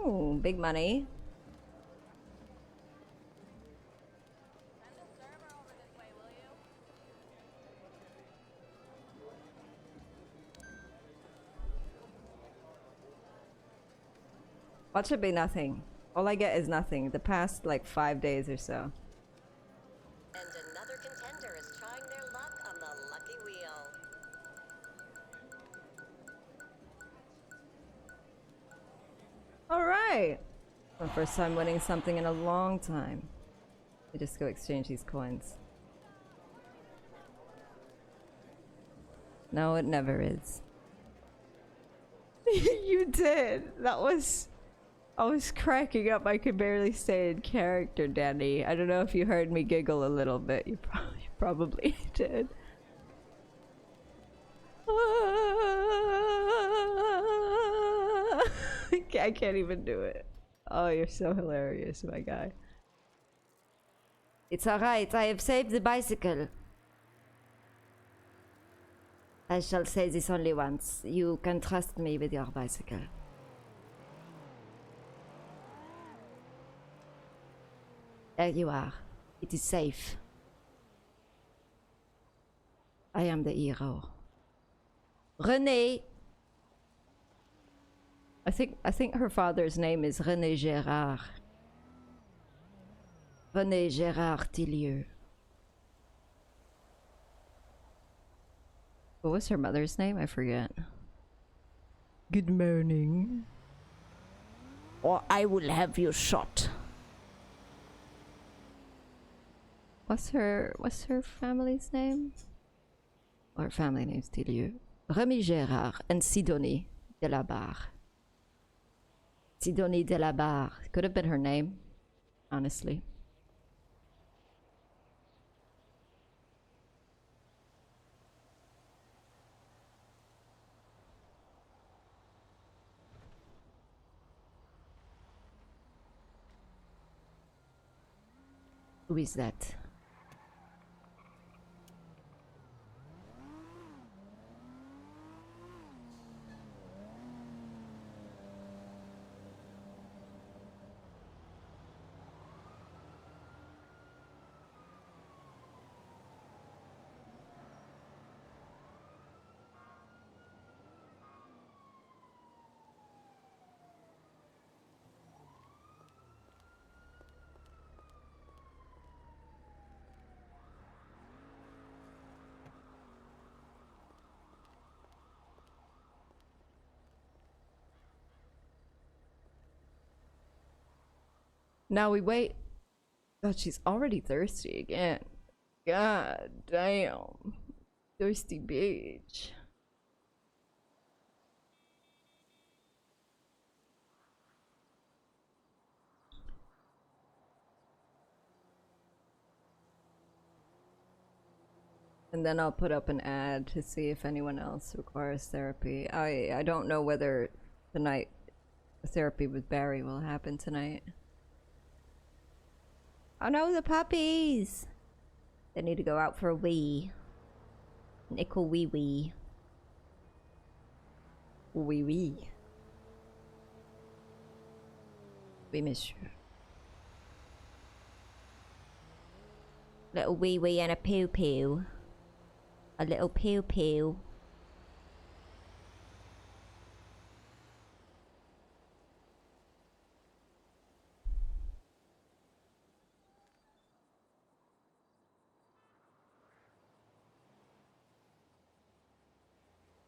Ooh, big money. What should be nothing? All I get is nothing. The past like 5 days or so. And another contender is trying their luck on the lucky wheel. All right. My first time winning something in a long time. I just go exchange these coins. No, it never is. You did. That was... I was cracking up. I could barely stay in character, Danny. I don't know if you heard me giggle a little bit. You probably did. I can't even do it. Oh, you're so hilarious, my guy. It's alright. I have saved the bicycle. I shall say this only once. You can trust me with your bicycle. There you are. It is safe. I am the hero. Renee! I think her father's name is René Gérard. René Gérard Tillieux. What was her mother's name? I forget. Good morning. Or I will have you shot. What's her family's name? Her family name's Tillieux. Remy Gérard and Sidonie de la Barre. Sidonie de la Barre. Could have been her name, honestly. Who is that? Now we wait. God, she's already thirsty again. God damn. Thirsty bitch. And then I'll put up an ad to see if anyone else requires therapy. I don't know whether tonight therapy with Barry will happen tonight. Oh no, the puppies! They need to go out for a wee. Nickel wee wee. Wee wee. Oui, monsieur. Little wee wee and a poo poo. A little poo poo.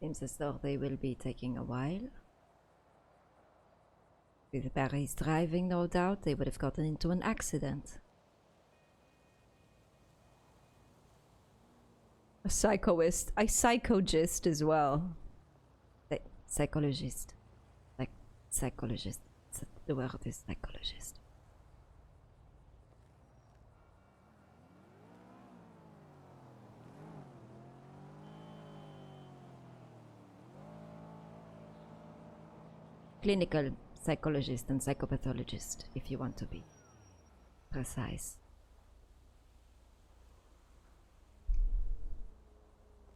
Seems as though they will be taking a while. With Barry's driving, no doubt, they would have gotten into an accident. A psychoist. I psychogist as well. Psychologist. Like, psychologist. The word is psychologist. Clinical psychologist and psychopathologist, if you want to be precise.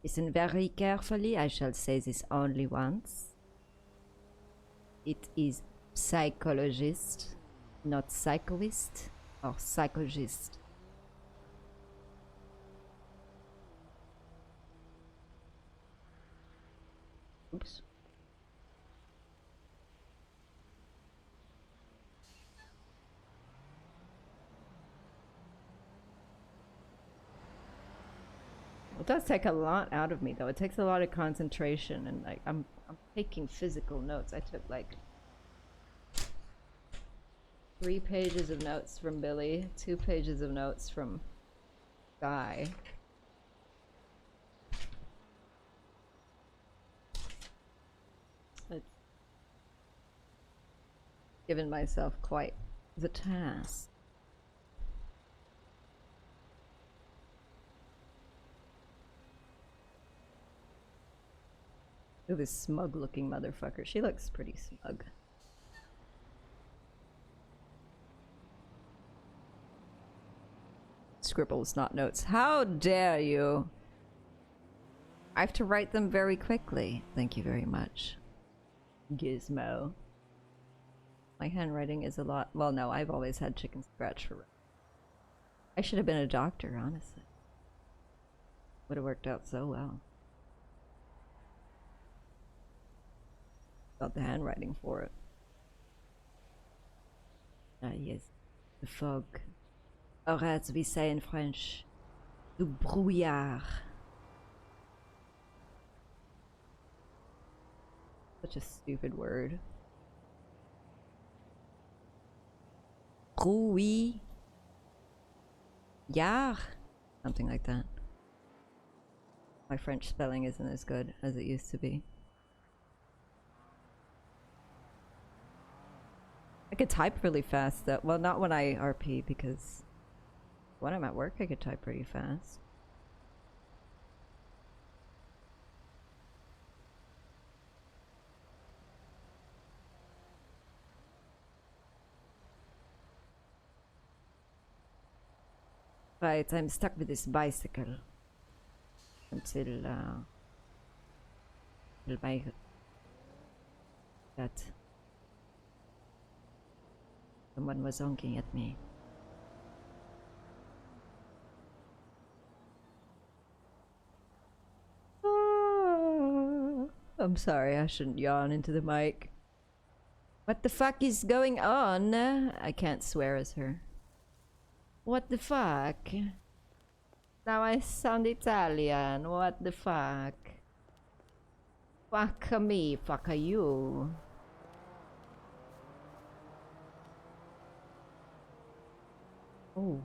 Listen very carefully, I shall say this only once. It is psychologist, not psychoist or psychologist. Oops. It does take a lot out of me, though. It takes a lot of concentration, and like I'm taking physical notes. I took like 3 pages of notes from Billy, 2 pages of notes from Guy. It's given myself quite the task. Look at this smug looking motherfucker. She looks pretty smug. Scribbles, not notes. How dare you? I have to write them very quickly. Thank you very much. Gizmo. My handwriting is a lot. Well, no, I've always had chicken scratch for. I should have been a doctor, honestly. Would have worked out so well. Got the handwriting for it. Ah, yes. The fog. Or as we say in French, the brouillard. Such a stupid word. Rouille. Yar? Something like that. My French spelling isn't as good as it used to be. I could type really fast though. Well, not when I RP, because when I'm at work I could type pretty fast. Right, I'm stuck with this bicycle until my that someone was honking at me. I'm sorry, I shouldn't yawn into the mic. What the fuck is going on? I can't swear as her. What the fuck? Now I sound Italian. What the fuck? Fuck me, fuck you. Oh.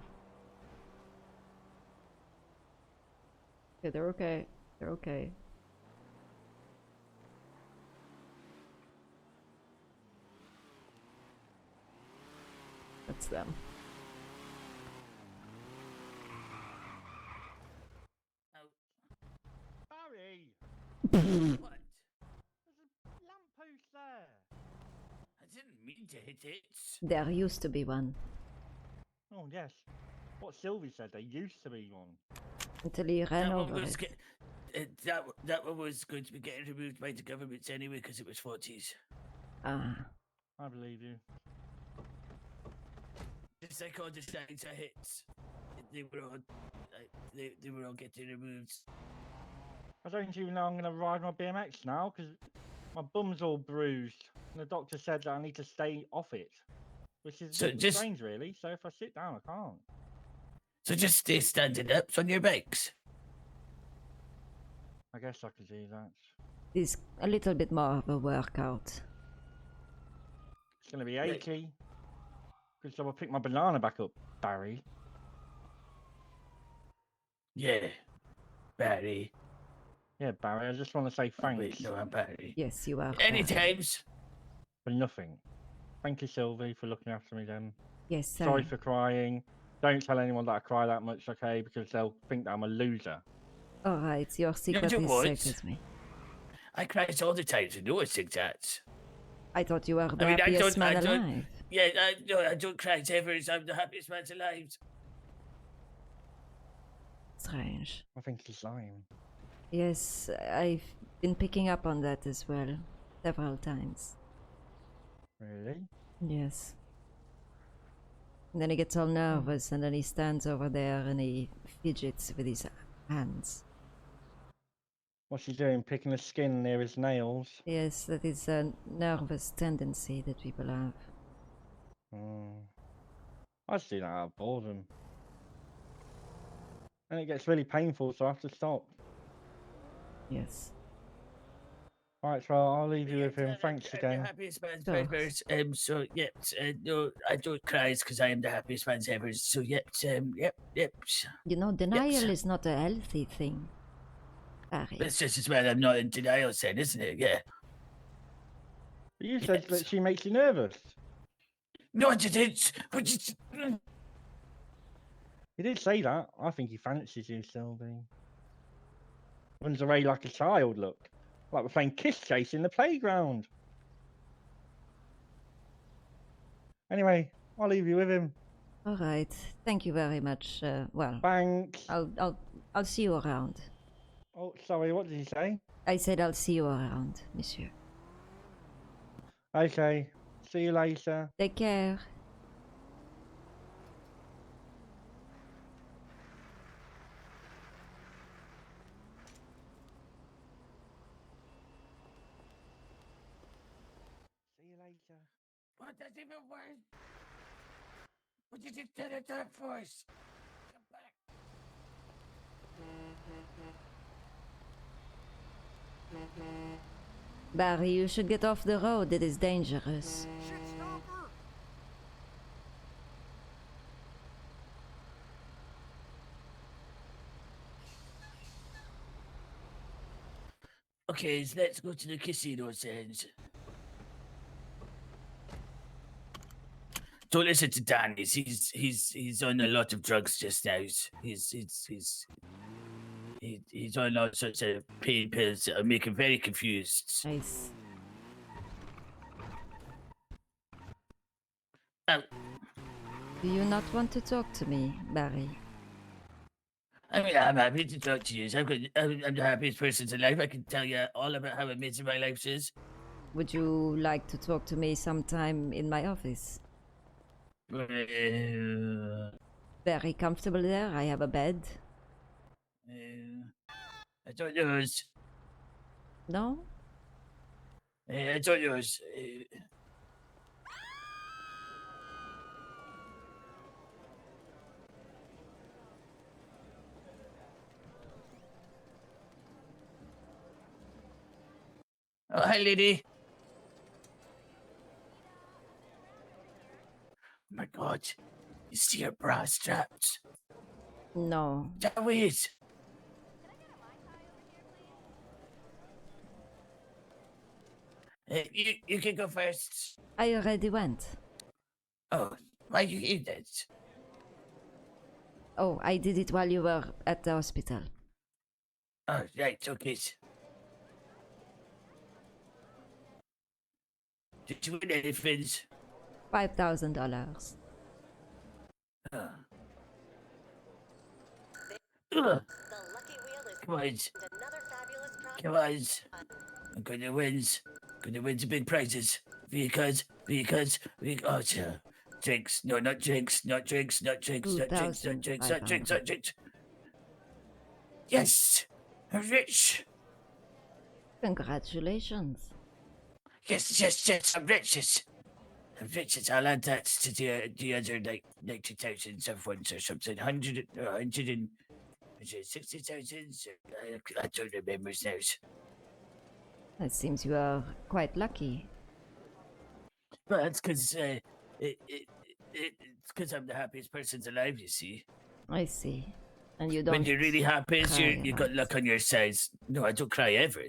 Yeah, they're okay. They're okay. That's them. Barry! What? There's a lamppost there! I didn't mean to hit it. There used to be one. Oh, yes. What Sylvie said, there used to be one. Until he ran That one over was it. that one was going to be getting removed by the government anyway because it was 40s. Ah. I believe you. Just like all the signs I hit, they were all getting removed. I don't even know I'm going to ride my BMX now because my bum's all bruised. And the doctor said that I need to stay off it. Which is So a bit just- strange, really. So if I sit down, I can't. So just stay standing up on your bikes. I guess I could do that. It's a little bit more of a workout. It's going to be achy. Because I'll pick my banana back up, Barry. Yeah, Barry. Yeah, Barry, I just want to say Oh, thanks. wait, no, I'm Barry. Yes, you are. Anytimes. For nothing. Thank you, Sylvie, for looking after me then. Yes, Sorry for crying. Don't tell anyone that I cry that much, okay? Because they'll think that I'm a loser. Alright, your secret do is what? safe with me. I cry all the time, so no one thinks that. I thought you were the I mean, happiest man I don't, alive. yeah, I don't cry ever. I'm the happiest man alive. Strange. I think he's lying. Yes, I've been picking up on that as well. Several times. Really? Yes. And then he gets all nervous and then he stands over there and he fidgets with his hands. What's he doing? Picking the skin near his nails? Yes, that is a nervous tendency that people have. I just do that out of boredom. And it gets really painful, so I have to stop. Yes. Right, so I'll leave you with him. Thanks I'm again. the happiest man ever. So yeah, no, I don't cry because I am the happiest man ever. So yep. You know, denial is not a healthy thing. Barry. That's just as well I'm not in denial, then, isn't it? Yeah. But you said that she makes you nervous. No, I didn't. But He did say that. I think he fancies you, Sylvie. Runs away like a child, look. Like we're playing kiss chase in the playground. Anyway, I'll leave you with him. All right. Thank you very much. Well, thanks. I'll see you around. Oh, sorry. What did you say? I said I'll see you around, monsieur. Okay. See you later. Take care. See you later. What does even work? What did you tell it that voice? Come back. Barry, you should get off the road. It is dangerous. Okay, so let's go to the casino sands. Don't listen to Dan. He's on a lot of drugs just now. He's on all sorts of pain pills that make him very confused. Nice. Oh, Do you not want to talk to me, Barry? I mean, I'm happy to talk to you. I'm the happiest person alive. I can tell you all about how amazing my life is. Would you like to talk to me sometime in my office? Very comfortable there. I have a bed. I don't know. No? I don't know. Oh, hi, lady. Oh my God. You see her bra strapped? No. Wait. You can go first. I already went. Oh, why you eat it? Oh, I did it while you were at the hospital. Oh, right, okay. Did you win anything? $5,000. Ugh. The lucky wheel is Come on. another fabulous prize. Come on. I'm gonna win. Gonna win some big prizes. Because, oh, yeah. Drinks. No, not drinks. Not drinks. Not drinks. Not drinks. Not drinks. Not drinks. Not drinks. Yes! I'm rich. Congratulations. Yes. I'm rich. Yes. I'm rich. Yes. I'll add that to the other 90,000 of ones or something. 160,000. I don't remember now. It seems you are quite lucky. Well, that's because it's because I'm the happiest person alive. You see. I see. And you don't. When you're really happy, cry you a got lot. luck on your side. No, I don't cry ever.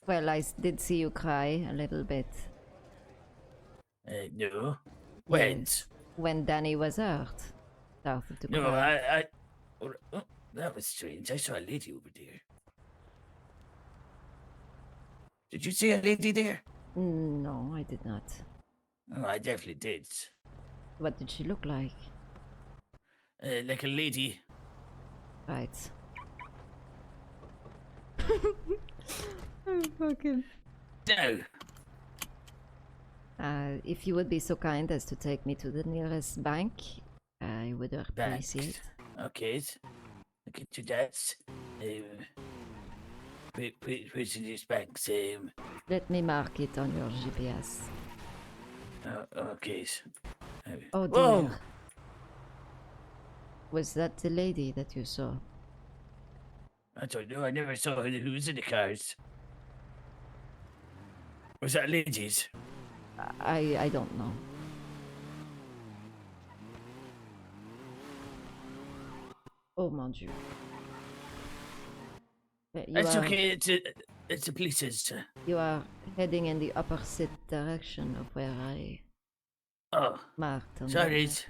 Well, I did see you cry a little bit. No. When? Yes, when Danny was hurt. Started to No, cry. oh, that was strange. I saw a lady over there. Did you see a lady there? No, I did not. Oh, I definitely did. What did she look like? Like a lady. Right. I'm fucking. No. If you would be so kind as to take me to the nearest bank, I would appreciate. Okay. I can do that. Where's the nearest bank? Let me mark it on your GPS. Okay. Oh dear. Whoa! Was that the lady that you saw? I don't know. I never saw who was in the cars. Was that ladies? I don't know. Oh mon Dieu. It's okay. It's the police's. You are heading in the opposite direction of where I marked. On Sorry. the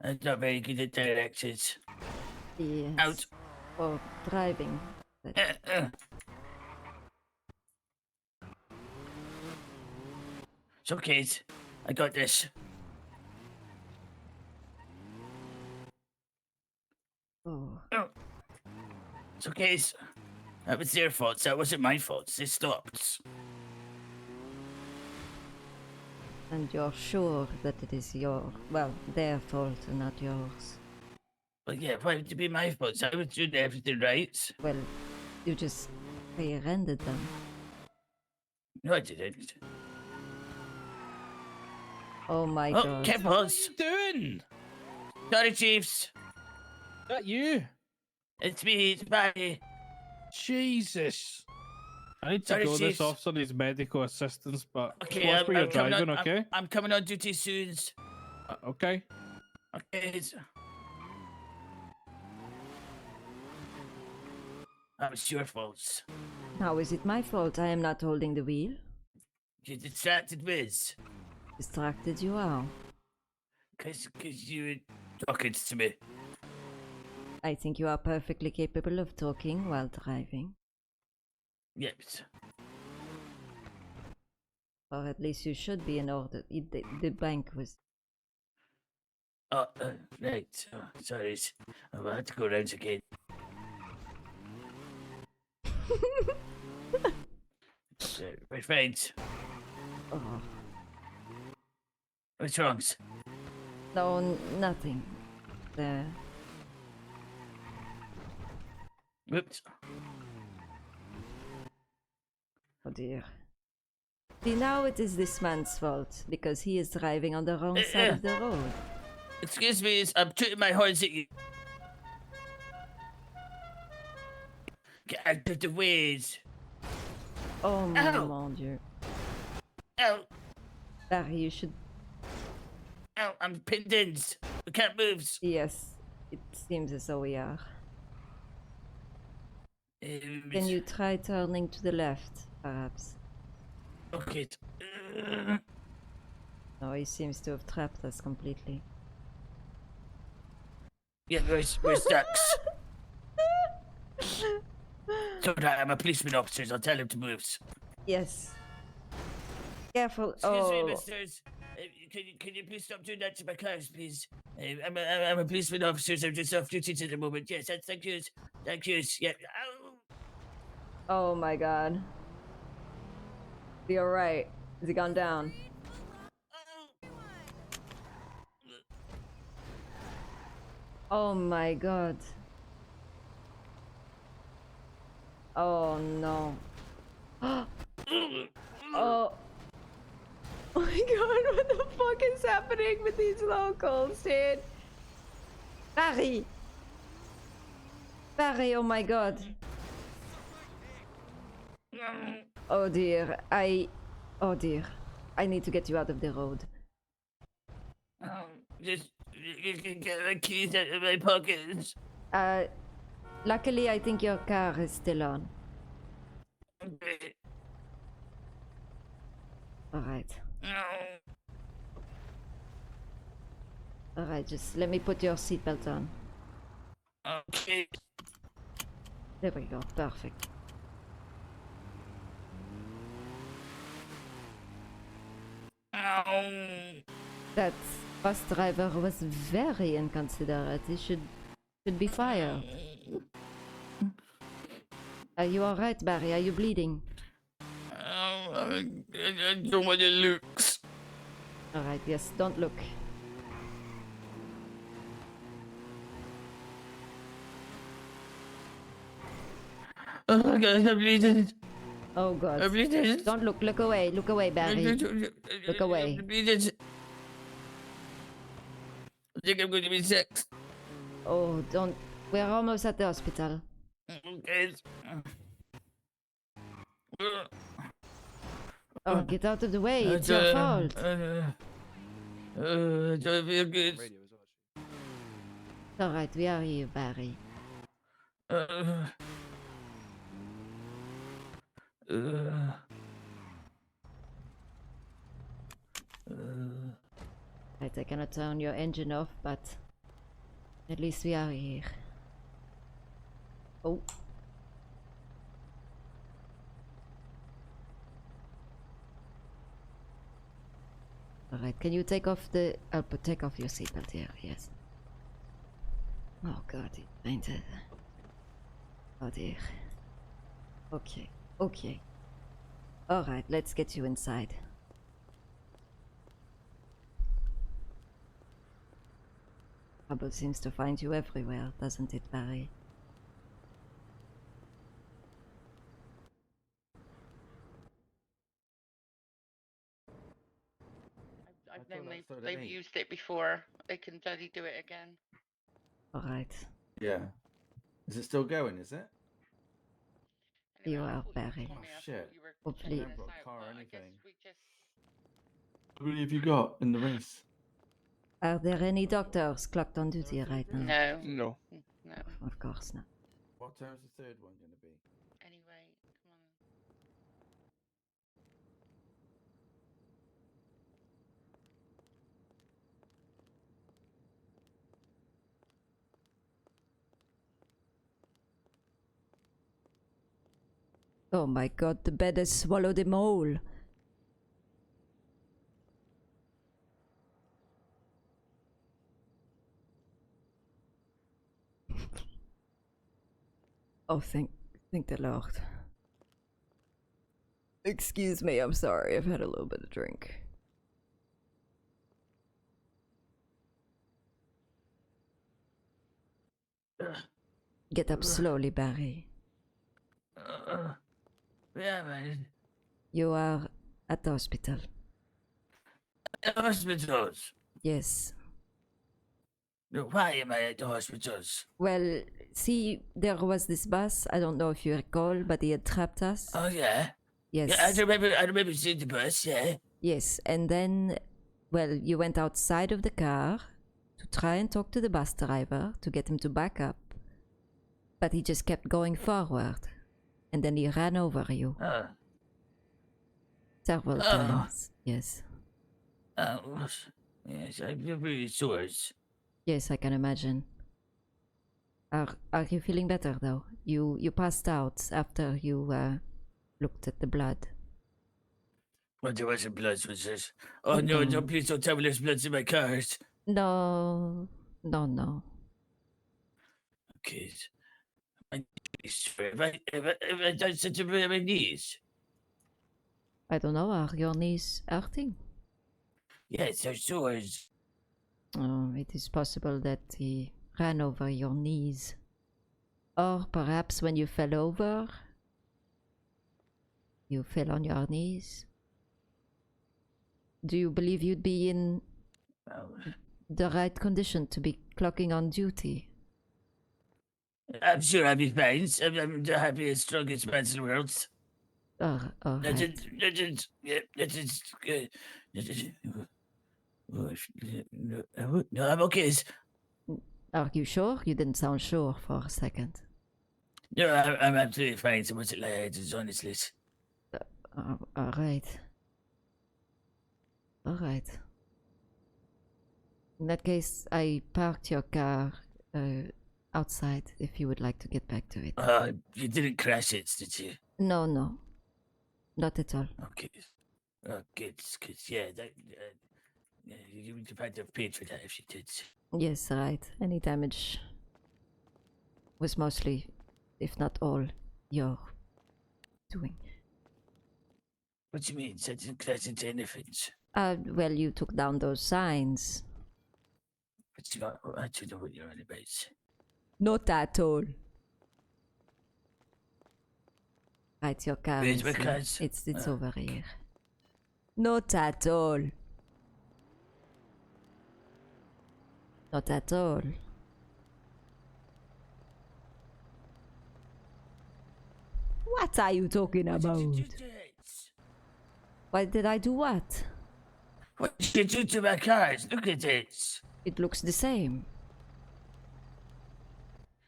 I'm not very good at directions. Yes. Out. For driving. But It's okay. I got this. oh, It's okay. That was their fault. That wasn't my fault. They stopped. and you're sure that it is their fault and not yours? Well, yeah, why would it be my fault? I was doing everything right. Well, you just rear-ended them. No, I didn't. Oh my Oh, god. careful. What are you doing? Sorry, Chiefs. That you? It's me. It's Barry. Jesus. I need to Sorry, go. This Chiefs. officer needs medical assistance, but Okay, watch where you're I'm coming driving, on, okay? I'm coming on duty soon. Okay. Okay. It's your fault. How is it my fault? I am not holding the wheel. You distracted Wiz. Distracted you are. Cause you were talking to me. I think you are perfectly capable of talking while driving. Yes. Or at least you should be in order. The bank was... Oh, right. Oh, sorry. I had to go around again. We're friends. Oh. What's wrong? No, nothing. There. Whoops. Oh dear. See, now it is this man's fault, because he is driving on the wrong side of the road. Excuse me, I'm tooting my horns at you. Get out of the ways. Oh Ow. mon dieu. Ow. Barry, you should... Ow, I'm pinned in. We can't move. Yes, it seems as though we are. Can you try turning to the left, perhaps? Okay. No, he seems to have trapped us completely. Yeah, we're stuck. So I'm a policeman officer. I'll tell him to move. Yes. Careful. Excuse me, Oh. misters. Can you please stop doing that to my cars, please? I'm a policeman officer. I'm just off duty at the moment. Yes, thank you. Thank you. Yeah. Ow. Oh my god. You're right. Has he gone down? Oh my god. Oh no. Oh. Oh my god, what the fuck is happening with these locals, dude? Barry! Barry, oh my god. Oh dear, oh dear. I need to get you out of the road. Just you can get the keys out of my pockets. Luckily I think your car is still on. Okay. Alright. Alright, just let me put your seatbelt on. Okay. There we go, perfect. That bus driver was very inconsiderate. He should be fired. Are you alright, Barry? Are you bleeding? I don't want to look. Alright, yes, don't look. Oh my god, I'm bleeding. Oh god. I'm bleeding. Don't look, look away, Barry. Look away. I'm bleeding. I think I'm going to be sick. Oh, don't. We're almost at the hospital. Okay. Oh, get out of the way. It's your fault. I don't feel good. Alright, we are here, Barry. Right, I cannot turn your engine off, but at least we are here. Oh. Alright, can you take off the... I'll take off your seatbelt here, yes. Oh god, it painted. Oh dear. Okay, okay. Alright, let's get you inside. Trouble seems to find you everywhere, doesn't it, Barry? They've used it before. They can bloody do it again. Alright. Yeah. Is it still going, is it? You are Barry. Oh shit. Hopefully. Never got a car or anything. We just How many have you got in the race? Are there any doctors clocked on duty right now? no. No. Of course not. What time's the third one going to be? Anyway, come on. Oh my god, the bed has swallowed them all. Oh, thank the Lord. Excuse me, I'm sorry. I've had a little bit of drink. Get up slowly, Barry. Yeah, man. You are at the hospital. Hospitals. Yes. No, why am I at the hospitals? Well, see, there was this bus. I don't know if you recall, but he had trapped us. Oh yeah. Yes. Yeah, I remember seeing the bus. Yeah. Yes, and then, well, you went outside of the car to try and talk to the bus driver to get him to back up, but he just kept going forward, and then he ran over you. Several times. Yes. Yes, I'm really sore. Yes, I can imagine. Are you feeling better though? You passed out after you looked at the blood. Well, there wasn't blood, was there? Oh no, no, please don't tell me there's blood in my cars. No. Okay. My knees. Have I done something with my knees? I don't know, are your knees hurting? Yes, they're sores. Oh, it is possible that he ran over your knees. Or perhaps when you fell over, you fell on your knees. Do you believe you'd be in the right condition to be clocking on duty? I'm sure I'll be fine. I'm the happiest, strongest man in the world. All right. No, I'm okay. Are you sure? You didn't sound sure for a second. No, I'm absolutely fine. So what's it like? It's honestly. All right. All right. In that case, I parked your car outside if you would like to get back to it. You didn't crash it, did you? No. Not at all. Okay. Oh, good. Yeah, that, you would have had to have paid for that if you did. Yes, right. Any damage was mostly, if not all, your doing. What do you mean? I didn't crash into anything. Well, you took down those signs. But I don't know what you're on about. Not at all. Right, your car Where's is my here. cars? It's over here. Not at all. Not at all. What are you talking about? Why did I do what? What did you do to my cars? Look at it. It looks the same.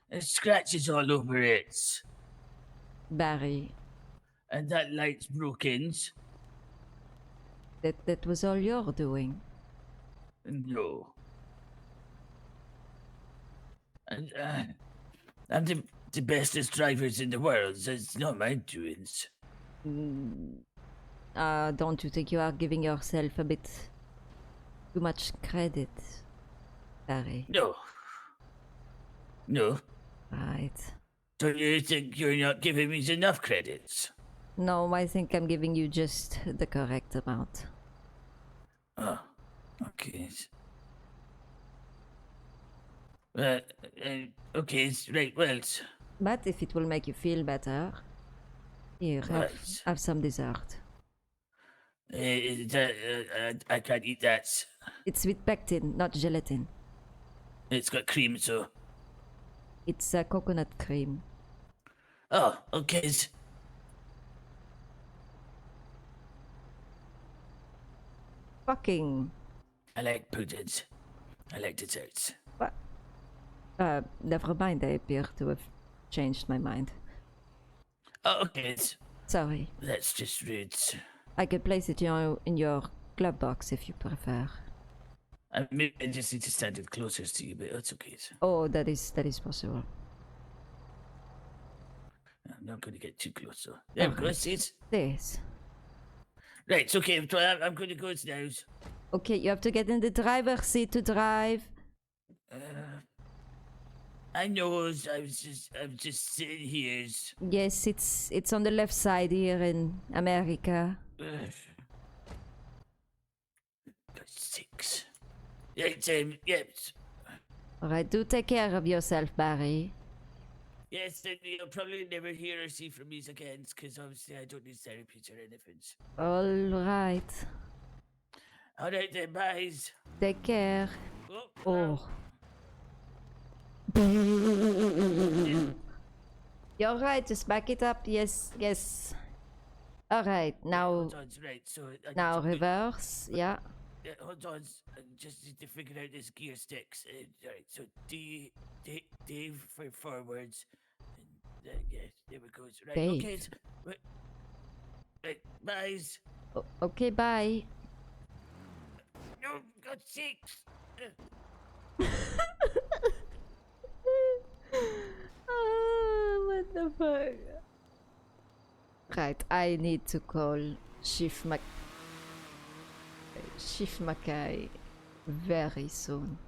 There's scratches all over it. Barry. And that light's broken. That was all you're doing. No. And I'm the bestest drivers in the world. That's not my doings. Don't you think you are giving yourself a bit too much credit, Barry? No. Right. Don't you think you're not giving me enough credits? No, I think I'm giving you just the correct amount. Oh, okay. Okay, right, well. But if it will make you feel better, here, have some dessert. I can't eat that. It's with pectin, not gelatin. It's got cream, so. It's coconut cream. Oh, okay. fucking... I like puddings. I like desserts. What? Never mind, I appear to have changed my mind. Oh, okay. Sorry. That's just rude. I could place it in your glove box if you prefer. Maybe I just need to stand it closer to you, but that's okay. Oh, that is possible. I'm not going to get too close, though. There we go, see it? This. Right, it's okay. I'm going to go now. Okay, you have to get in the driver's seat to drive. I know. I'm just sitting here. Yes, it's on the left side here in America. For 6. Right, yes. Alright, do take care of yourself, Barry. Yes, then you'll probably never hear or see from me again, because obviously I don't need therapy or anything. Alright. Alright then, bye. Take care. Oh. You're right, just back it up. Yes, yes. Alright, now... Right, so now reverse, yeah. Hold on, I just need to figure out this gear sticks. Alright, so D for forwards. And, yeah, there we go. Right, Dave. okay. Right, bye. Okay, bye. No, God's sakes. What the fuck? Right, I need to call Chief Mackay very soon.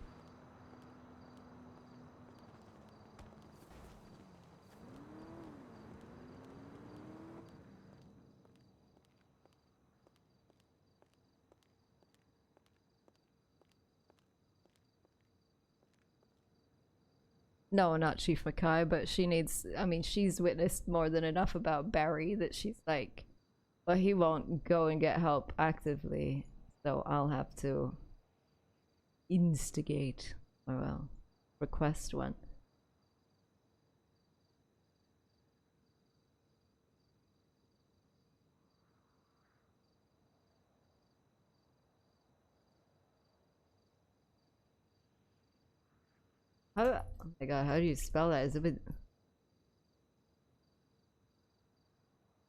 No, not Chief Mackay, but she needs... I mean, she's witnessed more than enough about Barry that she's like... Well, he won't go and get help actively, so I'll have to instigate, or well, request one. How, oh my god, how do you spell that? Is it with...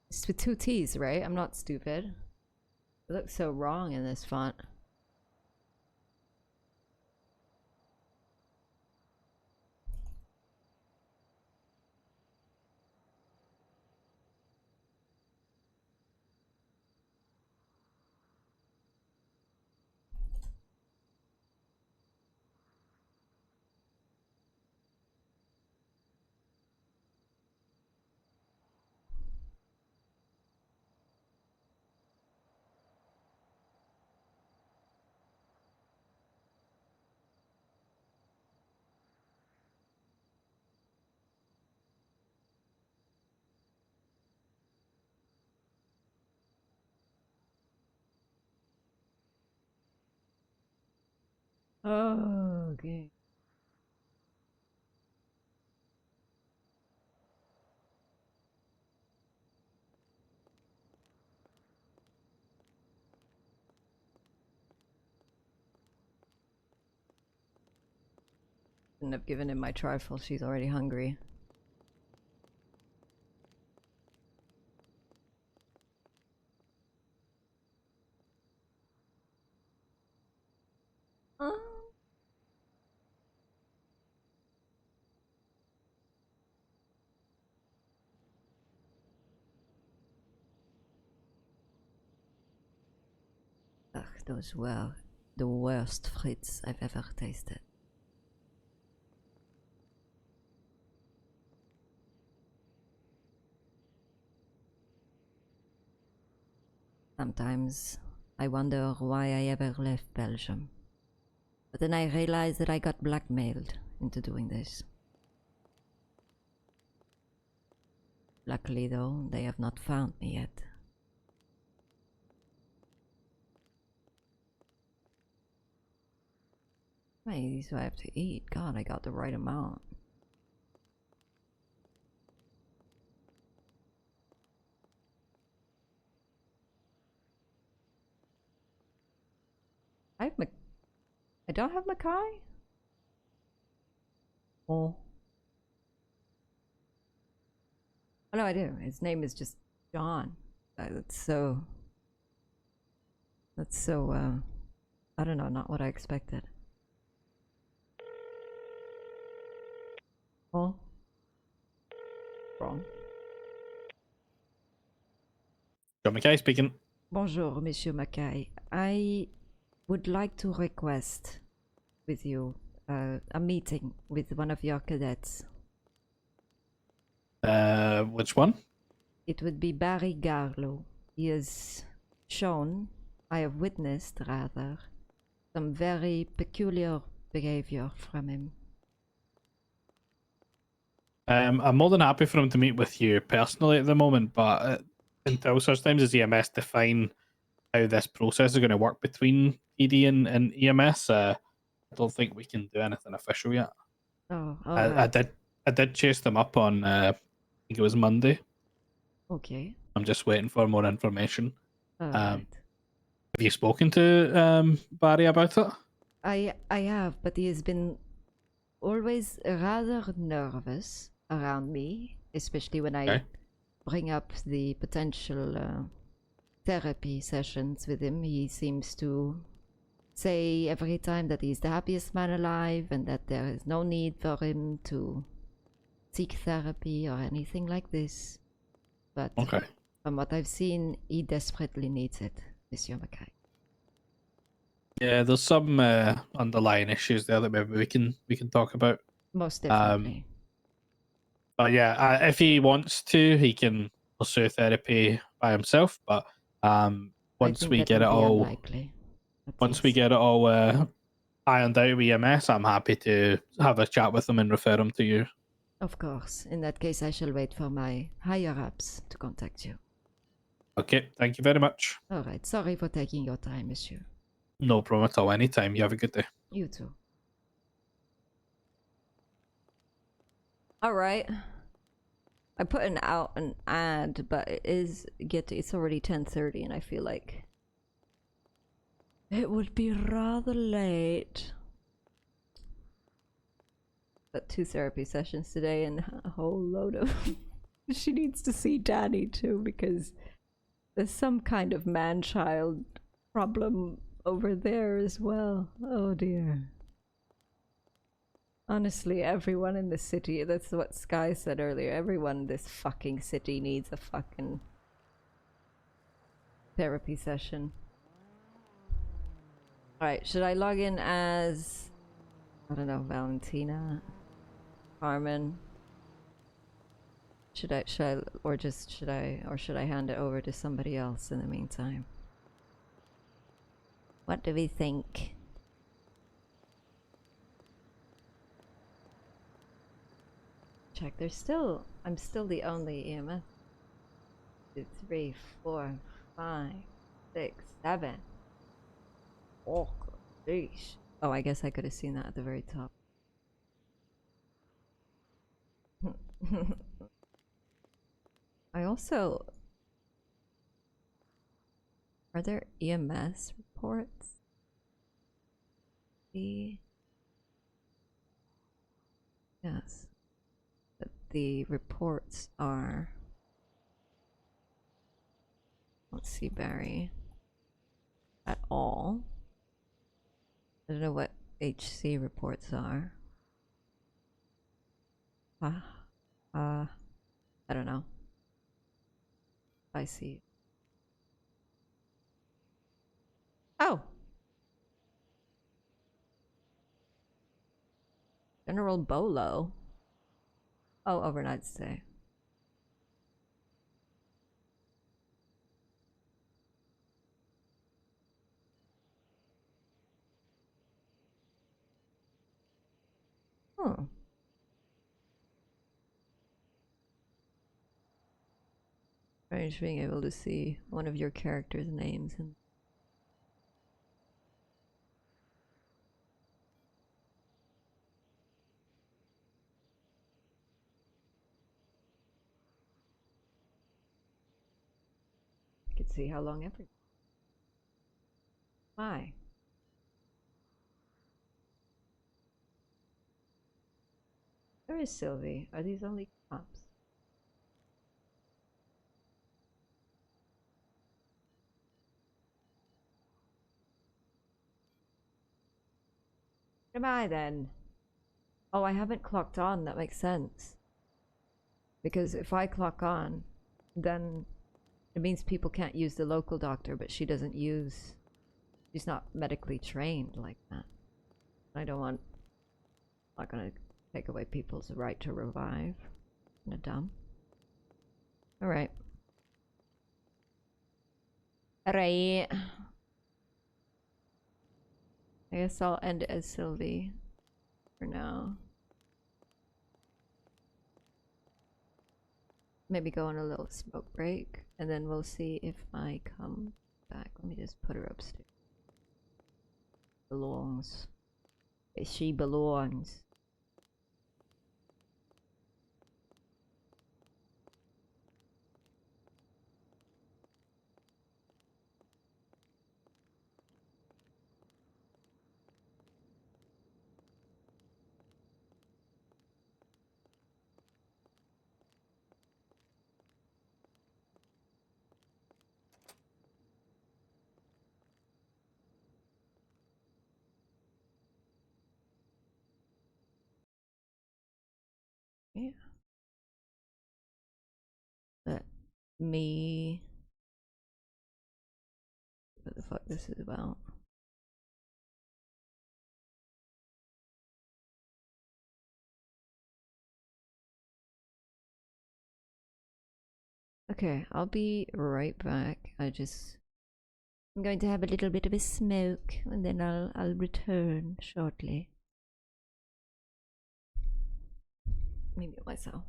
It's with 2 T's, right? I'm not stupid. It looks so wrong in this font. Oh, okay. Shouldn't have given him my trifle. She's already hungry. Ugh, those were the worst frites I've ever tasted. Sometimes I wonder why I ever left Belgium. But then I realize that I got blackmailed into doing this. Luckily though, they have not found me yet. How many of these do I have to eat? God, I got the right amount. I don't have Mackay? Oh. Oh no, I do. His name is just John. That's so... I don't know, not what I expected. Oh. Wrong. John Mackay speaking. Bonjour, Monsieur Mackay. I would like to request with you a meeting with one of your cadets. Which one? It would be Barry Garlow. He has shown, I have witnessed rather, some very peculiar behavior from him. I'm more than happy for him to meet with you personally at the moment, but until such times as EMS define how this process is going to work between ED and EMS, I don't think we can do anything official yet. Oh, I did chase them up on I think it was Monday. Okay. I'm just waiting for more information. Alright. Have you spoken to Barry about it? I have, but he has been always rather nervous around me, especially when I bring up the potential therapy sessions with him. He seems to say every time that he's the happiest man alive and that there is no need for him to seek therapy or anything like this. But from what I've seen, he desperately needs it, Monsieur Mackay. Yeah, there's some underlying issues there that maybe we can talk about. Most definitely. But yeah, if he wants to, he can pursue therapy by himself. But once we get it all, ironed out with EMS, I'm happy to have a chat with him and refer him to you. Of course. In that case, I shall wait for my higher-ups to contact you. Okay, thank you very much. Alright, sorry for taking your time, monsieur. No problem at all. Anytime. You have a good day. You too. Alright. I put an ad, but it's already 10:30 and I feel like it would be rather late. But 2 therapy sessions today and a whole load of she needs to see Danny too because there's some kind of man-child problem over there as well. Oh dear. Honestly, everyone in the city, that's what Sky said earlier, everyone in this fucking city needs a fucking therapy session. Alright, should I log in as, I don't know, Valentina? Carmen? Should I hand it over to somebody else in the meantime? What do we think? Check, I'm still the only EMS. 2, 3, 4, 5, 6, 7. Oh, geez. Oh, I guess I could have seen that at the very top. I also... Are there EMS reports? Yes. But the reports are... Let's see, Barry. At all. I don't know what HC reports are. I don't know. I see. Oh! General Bolo. Oh, overnight stay. Oh. Strange being able to see one of your characters' names and I could see how long every. Why? Where is Sylvie? Are these only cops? Where am I then? Oh, I haven't clocked on. That makes sense. Because if I clock on, then it means people can't use the local doctor, but she doesn't use... She's not medically trained like that. I don't want... I'm not gonna take away people's right to revive. Kinda dumb. Alright. Alright. I guess I'll end it as Sylvie for now. Maybe go on a little smoke break, and then we'll see if I come back. Let me just put her upstairs. Belongs. She belongs. Yeah. Let me... What the fuck this is about. Okay, I'll be right back. I'm going to have a little bit of a smoke, and then I'll return shortly. Let me mute myself.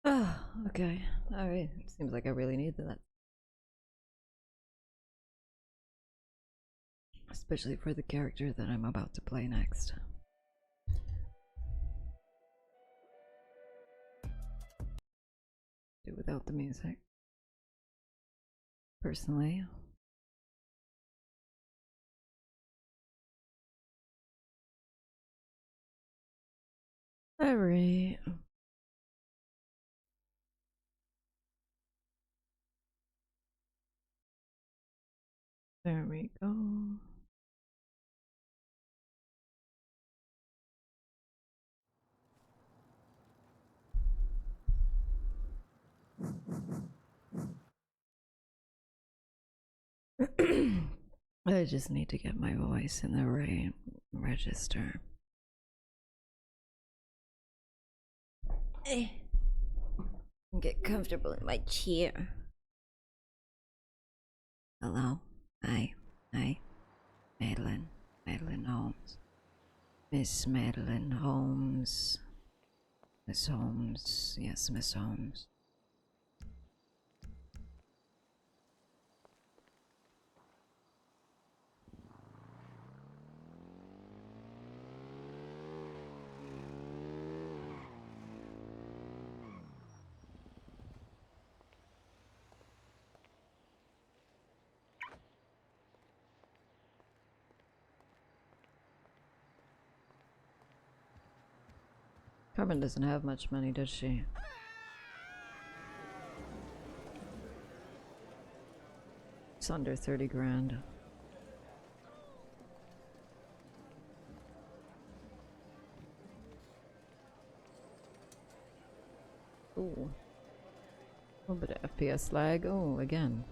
Oh, okay. Alright. Seems like I really need that. Especially for the character that I'm about to play next. Do without the music. Personally. Alright. There we go. I just need to get my voice in the right register. Get comfortable in my chair. Hello? Hi. Hi. Madeline. Madeline Holmes. Miss Madeline Holmes. Miss Holmes. Yes, Miss Holmes. Carmen doesn't have much money, does she? It's under 30 grand. Ooh. A little bit of FPS lag. Oh, again.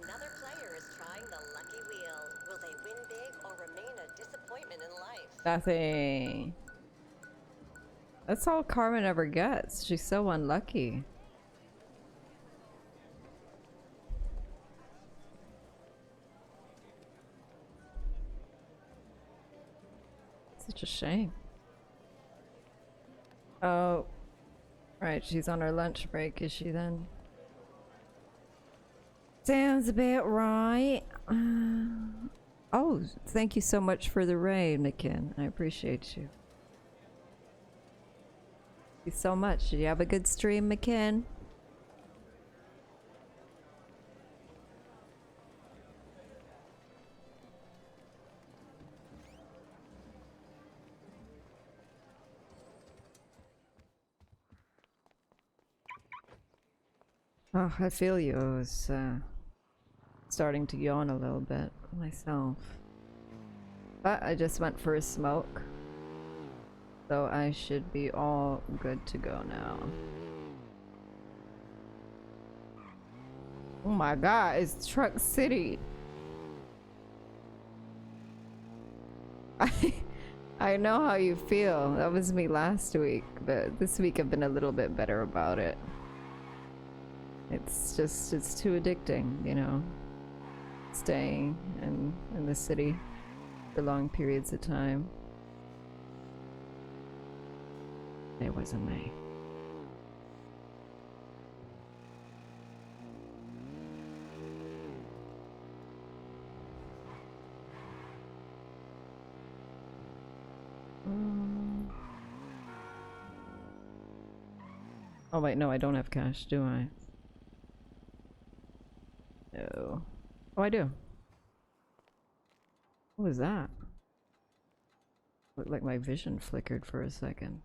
Another player is trying the lucky wheel. Will they win big or remain a disappointment in life? Nothing. That's all Carmen ever gets. She's so unlucky. Such a shame. Oh, right. She's on her lunch break, is she then? Sounds about right. Oh, thank you so much for the raid, McKin. I appreciate you. Thank you so much. Did you have a good stream, McKin? Oh, I feel you. I was starting to yawn a little bit myself. But I just went for a smoke. So I should be all good to go now. Oh my god, it's Truck City. I know how you feel. That was me last week, but this week I've been a little bit better about it. It's just, it's too addicting, you know, staying in the city for long periods of time. It wasn't me. Oh wait, no, I don't have cash, do I? No. Oh, I do. What was that? Looked like my vision flickered for a second.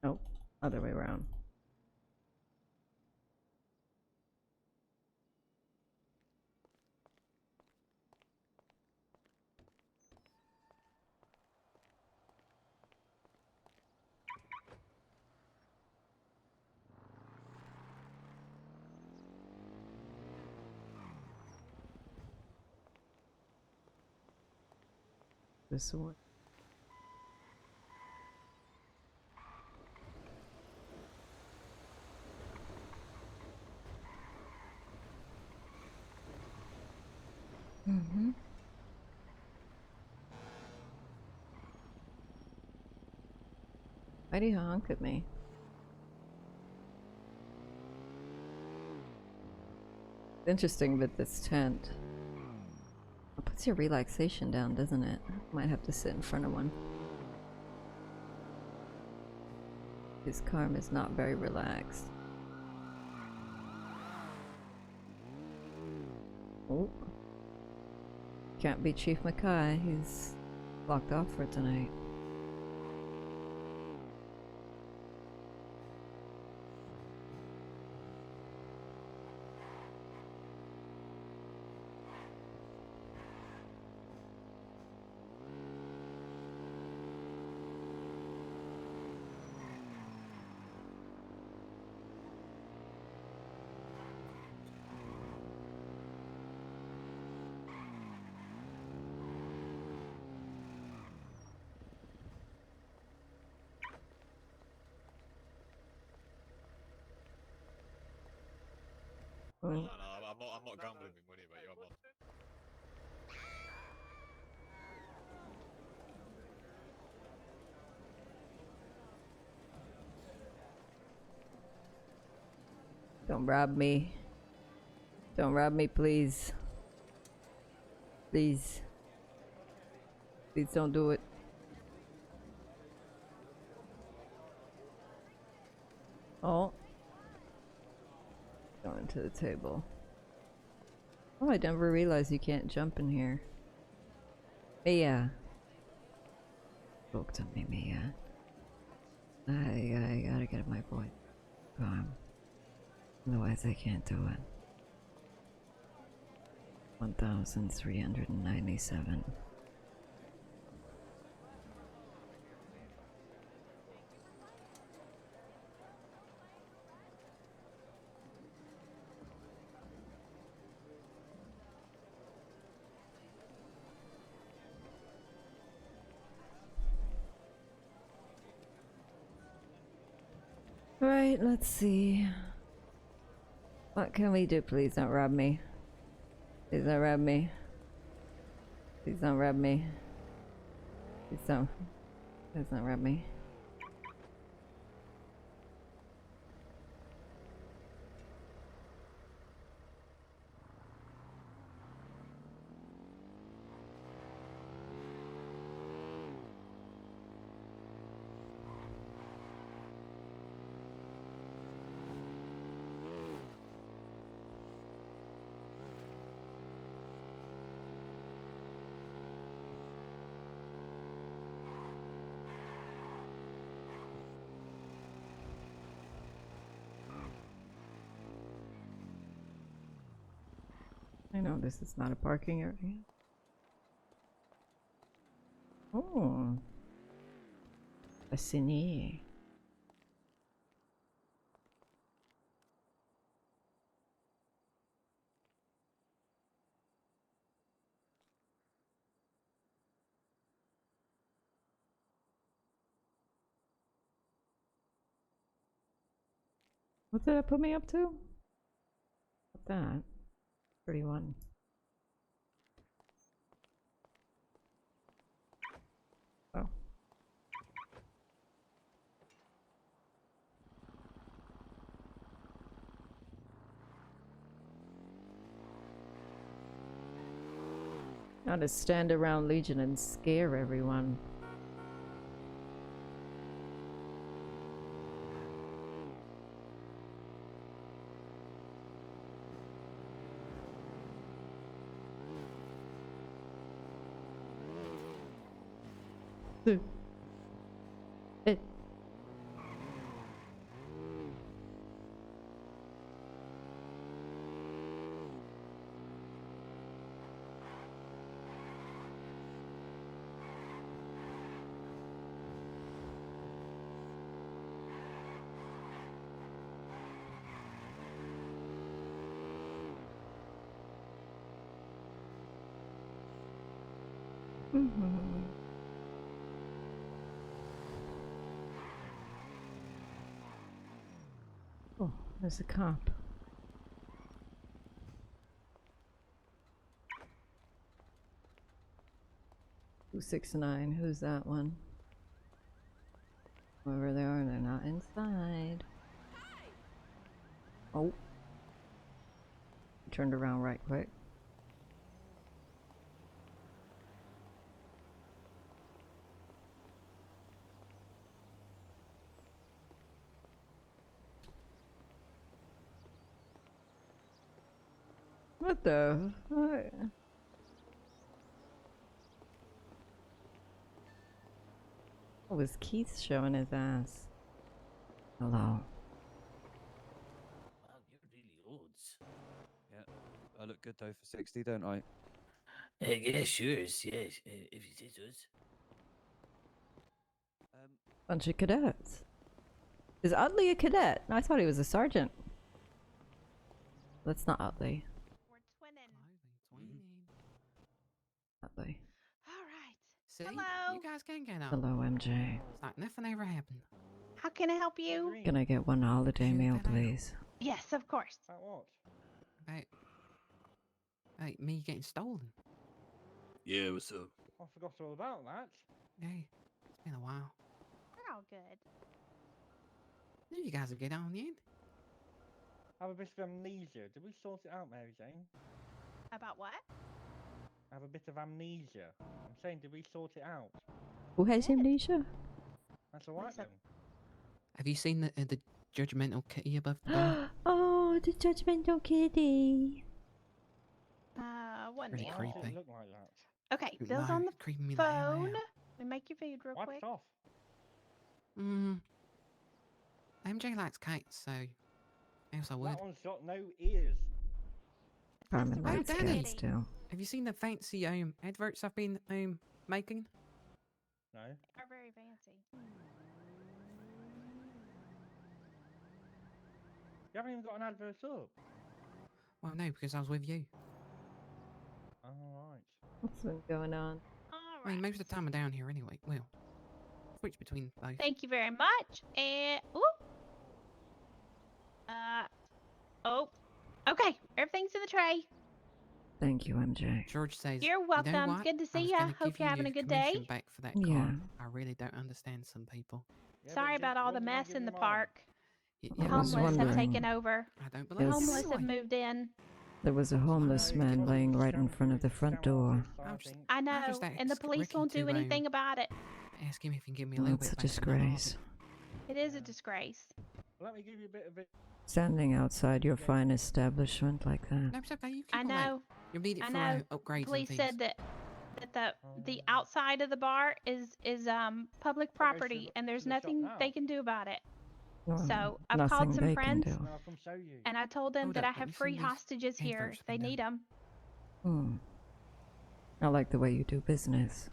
Nope, other way around. This one. Mm-hmm. Why do you honk at me? Interesting with this tent. It puts your relaxation down, doesn't it? Might have to sit in front of one. His Carm is not very relaxed. Oh. Can't be Chief Mackay, he's locked off for tonight. No, I'm not gambling with money, mate. I'm on. Don't rob me. Don't rob me, please. Please. Please don't do it. Oh. Going to the table. Oh, I never realized you can't jump in here. Mia. Talk to me, Mia. I gotta get my boy calm. Otherwise I can't do it. 1,397. Right, let's see. What can we do? Please don't rob me. Please don't rob me. Please don't rob me. Please don't rob me. I know this is not a parking area. Oh. A cine. What did that put me up to? What's that? 31. Oh. Not to stand around Legion and scare everyone. It. There's a cop. Who's 6'9"? Who's that one? Whoever they are, they're not inside. Oh. Turned around right quick. What the? What? Oh, was Keith showing his ass? Hello. Wow, you're really old. Yeah, I look good though for 60, don't I? Yeah, sure. Yes, if you say so. Bunch of cadets. Is Utley a cadet? I thought he was a sergeant. That's not Utley. We're twinning. Utley. All right. See, Hello. you guys can get on. Hello, MJ. It's like nothing ever happened. How can I help you? Can I get one holiday meal, please? Yes, of course. About what? About me getting stolen. Yeah, what's up? I forgot all about that. Hey, it's been a while. We're all good. You guys will get on in. I have a bit of amnesia. Did we sort it out, Mary Jane? About what? I have a bit of amnesia. I'm saying, did we sort it out? Who has amnesia? That's alright then. Have you seen the judgmental kitty above the door? Oh, the judgmental kitty. One Pretty meal. creepy. Why does it look like that? Okay, You Bill's know, on the creeping me the hell phone. out. Let me make your food real Wipe quick. it off. MJ likes cats, so else I would. That one's got no ears. Carmen Oh, likes Danny, cats too. have you seen the fancy adverts I've been making? No. Are very fancy. You haven't even got an advert up. Well, no, because I was with you. Alright. What's been going on? I mean, most of the time I'm down here anyway. Well, switch between both. Thank you very much. And oh, okay. Everything's in the tray. Thank you, MJ. George says, You're "You welcome. know what? Good to I see was ya. gonna Hope give you're you having a your good day." commission back for that Yeah. car. I really don't understand some people. Yeah, Sorry but about all the wouldn't you mess give in me the mine? park. I was Homeless have wondering. taken over. I don't believe Yes. Homeless have moved in. There was a homeless man laying right in front of the front door. I know, just and the asked police Ricky won't do to, anything about it. Ask him if he can give me a little That's bit a back. and then I'll- disgrace. It is a disgrace. Let me give you a bit of it. Standing outside your fine establishment like that. No, it's okay. You keep I away. know. You'll need it I for know. upgrades Police and said things. that the outside of the bar is public property, and there's to the shop nothing now. they can do about it. Well, So I've nothing called some they can friends, do. Now I'll come show you. and I told them Hold that up, I let have me see free these hostages here adverts if they been need them. I like the way you do business.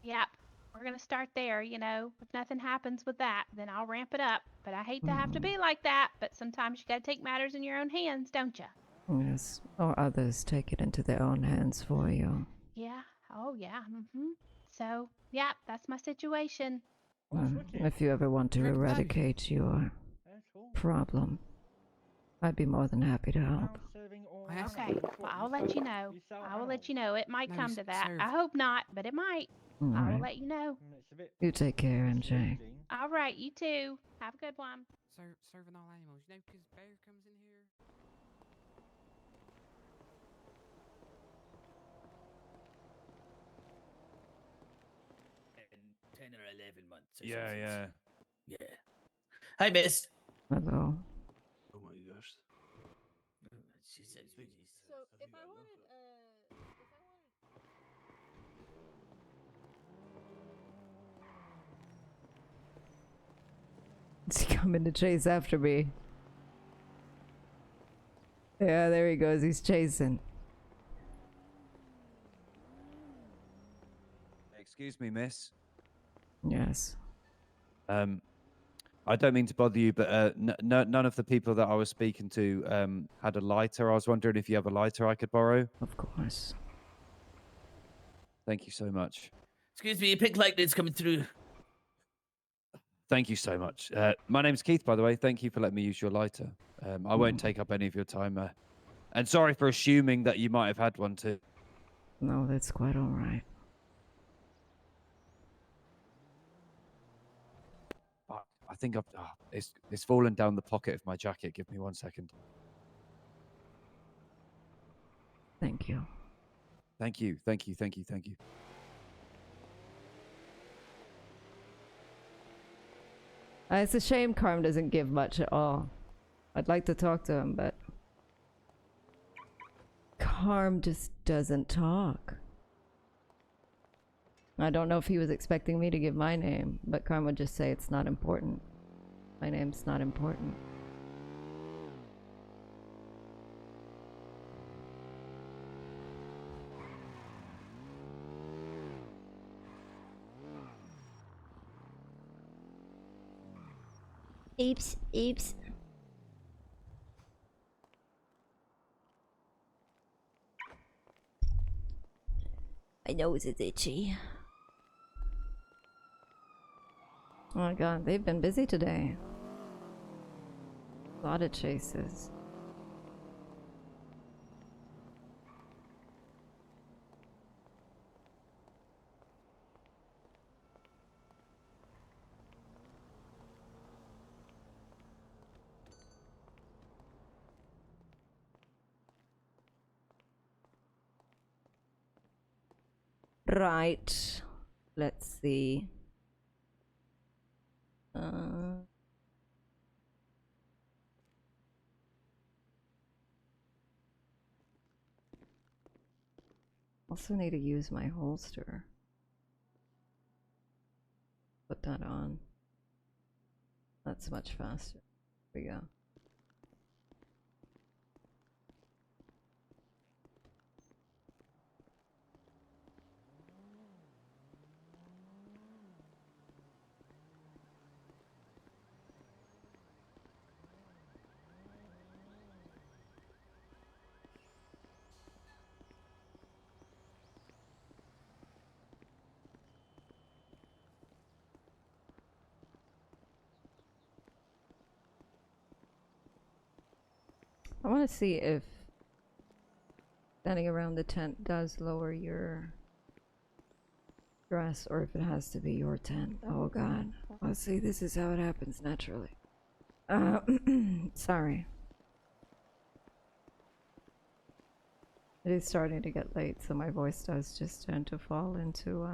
Yep. We're gonna start there, you know. If nothing happens with that, then I'll ramp it up. But I hate to have to be like that, but sometimes you gotta take matters in your own hands, don't you? Yes, or others take it into their own hands for you. Yeah. Oh yeah. So, yeah, that's my situation. If you ever want to Rick, no. eradicate your problem, I'd be more than happy to help. I asked Okay. him. Well, I'll let you know. I will let you know. It might No, come he's to that. served. I hope not, but it might. I will Alright. let you know. It's a bit You take care, MJ. All right, you too. Have a good one. Serving all animals, you know, because bear comes in here. In 10 or 11 months. Or Yeah, something. yeah. Yeah. Hi, miss. Hello. Oh my gosh. She says, So if I wanted, Is he coming to chase after me? Yeah, there he goes. He's chasing. Excuse me, miss. Yes. I don't mean to bother you, but none of the people that I was speaking to had a lighter. I was wondering if you have a lighter I could borrow. Of course. Thank you so much. Excuse me, pink lightning's coming through. Thank you so much. My name's Keith, by the way. Thank you for letting me use your lighter. I won't take up any of your time. And sorry for assuming that you might have had one too. No, that's quite all right. I think it's fallen down the pocket of my jacket. Give me 1 second. Thank you. Thank you. Thank you. Thank you. Thank you. It's a shame Carm doesn't give much at all. I'd like to talk to him, but Carm just doesn't talk. I don't know if he was expecting me to give my name, but Carm would just say it's not important. My name's not important. Oops, oops. My nose is itchy. Oh my god, they've been busy today. A lot of chases. Right. Let's see. Also need to use my holster. Put that on. That's much faster. Here we go. I want to see if standing around the tent does lower your stress, or if it has to be your tent. Oh god. Let's see, this is how it happens naturally. Sorry. It is starting to get late, so my voice does just tend to fall into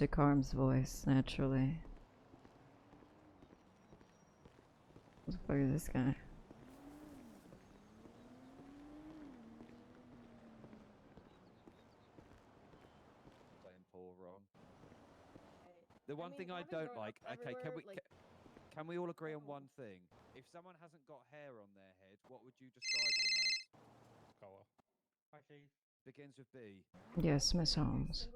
Carm's voice naturally. What the fuck is this guy? The one thing I don't like. Okay, can we all agree on one thing? If someone hasn't got hair on their head, what would you describe them as? Color. Begins with B. Yes, Miss Holmes.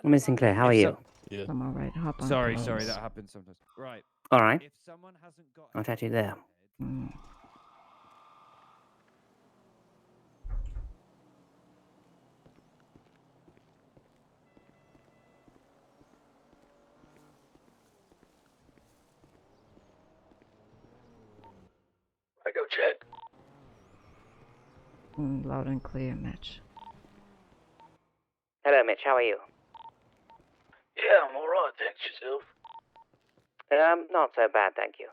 Miss Sinclair, how are you? Yeah. I'm alright. Hop on. Sorry, Carlos. that happens sometimes. Right. All right. If someone hasn't got I'll chat you there. I go check. Loud and clear, Mitch. Hello, Mitch. How are you? Yeah, I'm alright, thanks yourself. Not so bad, thank you.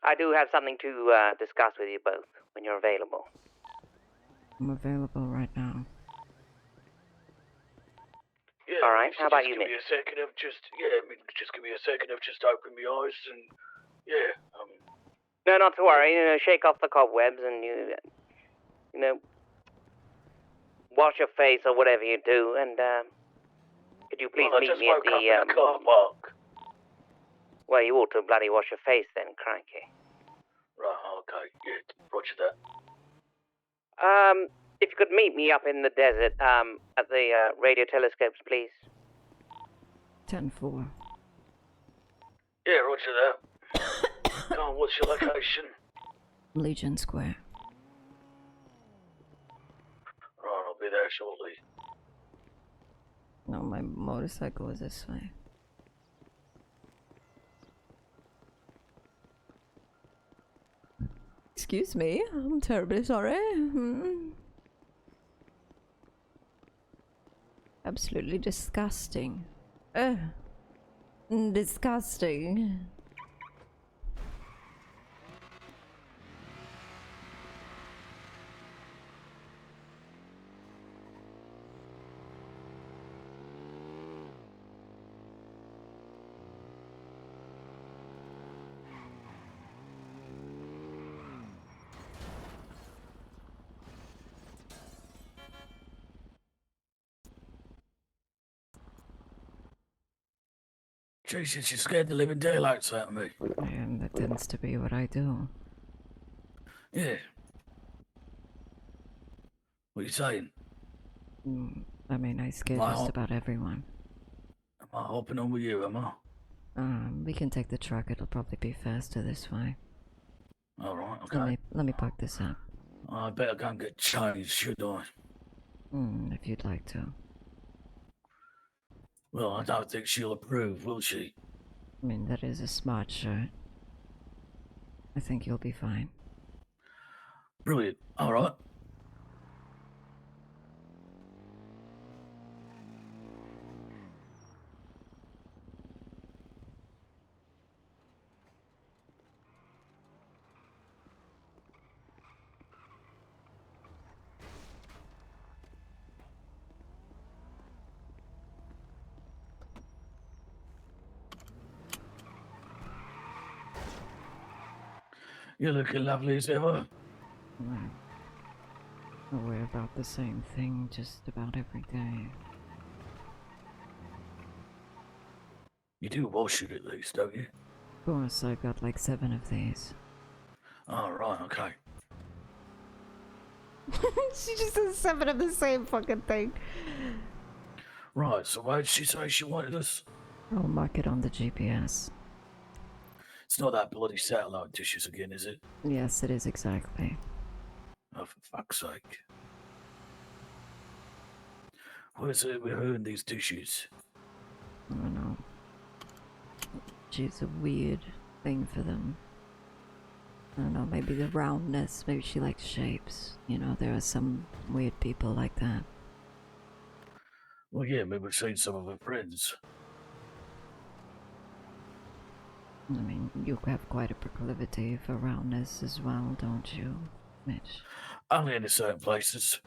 I do have something to discuss with you both when you're available. I'm available right now. Yeah, All right, how about you, Give me a second of just give me a second of just open my eyes and No, not to worry. You know, shake off the cobwebs and you know, wash your face or whatever you do. And could you please meet me at the car park. Well, you ought to bloody wash your face then, crikey. Right, okay, yeah, roger that. If you could meet me up in the desert, at the radio telescopes, please. 10-4. Yeah, roger that. Go on, what's your location? Legion Square. No, my motorcycle is this way. Excuse me, I'm terribly sorry. Absolutely disgusting. Ugh. Disgusting. Jesus, you scared the living daylights out of me. And that tends to be what I do. Yeah. What are you saying? I mean, I scare Am I just hop- about everyone. Am I hopping on with you, am I? We can take the truck. It'll probably be faster this way. Alright, okay. Let me park this up. I better go and get changed, should I? If you'd like to. Well, I don't think she'll approve, will she? I mean, that is a smart shirt. I think you'll be fine. Brilliant. Alright. You're looking lovely as ever. Right. We're about the same thing just about every day. You do wash it at least, don't you? Of course, I've got like 7 of these. Alright, okay. She just has 7 of the same fucking thing. Right, so why did she say she wanted us? I'll mark it on the GPS. It's not that bloody satellite dishes again, is it? Yes, it is exactly. Oh, for fuck's sake. Where's it with her and these dishes? I don't know. She's a weird thing for them. I don't know, maybe the roundness, maybe she likes shapes. You know, there are some weird people like that. Well, yeah, maybe we've seen some of her friends. I mean, you have quite a proclivity for roundness as well, don't you, Mitch? Only in certain places.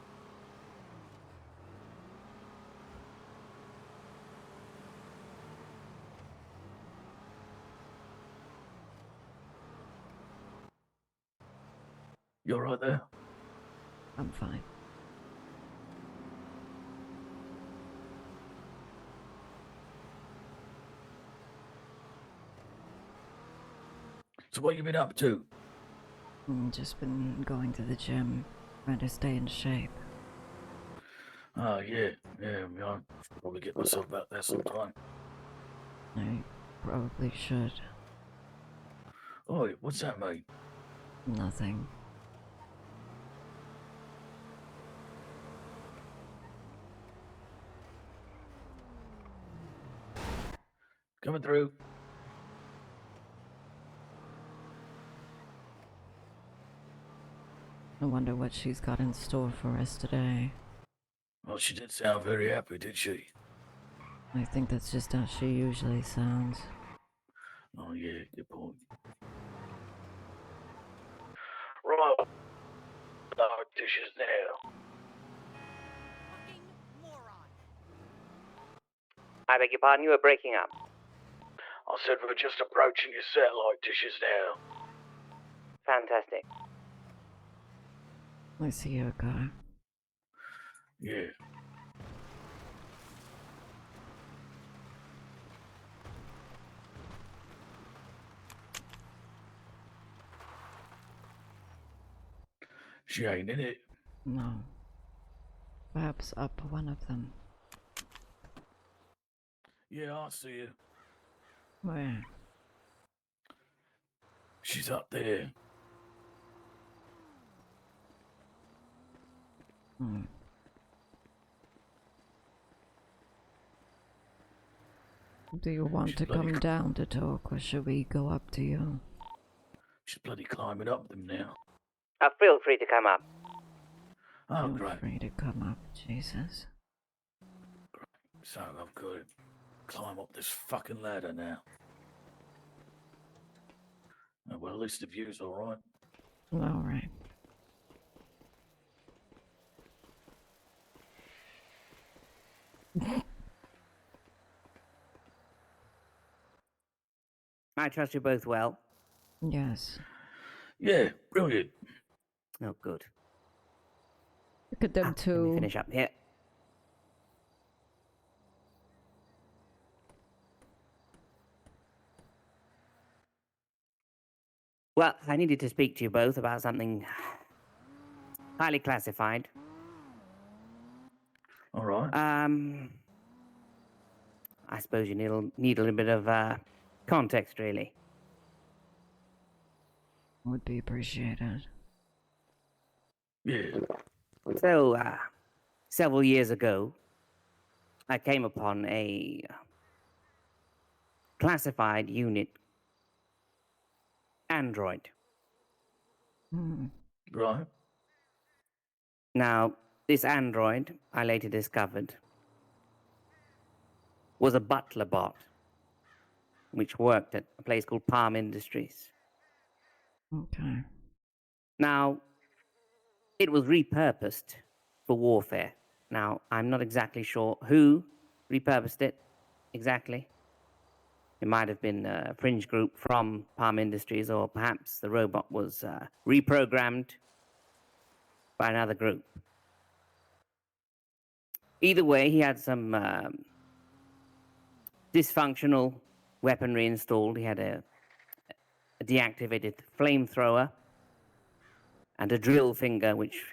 You alright there? I'm fine. So what you been up to? Just been going to the gym, trying to stay in shape. Oh, yeah. Yeah, I'll probably get myself out there sometime. I probably should. Oh, what's that, mate? Nothing. Coming through. I wonder what she's got in store for us today. Well, she did sound very happy, did she? I think that's just how she usually sounds. Oh, yeah, good point. Right. Our dishes now. I beg your pardon, you were breaking up. I said we're just approaching your satellite dishes now. Fantastic. I see your car. Yeah. She ain't in it. No. Perhaps up one of them. Yeah, I see her. Where? She's up there. Do you want to come down to talk, or should we go up to you? She's bloody climbing up them now. Feel free to come up. Oh, Feel great. free to come up, Jesus. So I've got to climb up this fucking ladder now. Oh, well, at least the view's all right. All right. I trust you both well. Yes. Yeah, brilliant. Oh, good. Look at them Let me two. finish up here. Well, I needed to speak to you both about something highly classified. All right. I suppose you need a little bit of context, really. Would be appreciated. Yeah. So, several years ago, I came upon a classified unit android. Right. Now, this android, I later discovered, was a butler bot, which worked at a place called Palm Industries. Okay. Now, it was repurposed for warfare. Now, I'm not exactly sure who repurposed it exactly. It might have been a fringe group from Palm Industries, or perhaps the robot was reprogrammed by another group. Either way, he had some dysfunctional weaponry installed. He had a deactivated flamethrower and a drill finger, which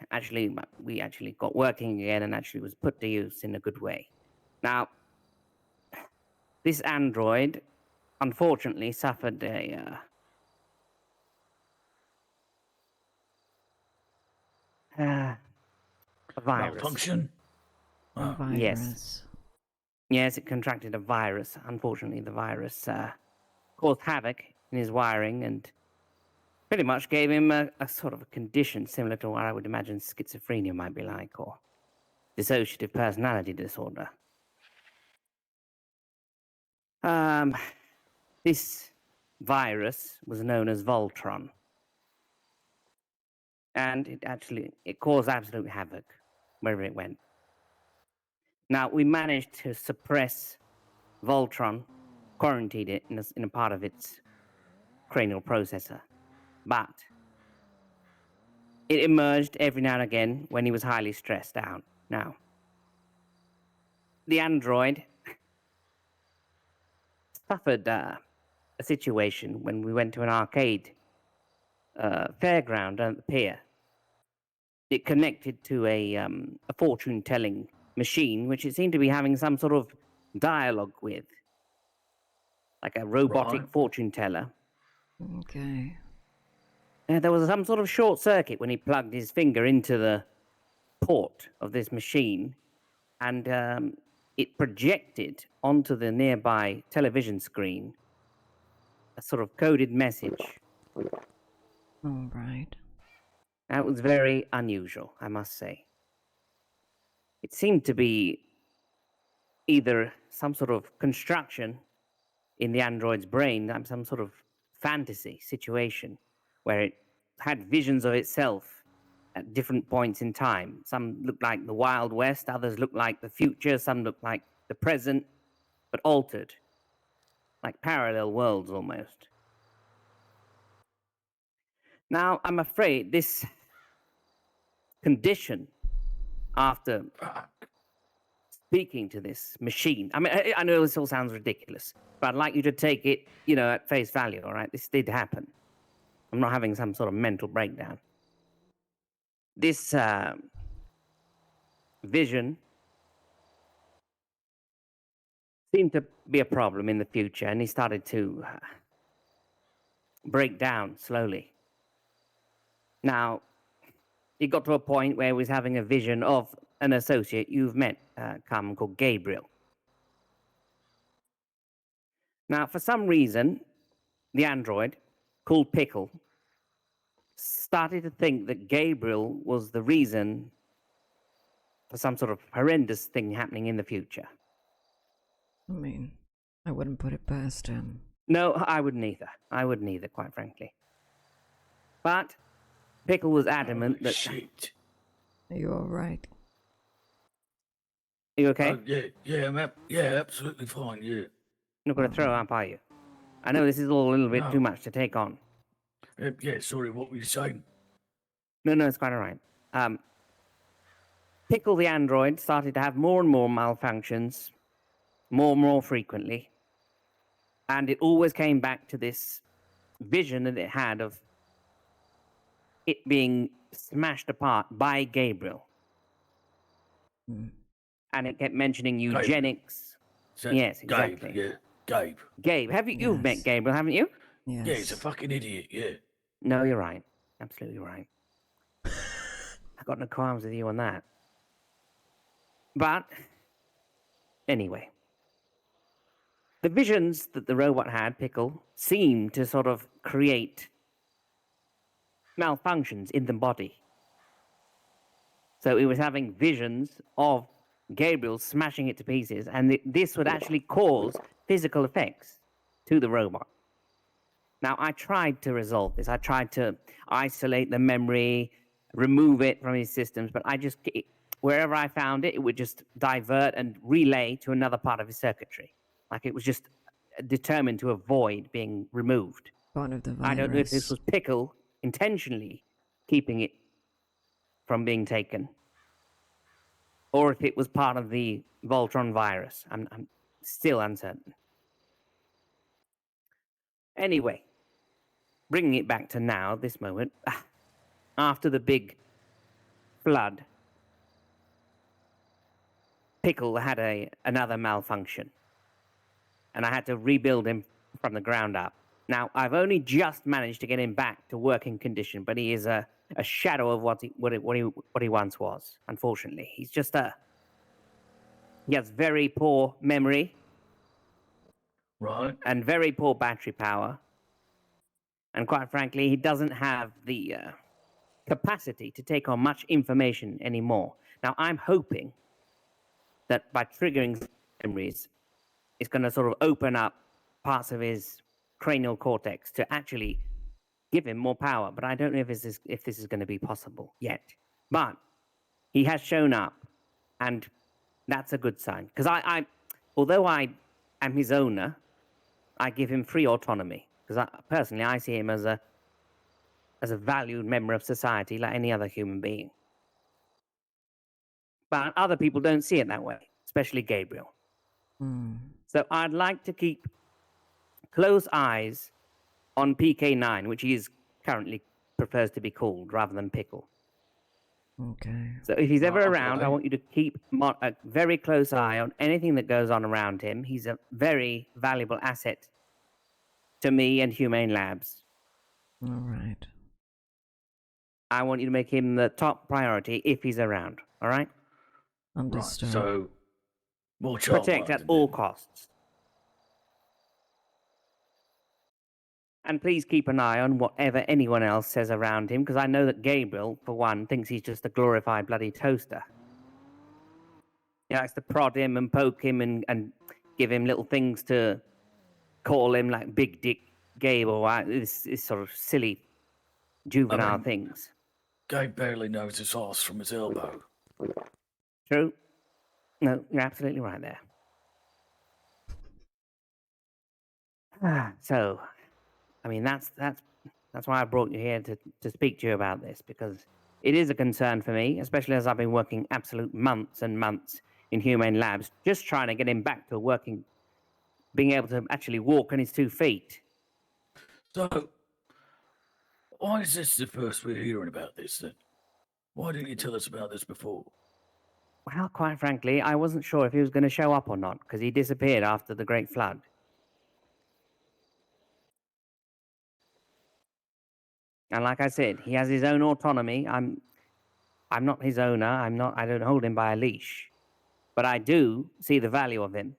we actually got working again and actually was put to use in a good way. Now, this android unfortunately suffered a virus. Malfunction? A virus. Yes, it contracted a virus. Unfortunately, the virus caused havoc in his wiring and pretty much gave him a sort of a condition similar to what I would imagine schizophrenia might be like, or dissociative personality disorder. This virus was known as Voltron. And it caused absolute havoc wherever it went. Now, we managed to suppress Voltron, quarantined it in a part of its cranial processor. But it emerged every now and again when he was highly stressed out. Now, the android suffered a situation when we went to an arcade fairground down at the pier. It connected to a fortune-telling machine, which it seemed to be having some sort of dialogue with, like a robotic fortune teller. Okay. There was some sort of short circuit when he plugged his finger into the port of this machine, and it projected onto the nearby television screen a sort of coded message. All right. That was very unusual, I must say. It seemed to be either some sort of construction in the android's brain, some sort of fantasy situation where it had visions of itself at different points in time. Some looked like the Wild West, others looked like the future, some looked like the present, but altered, like parallel worlds almost. Now, I'm afraid this condition, after speaking to this machine, I know this all sounds ridiculous, but I'd like you to take it, at face value, all right? This did happen. I'm not having some sort of mental breakdown. This vision seemed to be a problem in the future, and he started to break down slowly. Now, he got to a point where he was having a vision of an associate you've met, called Gabriel. Now, for some reason, the android, called Pickle, started to think that Gabriel was the reason for some sort of horrendous thing happening in the future. I mean, I wouldn't put it past him. No, I wouldn't either. I wouldn't either, quite frankly. But Pickle was adamant that... Shit. Are you all right? Are you okay? Yeah, absolutely fine, yeah. Not going to throw up, are you? I know this is all a little bit No. too much to take on. Yeah, sorry, what were you saying? No, it's quite all right. Pickle the android started to have more and more malfunctions, more and more frequently. And it always came back to this vision that it had of it being smashed apart by Gabriel. And it kept mentioning eugenics. Yes, exactly. Gabe, yeah. Gabe. Gabe, you've met Gabriel, haven't you? Yes. Yeah, he's a fucking idiot, yeah. No, you're right. Absolutely right. I've got no qualms with you on that. But, anyway. The visions that the robot had, Pickle, seemed to sort of create malfunctions in the body. So it was having visions of Gabriel smashing it to pieces, and this would actually cause physical effects to the robot. Now, I tried to resolve this. I tried to isolate the memory, remove it from his systems, but wherever I found it, it would just divert and relay to another part of his circuitry. Like it was just determined to avoid being removed. Part of the virus. I don't know if this was Pickle intentionally keeping it from being taken, or if it was part of the Voltron virus. I'm still uncertain. Anyway, bringing it back to now, this moment, after the big flood, Pickle had another malfunction, and I had to rebuild him from the ground up. Now, I've only just managed to get him back to working condition, but he is a shadow of what he once was, unfortunately. He's just he has very poor memory. Right. And very poor battery power. And quite frankly, he doesn't have the capacity to take on much information anymore. Now, I'm hoping that by triggering memories, it's going to sort of open up parts of his cranial cortex to actually give him more power. But I don't know if this is going to be possible yet. But he has shown up, and that's a good sign. Because although I am his owner, I give him free autonomy. Because personally, I see him as a valued member of society like any other human being. But other people don't see it that way, especially Gabriel. So I'd like to keep close eyes on PK9, which he currently prefers to be called rather than Pickle. Okay. So if he's ever around, I want you to keep a very close eye on anything that goes on around him. He's a very valuable asset to me and Humane Labs. All right. I want you to make him the top priority if he's around. All right? Understood. Right, so, watch out. Protect at all costs. And please keep an eye on whatever anyone else says around him, because I know that Gabriel, for one, thinks he's just a glorified bloody toaster. He likes to prod him and poke him and give him little things to call him, like Big Dick Gabe or this sort of silly juvenile things. Gabe barely knows his arse from his elbow. True. No, you're absolutely right there. So, I mean, that's why I brought you here to speak to you about this, because it is a concern for me, especially as I've been working absolute months and months in Humane Labs, just trying to get him back to working, being able to actually walk on his 2 feet. So, why is this the first we're hearing about this then? Why didn't you tell us about this before? Well, quite frankly, I wasn't sure if he was going to show up or not, because he disappeared after the Great Flood. And like I said, he has his own autonomy. I'm not his owner. I don't hold him by a leash. But I do see the value of him.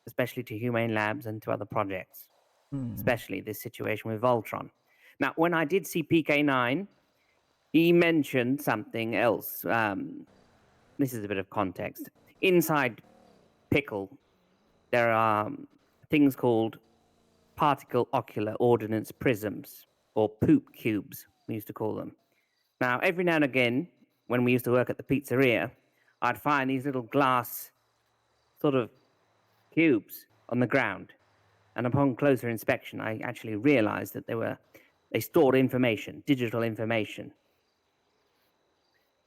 especially to humane labs and to other projects, especially this situation with Voltron. Now, when I did see PK9, he mentioned something else. This is a bit of context. Inside Pickle, there are things called particle ocular ordnance prisms, or poop cubes, we used to call them. Now, every now and again, when we used to work at the pizzeria, I'd find these little glass sort of cubes on the ground. And upon closer inspection, I actually realized that they stored information, digital information.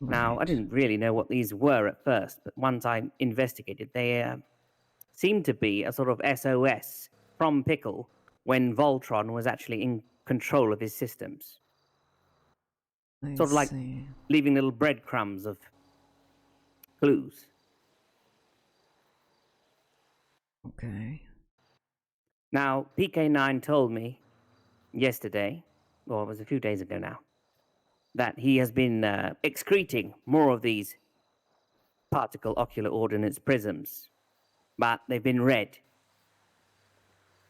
Now, I didn't really know what these were at first, but once I investigated, they seemed to be a sort of SOS from Pickle when Voltron was actually in control of his systems. Sort of like leaving little breadcrumbs of clues. Okay. Now, PK9 told me yesterday, or it was a few days ago now, that he has been excreting more of these particle ocular ordnance prisms, but they've been red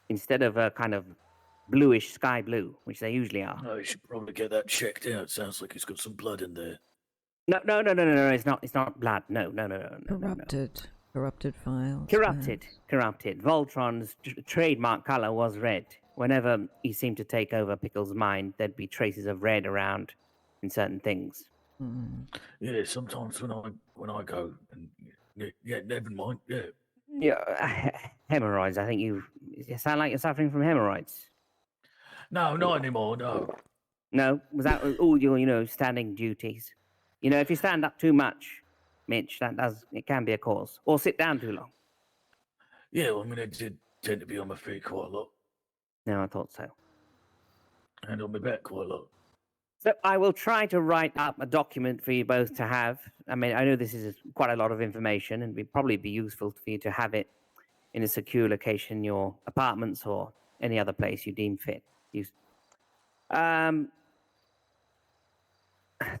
instead of a kind of bluish sky blue, which they usually are. Oh, you should probably get that checked out. Sounds like he's got some blood in there. No, it's not blood. No. Corrupted files. Corrupted. Voltron's trademark color was red. Whenever he seemed to take over Pickle's mind, there'd be traces of red around in certain things. Yeah, sometimes when I go, and yeah, never mind. Yeah. Yeah, hemorrhoids. I think you sound like you're suffering from hemorrhoids. No, not anymore. No. No, was that all your standing duties? If you stand up too much, Mitch, it can be a cause. Or sit down too long. Yeah, well, I mean, I did tend to be on my feet quite a lot. No, I thought so. And on my back quite a lot. So I will try to write up a document for you both to have. I mean, I know this is quite a lot of information, and it'd probably be useful for you to have it in a secure location in your apartments or any other place you deem fit.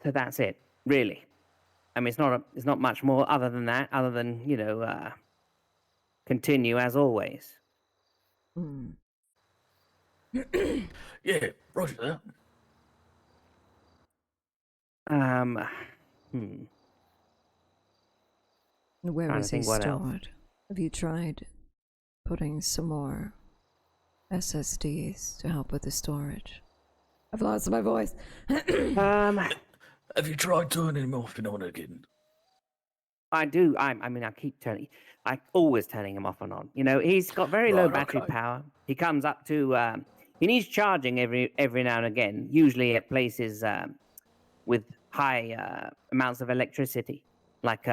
So that's it, really. I mean, it's not much more other than that, other than continue as always. Yeah, roger that. Where Trying is to he think what else. stored? Have you tried putting some more SSDs to help with the storage? I've lost my voice. Have you tried turning him off and on again? I do. I always turning him off and on. He's got very low battery power. He comes up to. He needs charging every now and again. Usually at places with high amounts of electricity, like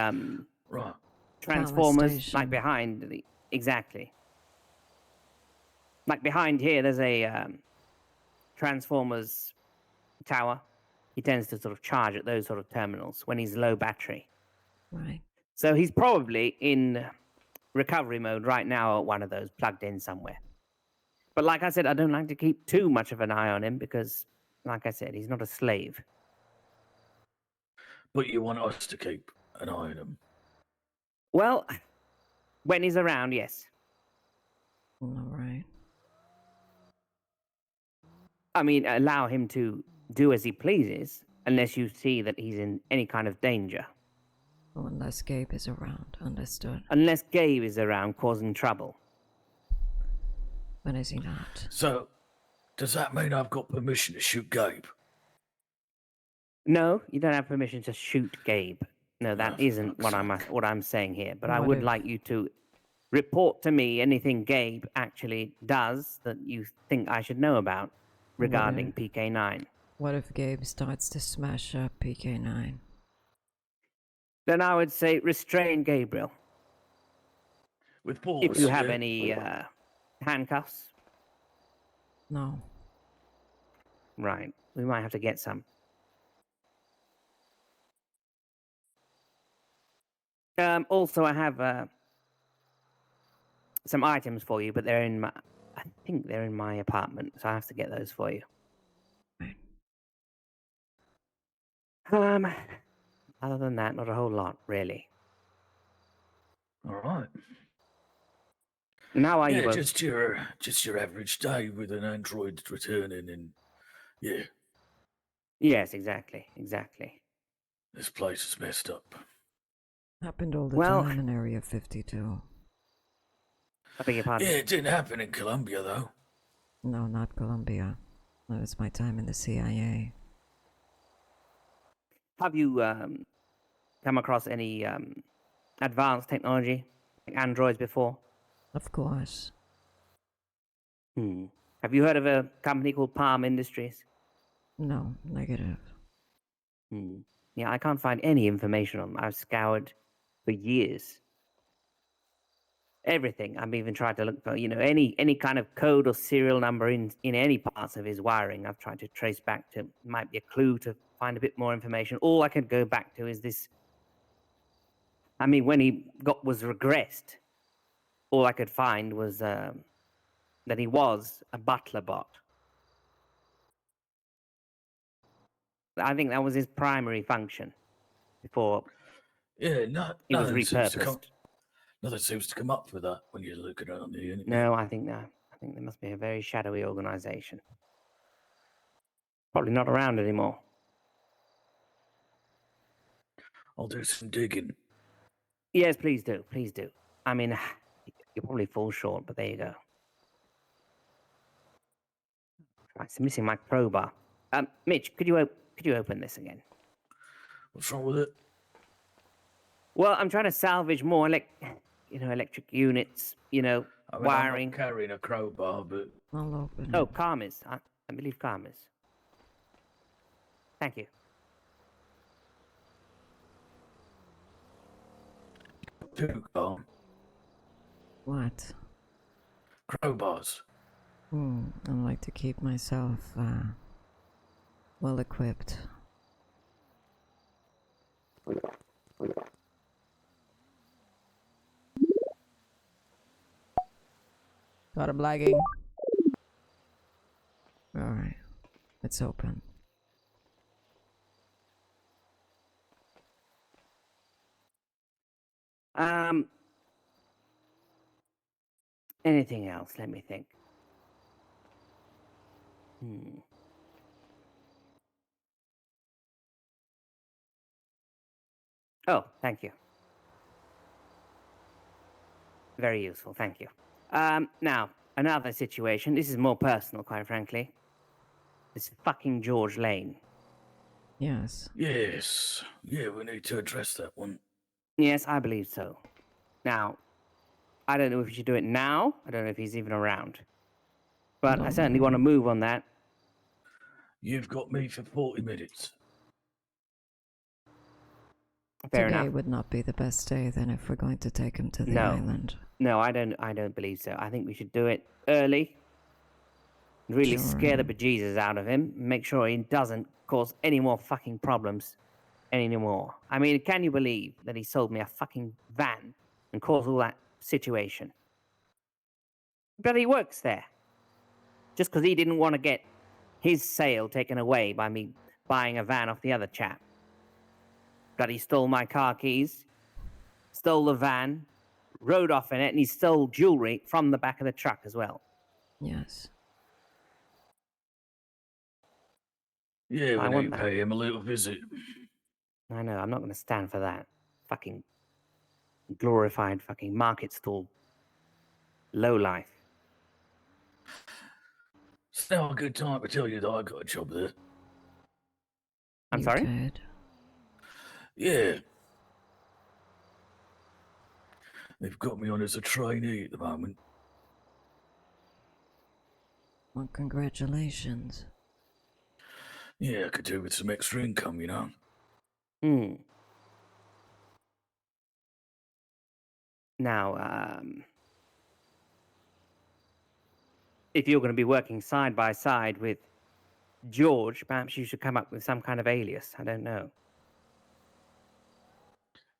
transformers, like behind exactly. Like behind here, there's a transformers tower. He tends to sort of charge at those sort of terminals when he's low battery. Right. So he's probably in recovery mode right now at one of those, plugged in somewhere. But like I said, I don't like to keep too much of an eye on him because, like I said, he's not a slave. But you want us to keep an eye on him? Well, when he's around, yes. All right. I mean, allow him to do as he pleases, unless you see that he's in any kind of danger. Oh, unless Gabe is around, understood. Unless Gabe is around causing trouble. When is he not? So, does that mean I've got permission to shoot Gabe? No, you don't have permission to shoot Gabe. No, that isn't what I'm saying here. But I would like you to report to me anything Gabe actually does that you think I should know about regarding PK9. What if Gabe starts to smash up PK9? Then I would say restrain Gabriel. With balls, if you have any handcuffs. No. Right. We might have to get some. Also, I have some items for you, but they're in my... I think they're in my apartment, so I have to get those for you. Other than that, not a whole lot, really. All right. And how are you Yeah, both? just your average day with an android returning, and yeah, Yes, exactly, exactly. this place is messed up. Happened all the Well- time in Area 52. I beg your pardon? Yeah, it didn't happen in Colombia though. No, not Colombia. That was my time in the CIA. Have you come across any advanced technology, like androids, before? Of course. Have you heard of a company called Palm Industries? No, negative. Yeah, I can't find any information on them. I've scoured for years. Everything. I've even tried to look for, any kind of code or serial number in any parts of his wiring. I've tried to trace back to, might be a clue to find a bit more information. All I could go back to is this. I mean, when he was regressed, all I could find was that he was a butler bot. I think that was his primary function before Yeah, he was nothing seems to repurposed. nothing seems to come up with that when you're looking on the internet. No, I think there must be a very shadowy organization. Probably not around anymore. I'll do some digging. Yes, please do. Please do. I mean, you'll probably fall short, but there you go. Right, it's missing my crowbar. Mitch, could you open this again? What's wrong with it? Well, I'm trying to salvage more electric units, I mean, wiring. I'm not carrying a crowbar, but I'll open Oh, it. Karmas. I believe Karmas. Thank you. two What? crowbars. I like to keep myself well equipped. Got a blagging. Alright, it's open. Anything else? Let me think. Oh, thank you. Very useful, thank you. Now, another situation. This is more personal, quite frankly. This fucking George Lane. Yes. Yes. Yeah, we need to address that one. Yes, I believe so. Now, I don't know if you should do it now. I don't know if he's even around. But I certainly want to move on that. You've got me for 40 minutes. Fair Today enough. would not be the best day then if we're going to take him to the No. island. No, I don't believe so. I think we should do it early. Really scare the bejesus out of him. Make sure he doesn't cause any more fucking problems anymore. I mean, can you believe that he sold me a fucking van and caused all that situation? But he works there. Just because he didn't want to get his sale taken away by me buying a van off the other chap. But he stole my car keys, stole the van, rode off in it, and he stole jewelry from the back of the truck as well. Yes. Yeah, I we want need to that. pay him a little visit. I know, I'm not going to stand for that. Fucking glorified fucking market stall lowlife. It's now a good time to tell you that I got a job there. I'm sorry? Did. Yeah. They've got me on as a trainee at the moment. Well, congratulations. Yeah, I could do with some extra income, you know. Now, if you're going to be working side by side with George, perhaps you should come up with some kind of alias. I don't know.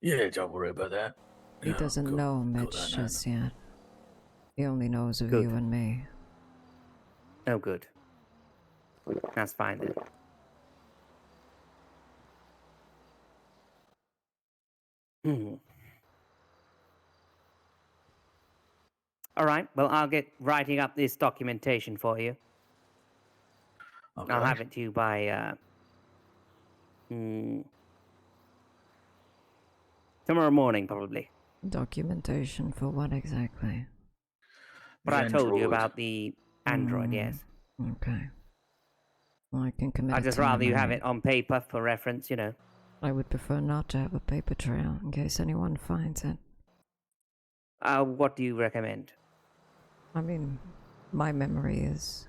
Yeah, don't worry about that. He doesn't know Mitch just yet. He only knows of Good. you and me. Oh, good. That's fine then. All right. Well, I'll get writing up this documentation for you. Okay. I'll have it to you by tomorrow morning, probably. Documentation for what exactly? What I told you Android. about the Android, yes. Okay. Well, I can commit I'd a just rather you have time, it on paper for reference, you know. I would prefer not to have a paper trail in case anyone finds it. What do you recommend? I mean, my memory is...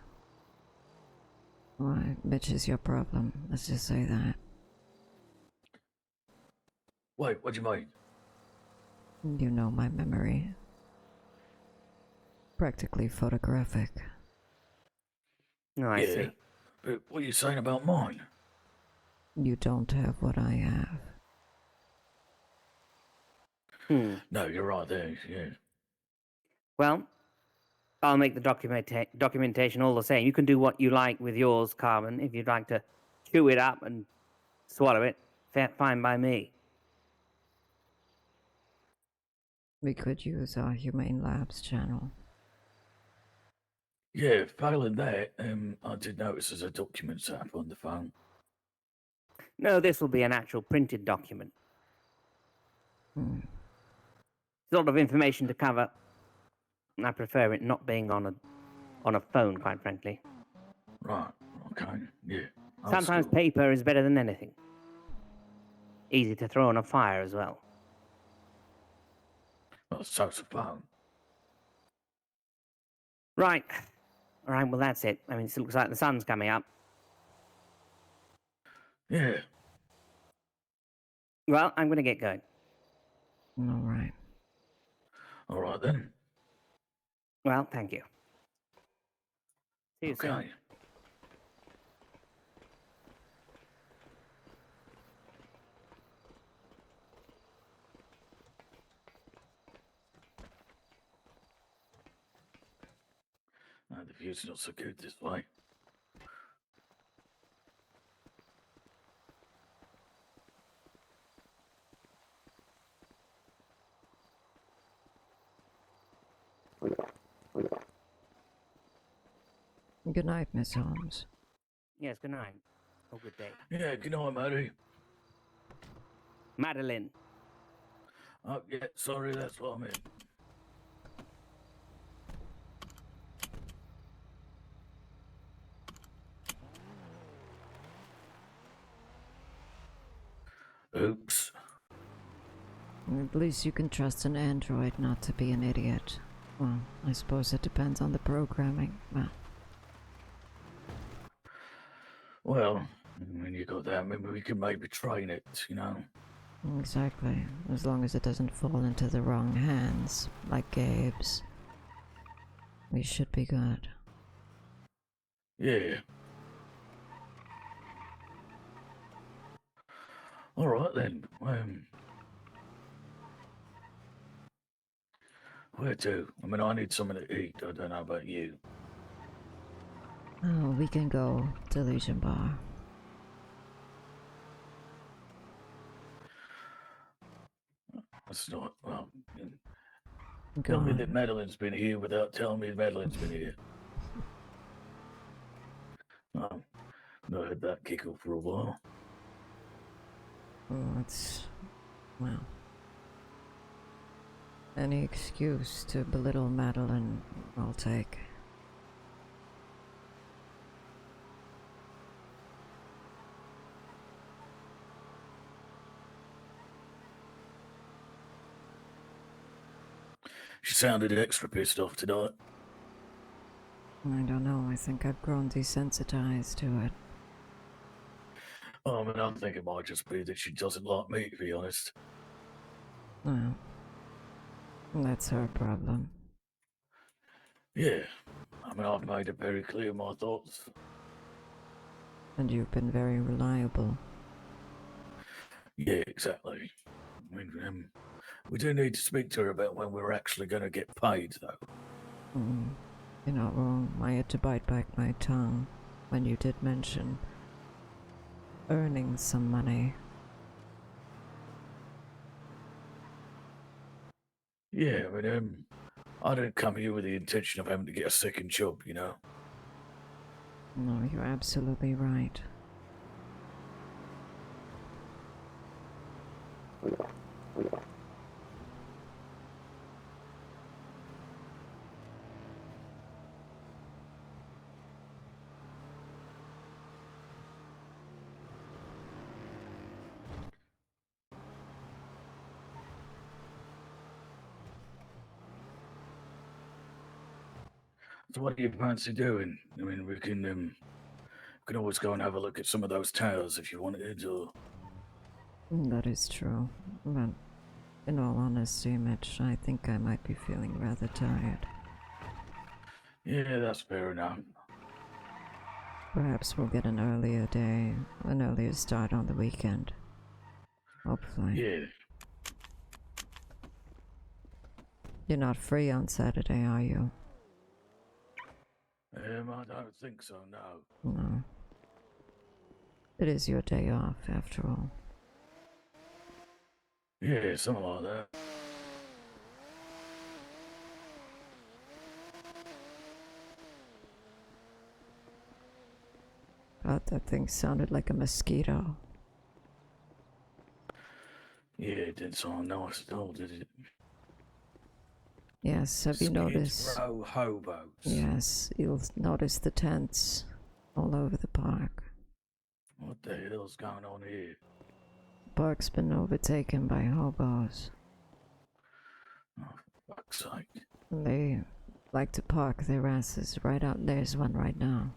Well, which is your problem. Let's just say that. Wait, what do you mean? You know my memory. Practically photographic. Oh, I see. But what are you saying about mine? You don't have what I have. No, you're right there, yeah. Well, I'll make the documentation all the same. You can do what you like with yours, Carmen. If you'd like to chew it up and swallow it, fine by me. We could use our Humane Labs channel. Yeah, failing that, I did notice there's a documents app on the phone. No, this will be an actual printed document. There's a lot of information to cover. I prefer it not being on a phone, quite frankly. Right, okay, yeah. Sometimes paper is better than anything. Easy to throw on a fire as well. Well, so's a phone. Right. All right, well, that's it. I mean, it looks like the sun's coming up. Yeah. Well, I'm going to get going. All right. All right, then. Well, thank you. See you soon. Okay. No, the view's not so good this way. Good night, Miss Holmes. Yes, good night. Oh, good day. Yeah, good night, Matty. Madeline. Oh, yeah, sorry, that's what I meant. Oops. At least you can trust an android not to be an idiot. Well, I suppose it depends on the programming, but... Well, when you got that, maybe we could maybe train it, you know? Exactly. As long as it doesn't fall into the wrong hands, like Gabe's. We should be good. Yeah. All right, then. Where to? I mean, I need something to eat. I don't know about you. Oh, we can go to Legion Bar. That's not, well... Go Tell me on. that Madeline's been here without telling me Madeline's been here. Oh, not had that giggle for a while. Oh, it's... well... Any excuse to belittle Madeline, I'll take. She sounded extra pissed off tonight. I don't know, I think I've grown desensitized to it. Oh, I mean, I think it might just be that she doesn't like me, to be honest. Well... that's her problem. Yeah. I mean, I've made it very clear my thoughts. And you've been very reliable. Yeah, exactly. I mean, we do need to speak to her about when we're actually going to get paid, though. You're not wrong. I had to bite back my tongue when you did mention earning some money. Yeah, I mean, I didn't come here with the intention of having to get a second job, you know. No, you're absolutely right. So what do you fancy doing? I mean, we can always go and have a look at some of those towers if you wanted, or... That is true, but in all honesty, Mitch, I think I might be feeling rather tired. Yeah, that's fair enough. Perhaps we'll get an earlier day, an earlier start on the weekend. Hopefully. Yeah. You're not free on Saturday, are you? I don't think so, no. No. It is your day off, after all. Yeah, something like that. God, that thing sounded like a mosquito. Yeah, it didn't sound nice at all, did it? Yes, have you Skid noticed? Row hobos. Yes, you'll notice the tents all over the park. What the hell's going on here? Park's been overtaken by hobos. Fuck's sake. They like to park their asses right out. There's one right now.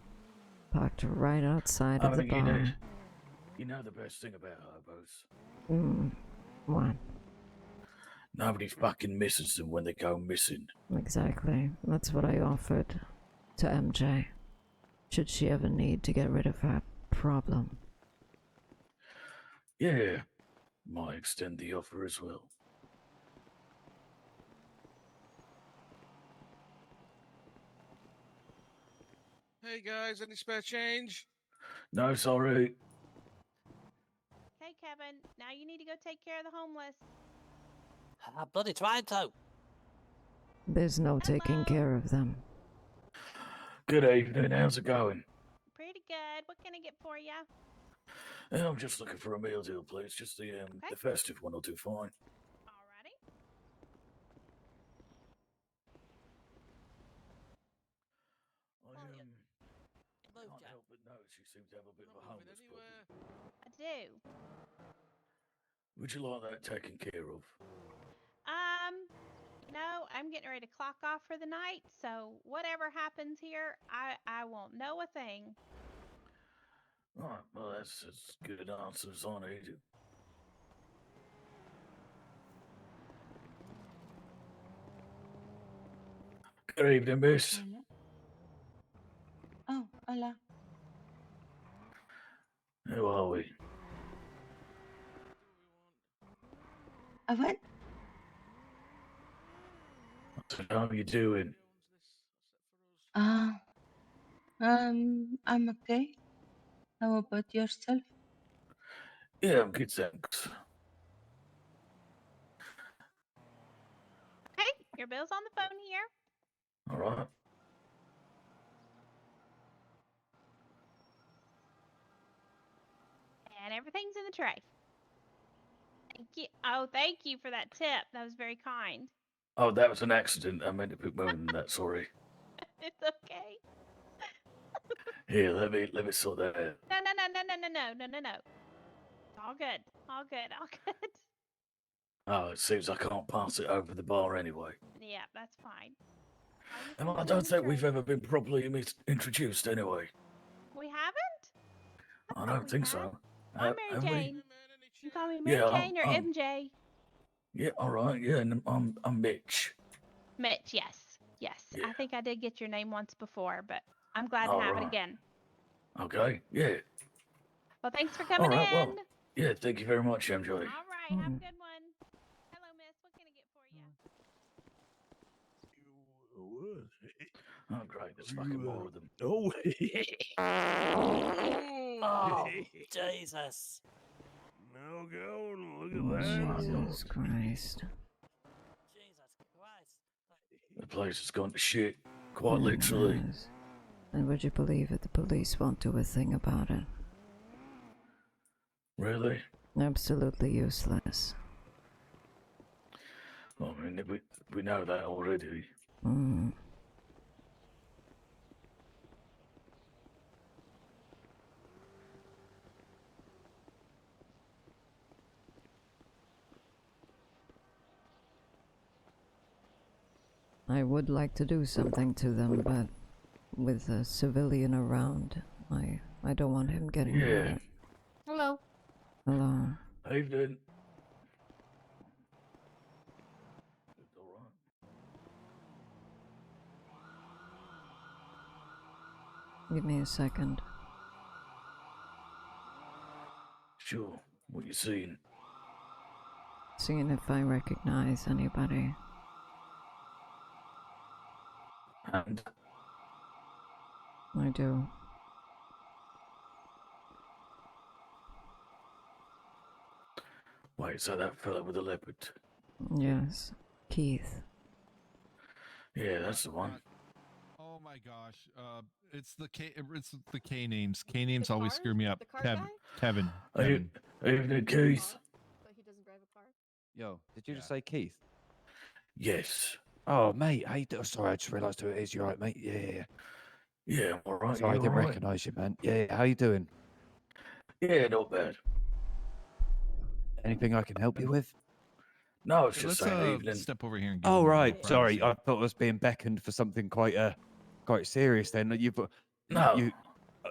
Parked right outside of the bar. You know the best thing about hobos? What? Nobody fucking misses them when they go missing. Exactly. That's what I offered to MJ. Should she ever need to get rid of her problem. Yeah, might extend the offer as well. Hey guys, any spare change? No, sorry. Okay, Kevin, now you need to go take care of the homeless. I'm bloody trying to. There's no taking care of them. Good evening, how's it going? Pretty good. What can I get for you? I'm just looking for a meal deal, please. Just the festive one will do fine. Alrighty. I can't help but notice you seem to have a bit of a homeless problem. I do. Would you like that taken care of? No, I'm getting ready to clock off for the night, so whatever happens here, I won't know a thing. Alright, well that's as good an answer as I needed. Good evening, miss. Oh, hola. Who are we? What? How are you doing? I'm okay. How about yourself? Yeah, I'm good, thanks. Hey, your bill's on the phone here. Alright. And everything's in the tray. Thank you. Oh, thank you for that tip. That was very kind. Oh, that was an accident. I meant to put more than that, sorry. It's okay. Here, let me sort that out. No. All good. All good. Oh, it seems I can't pass it over the bar anyway. Yeah, that's fine. And I don't think we've ever been properly introduced anyway. We haven't? I don't think so. I'm Mary have we? Jane. You call me Mary Jane or MJ? Yeah, alright, yeah, and I'm Mitch. Mitch, yes. Yes. Yeah. I think I did get your name once before, but I'm glad to have it again. Okay, yeah. Well, thanks for coming Alright, in. well, yeah, thank you very much, MJ. All right, have a good one. Hello, miss. What can I get for you? Oh, great, there's fucking more of them. Oh, Oh, Jesus. No go, look at that. Jesus Christ. Jesus Christ. The place has gone to shit, quite literally. Yes. And would you believe it? The police won't do a thing about it. Really? Absolutely useless. I mean, we know that already. Mm. I would like to do something to them, but with a civilian around, I don't want him getting hurt. Hello. Hello. Evening. Give me a second. Sure. What you seeing? Seeing if I recognize anybody. And I do. wait, so that fella with the leopard? Yes. Keith. Yeah, that's the one. Oh my gosh, it's the K names. K names always screw me up. Kevin. Evening, Keith. Yo, did you just say Keith? Yes. Oh, mate, hey, sorry, I just realised who it is. You're right, mate. Yeah. Yeah, I'm all right. Sorry, I You didn't all right? recognise you, man. Yeah, how you doing? Yeah, not bad. Anything I can help you with? No, it's just Let's saying evening. step over here and give Oh, him right. privacy. Sorry, I thought I was being beckoned for something quite serious. Then No. You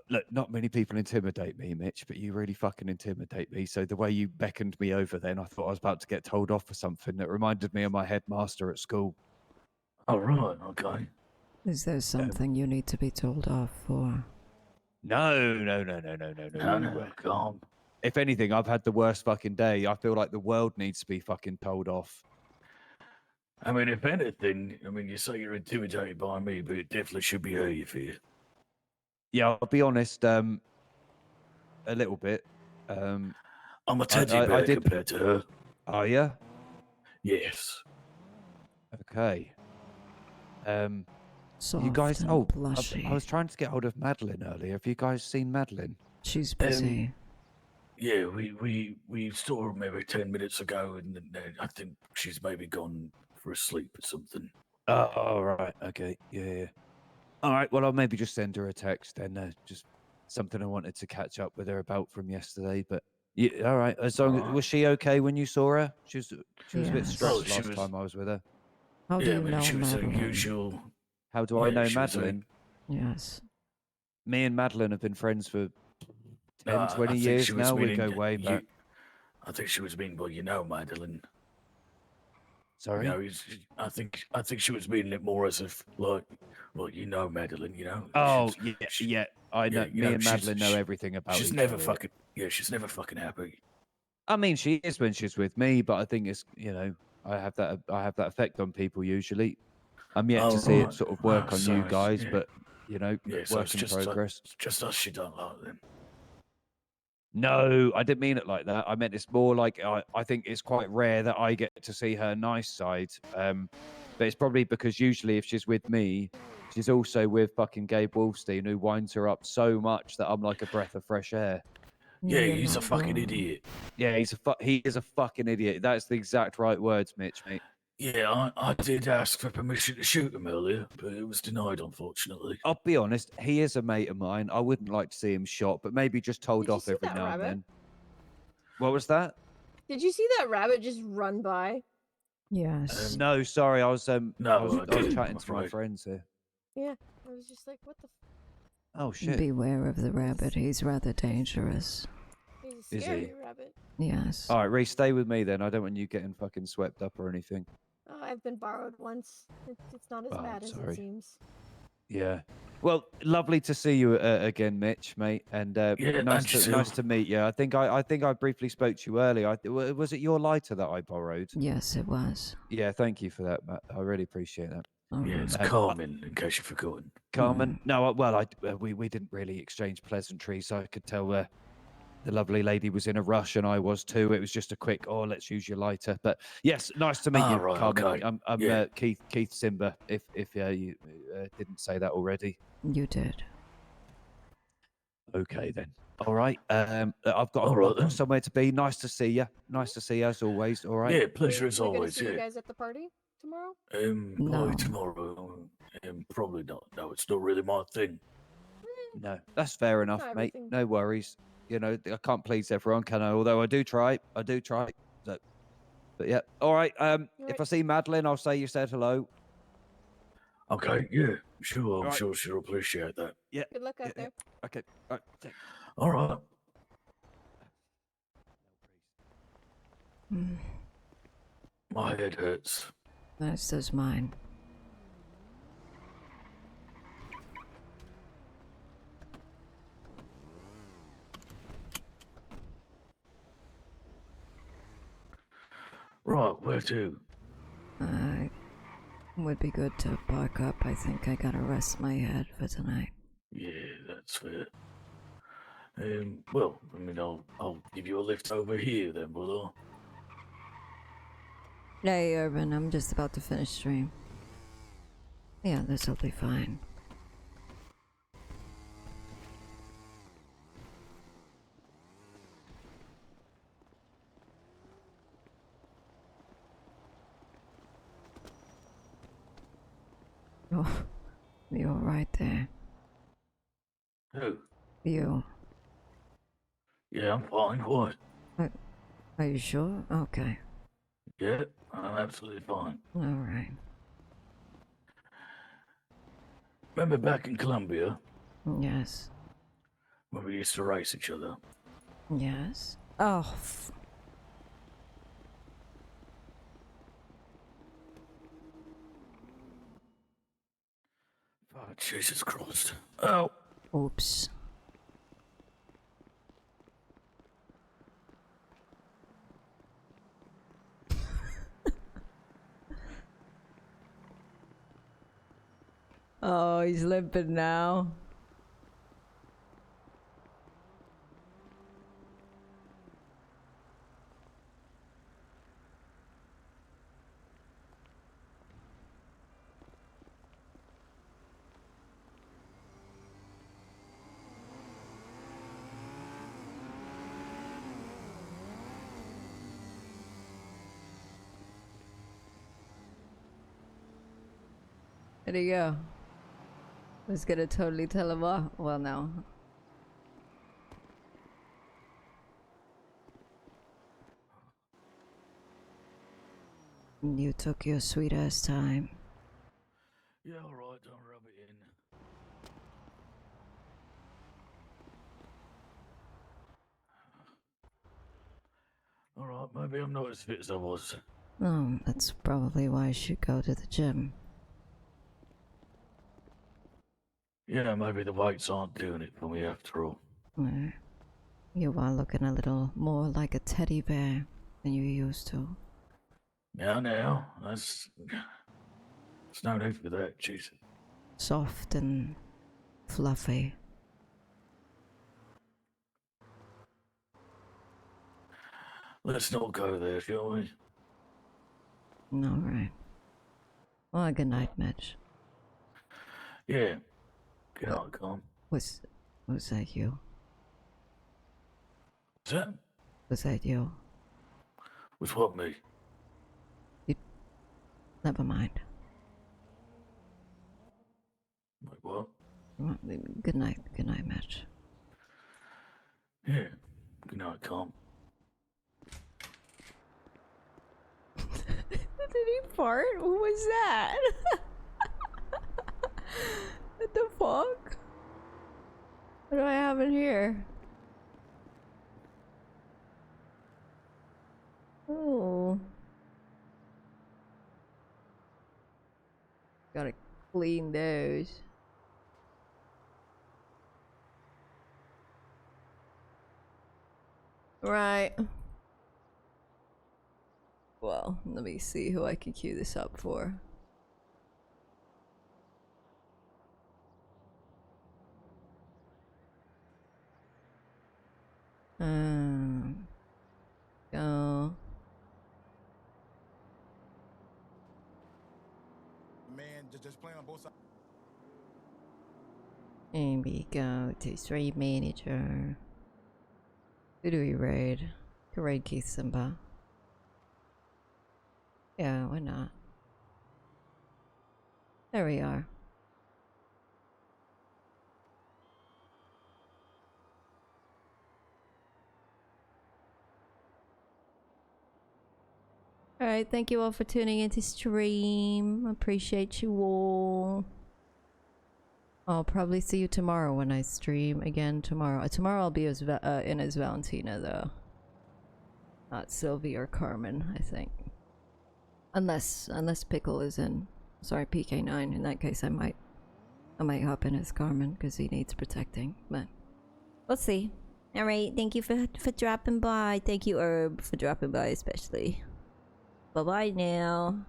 look. Not many people intimidate me, Mitch, but you really fucking intimidate me. So the way you beckoned me over, then I thought I was about to get told off for something that reminded me of my headmaster at school. Oh, right. Okay. Is there something you need to be told off for? No. No, calm. If anything, I've had the worst fucking day. I feel like the world needs to be fucking told off. I mean, if anything, you say you're intimidated by me, but it definitely should be her you fear. Yeah, I'll be honest. A little bit. I'm a teddy bear compared to her. Are you? Yes. Okay. You Soft guys. and Oh, blushy. I was trying to get hold of Madeline earlier. Have you guys seen Madeline? She's busy. Yeah, we saw her maybe 10 minutes ago, and then I think she's maybe gone for a sleep or something. Oh, right. Okay. Yeah. All right. Well, I'll maybe just send her a text and just something I wanted to catch up with her about from yesterday. But yeah, all right. As long was she okay when you saw her? She was a bit Yes. stressed last time I was with her. How do Yeah, you know she was Madeline? unusual. How do I know she was Madeline? Yes. Me and Madeline have been friends for 10, I 20 think years she was now. We meaning go way you- back. I think she was meaning, well, Madeline. Sorry? I think she was meaning it more as if, like, well, Madeline, Oh, she's- yeah. I know. you Me know, and she's- Madeline know everything about She's each never other. she's never fucking happy. I mean, she is when she's with me, but I think it's I have that effect on people usually. I'm yet to see it sort of work on you guys, but yeah, so work it's in just progress. it's just us she don't like then. No, I didn't mean it like that. I meant it's more like I think it's quite rare that I get to see her nice side. But it's probably because usually if she's with me, she's also with fucking Gabe Wolfstein, who winds her up so much that I'm like a breath of fresh air. Yeah, he's a fucking idiot. Yeah, he is a fucking idiot. That's the exact right words, Mitch, mate. Yeah, I did ask for permission to shoot him earlier, but it was denied, unfortunately. I'll be honest, he is a mate of mine. I wouldn't like to see him shot, but maybe just told Did you off see every that now and rabbit? then. What was that? Did you see that rabbit just run by? Yes. No, sorry, I was No, I was didn't, chatting I'm to my afraid. friends here. Yeah, I was just like, what the? Oh shit. Beware of the rabbit. He's rather dangerous. He's a Is scary he? rabbit. Yes. All right, Reese, stay with me then. I don't want you getting fucking swept up or anything. Oh, I've been borrowed once. It's not as Oh, bad as sorry. it seems. Yeah. Well, lovely to see you again, Mitch, mate, and Yeah, nice to meet you. I think I briefly spoke to you earlier. Was it your lighter that I borrowed? Yes, it was. Yeah, thank you for that, Matt. I really appreciate that. Yeah, it's Carmen, in case you've forgotten. Carmen. No, well, we didn't really exchange pleasantries. I could tell the lovely lady was in a rush and I was too. It was just a quick, oh, let's use your lighter. But yes, nice to meet you, right, Carmen. okay. I'm Yeah. Keith Simba. If you didn't say that already. You did. Okay then. All right. I've got All right, I've then. got somewhere to be. Nice to see you. Nice to see you as always. All right. Yeah, pleasure as We're gonna always. see you Yeah. guys at the party tomorrow. No. Probably tomorrow. Probably not. No, it's not really my thing. No, that's fair enough, not mate. everything. No worries. You know, I can't please everyone, can I? Although I do try. So, but yeah. All right. If I see Madeline, I'll say you said hello. Okay, yeah, sure. I'm Right. sure she'll appreciate that. Yeah. Good luck out there. Okay. All right. All right. Mm, My head hurts. That's just mine. Right, where to? Would be good to park up. I think I gotta rest my head for tonight. Yeah, that's fair. Well, I mean, I'll give you a lift over here then, will I? Hey, Urban, I'm just about to finish stream. Yeah, this'll be fine. Oh, you're right there. Who? You. Yeah, I'm fine. What? Are you sure? Okay. Yeah, I'm absolutely fine. Alright. Remember back in Colombia Yes. when we used to race each other? Yes. Oh, Oh, Jesus Christ. Oh. Oops. Oh, he's limping now. There you go. I was gonna totally tell him off. Well, no. You took your sweet ass time. Yeah, all right, don't rub it in. All right, maybe I'm not as fit as I was. Oh, that's probably why I should go to the gym. Yeah, maybe the weights aren't doing it for me after all. You are looking a little more like a teddy bear than you used to. Now, that's... There's no need for that, Jesus. Soft and fluffy. Let's not go there, shall we? Alright. Well, good night, Mitch. Yeah. Good night, Con. Was that you? Is that? Was that you? Was what, me? Never mind. Like what? Well, good night, Mitch. Yeah. Good night, Con. Did he fart? What was that? What the fuck? What do I have in here? Oh. Gotta clean those. Right. Well, let me see who I can queue this up for. Go. Man, just playing on both sides. And we go to stream manager. Who do we raid? Could raid Keith Simba. Yeah, why not? There we are. Alright, thank you all for tuning into stream. Appreciate you all. I'll probably see you tomorrow when I stream again tomorrow. Tomorrow I'll be as in as Valentina though. Not Sylvie or Carmen, I think. Unless Pickle is in. Sorry, PK9. In that case I might hop in as Carmen because he needs protecting. But we'll see. Alright, thank you for dropping by. Thank you, Herb, for dropping by especially. Bye bye now.